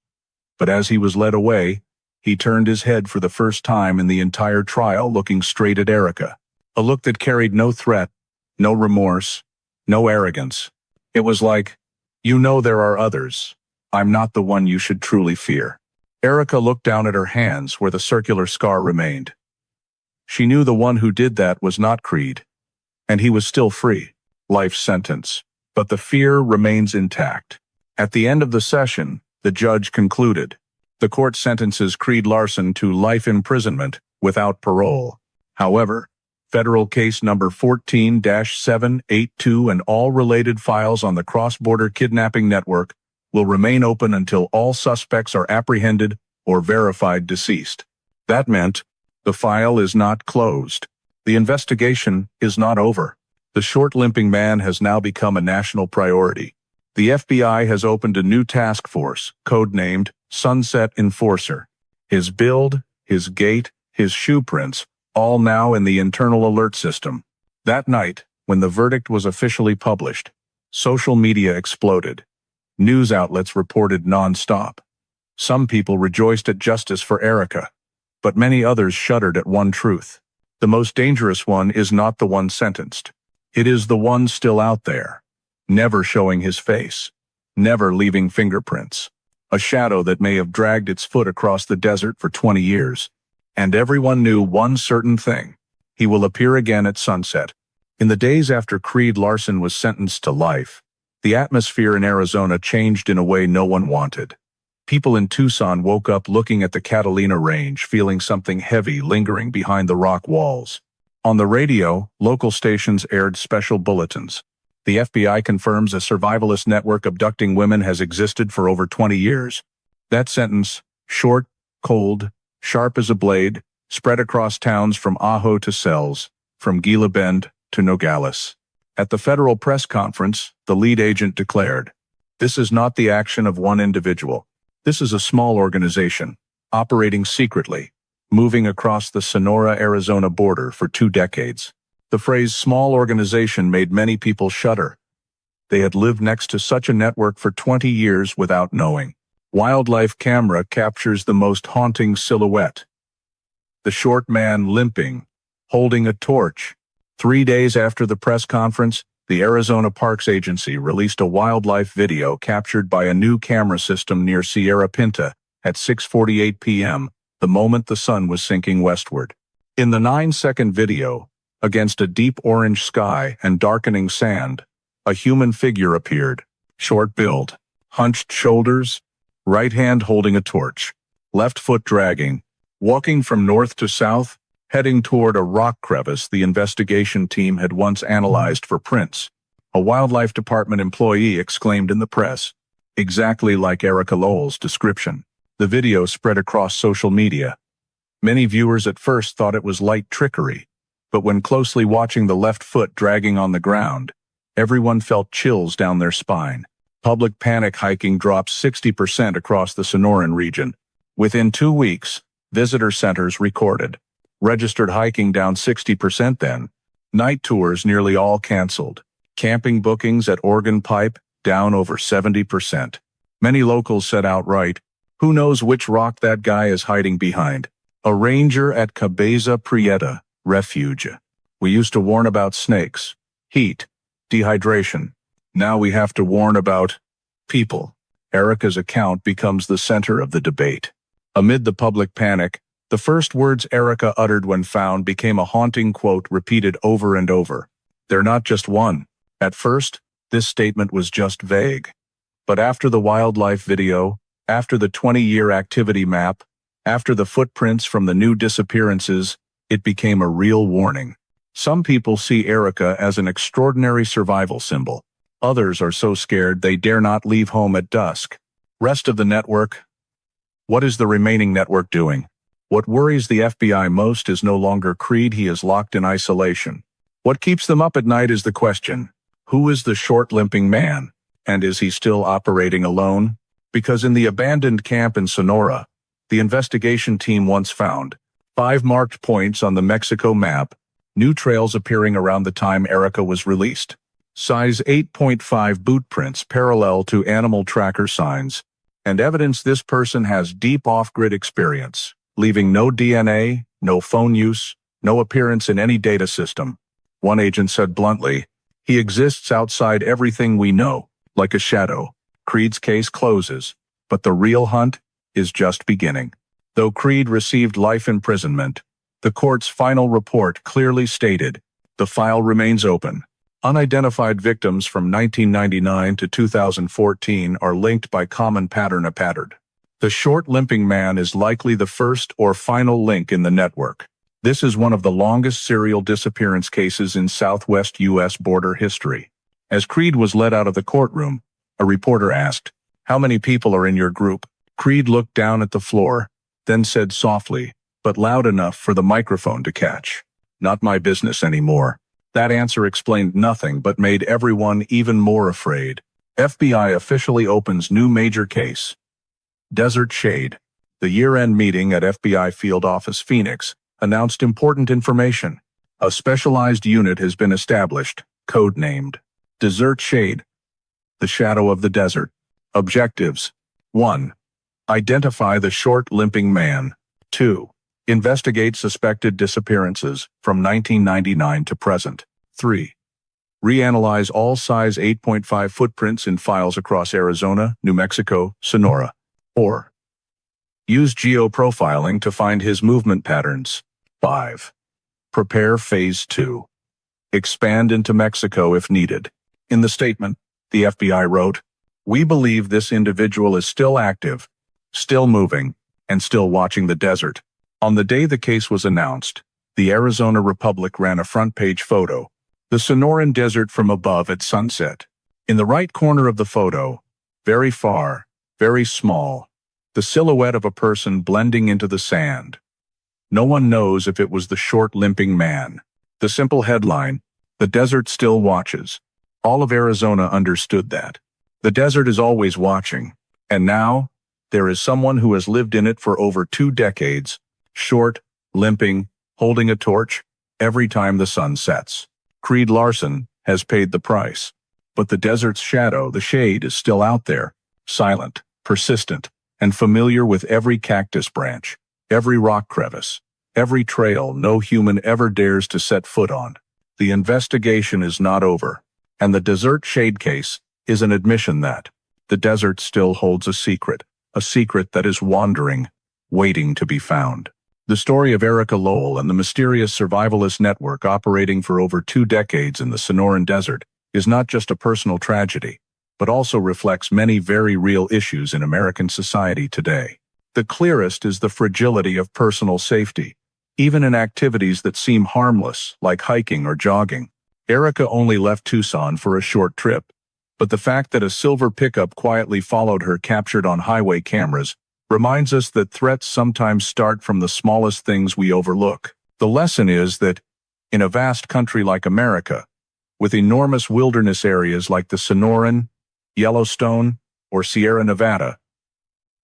But as he was led away, he turned his head for the first time in the entire trial, looking straight at Erika. A look that carried no threat, no remorse, no arrogance. It was like, "You know there are others. I'm not the one you should truly fear." Erika looked down at her hands where the circular scar remained. She knew the one who did that was not Creed, and he was still free. Life sentence. But the fear remains intact. At the end of the session, the judge concluded. The court sentences Creed Larson to life imprisonment without parole. However, federal case number 14-782 and all related files on the cross-border kidnapping network will remain open until all suspects are apprehended or verified deceased. That meant the file is not closed. The investigation is not over. The short limping man has now become a national priority. The FBI has opened a new task force, codenamed Sunset Enforcer. His build, his gait, his shoe prints, all now in the internal alert system. That night, when the verdict was officially published, social media exploded. News outlets reported non-stop. Some people rejoiced at justice for Erika, but many others shuddered at one truth. The most dangerous one is not the one sentenced. It is the one still out there, never showing his face, never leaving fingerprints. A shadow that may have dragged its foot across the desert for 20 years. And everyone knew one certain thing. He will appear again at sunset. In the days after Creed Larson was sentenced to life, the atmosphere in Arizona changed in a way no one wanted. People in Tucson woke up looking at the Catalina Range, feeling something heavy lingering behind the rock walls. On the radio, local stations aired special bulletins. The FBI confirms a survivalist network abducting women has existed for over 20 years. That sentence, short, cold, sharp as a blade, spread across towns from Ajo to Sells, from Gila Bend to Nogales. At the federal press conference, the lead agent declared, "This is not the action of one individual. This is a small organization, operating secretly, moving across the Sonora-Arizona border for 2 decades. The phrase small organization made many people shudder. They had lived next to such a network for 20 years without knowing. Wildlife camera captures the most haunting silhouette. The short man limping, holding a torch. 3 days after the press conference, the Arizona Parks Agency released a wildlife video captured by a new camera system near Sierra Pinta at 6:48 p.m., the moment the sun was sinking westward. In the 9-second video, against a deep orange sky and darkening sand, a human figure appeared. Short build, hunched shoulders, right hand holding a torch, left foot dragging, walking from north to south, heading toward a rock crevice the investigation team had once analyzed for prints. A wildlife department employee exclaimed in the press, exactly like Erika Lowell's description. The video spread across social media. Many viewers at first thought it was light trickery, but when closely watching the left foot dragging on the ground, everyone felt chills down their spine. Public panic hiking dropped 60% across the Sonoran region. Within 2 weeks, visitor centers recorded. Registered hiking down 60% then. Night tours nearly all canceled. Camping bookings at Organ Pipe down over 70%. Many locals said outright, who knows which rock that guy is hiding behind? A ranger at Cabeza Prieta Refuge. We used to warn about snakes, heat, dehydration. Now we have to warn about people. Erika's account becomes the center of the debate. Amid the public panic, the first words Erika uttered when found became a haunting quote repeated over and over. They're not just one. At first, this statement was just vague. But after the wildlife video, after the 20-year activity map, after the footprints from the new disappearances, it became a real warning. Some people see Erika as an extraordinary survival symbol. Others are so scared they dare not leave home at dusk. Rest of the network. What is the remaining network doing? What worries the FBI most is no longer Creed, he is locked in isolation. What keeps them up at night is the question, who is the short limping man? And is he still operating alone? Because in the abandoned camp in Sonora, the investigation team once found 5 marked points on the Mexico map, new trails appearing around the time Erika was released. Size 8.5 boot prints parallel to animal tracker signs, and evidence this person has deep off-grid experience, leaving no DNA, no phone use, no appearance in any data system. One agent said bluntly, he exists outside everything we know, like a shadow. Creed's case closes, but the real hunt is just beginning. Though Creed received life imprisonment, the court's final report clearly stated, the file remains open. Unidentified victims from 1999 to 2014 are linked by common pattern. The short limping man is likely the first or final link in the network. This is one of the longest serial disappearance cases in Southwest U.S. border history. As Creed was led out of the courtroom, a reporter asked, how many people are in your group? Creed looked down at the floor, then said softly, but loud enough for the microphone to catch, not my business anymore. That answer explained nothing but made everyone even more afraid. FBI officially opens new major case. Desert Shade. The year-end meeting at FBI Field Office Phoenix announced important information. A specialized unit has been established, codenamed Desert Shade. The shadow of the desert. Objectives. 1. Identify the short limping man. 2. Investigate suspected disappearances from 1999 to present. 3. Reanalyze all size 8.5 footprints in files across Arizona, New Mexico, Sonora. 4. Use geoprofiling to find his movement patterns. 5. Prepare Phase 2. Expand into Mexico if needed. In the statement, the FBI wrote, we believe this individual is still active, still moving, and still watching the desert. On the day the case was announced, the Arizona Republic ran a front-page photo, the Sonoran Desert from above at sunset. In the right corner of the photo, very far, very small, the silhouette of a person blending into the sand. No one knows if it was the short limping man. The simple headline, the desert still watches. All of Arizona understood that. The desert is always watching. And now, there is someone who has lived in it for over 2 decades, short, limping, holding a torch, every time the sun sets. Creed Larson has paid the price. But the desert's shadow, the shade, is still out there, silent, persistent, and familiar with every cactus branch, every rock crevice, every trail no human ever dares to set foot on. The investigation is not over, and the desert shade case is an admission that the desert still holds a secret that is wandering, waiting to be found. The story of Erika Lowell and the mysterious survivalist network operating for over 2 decades in the Sonoran Desert is not just a personal tragedy, but also reflects many very real issues in American society today. The clearest is the fragility of personal safety, even in activities that seem harmless, like hiking or jogging. Erika only left Tucson for a short trip, but the fact that a silver pickup quietly followed her, captured on highway cameras, reminds us that threats sometimes start from the smallest things we overlook. The lesson is that, in a vast country like America, with enormous wilderness areas like the Sonoran, Yellowstone, or Sierra Nevada,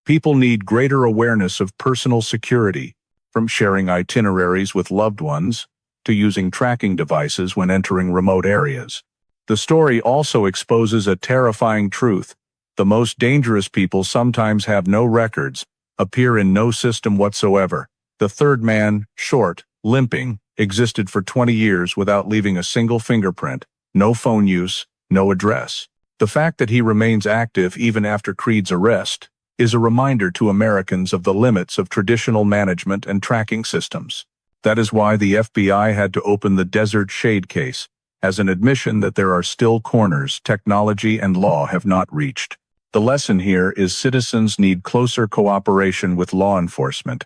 people need greater awareness of personal security, from sharing itineraries with loved ones to using tracking devices when entering remote areas. The story also exposes a terrifying truth. The most dangerous people sometimes have no records, appear in no system whatsoever. The third man, short, limping, existed for 20 years without leaving a single fingerprint, no phone use, no address. The fact that he remains active even after Creed's arrest is a reminder to Americans of the limits of traditional management and tracking systems. That is why the FBI had to open the Desert Shade case, as an admission that there are still corners technology and law have not reached. The lesson here is citizens need closer cooperation with law enforcement,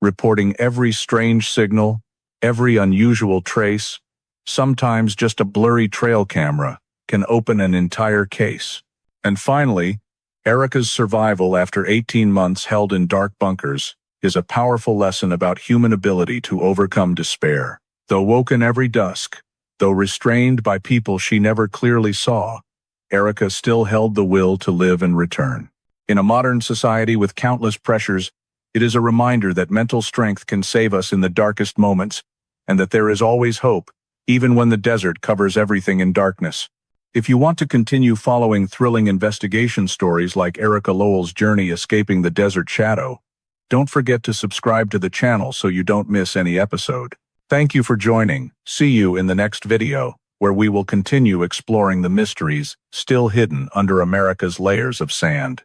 reporting every strange signal, every unusual trace. Sometimes just a blurry trail camera can open an entire case. And finally, Erika's survival after 18 months held in dark bunkers is a powerful lesson about human ability to overcome despair. Though woken every dusk, though restrained by people she never clearly saw, Erika still held the will to live and return. In a modern society with countless pressures, it is a reminder that mental strength can save us in the darkest moments, and that there is always hope, even when the desert covers everything in darkness. If you want to continue following thrilling investigation stories like Erika Lowell's journey escaping the desert shadow, don't forget to subscribe to the channel so you don't miss any episode. Thank you for joining. See you in the next video, where we will continue exploring the mysteries still hidden under America's layers of sand.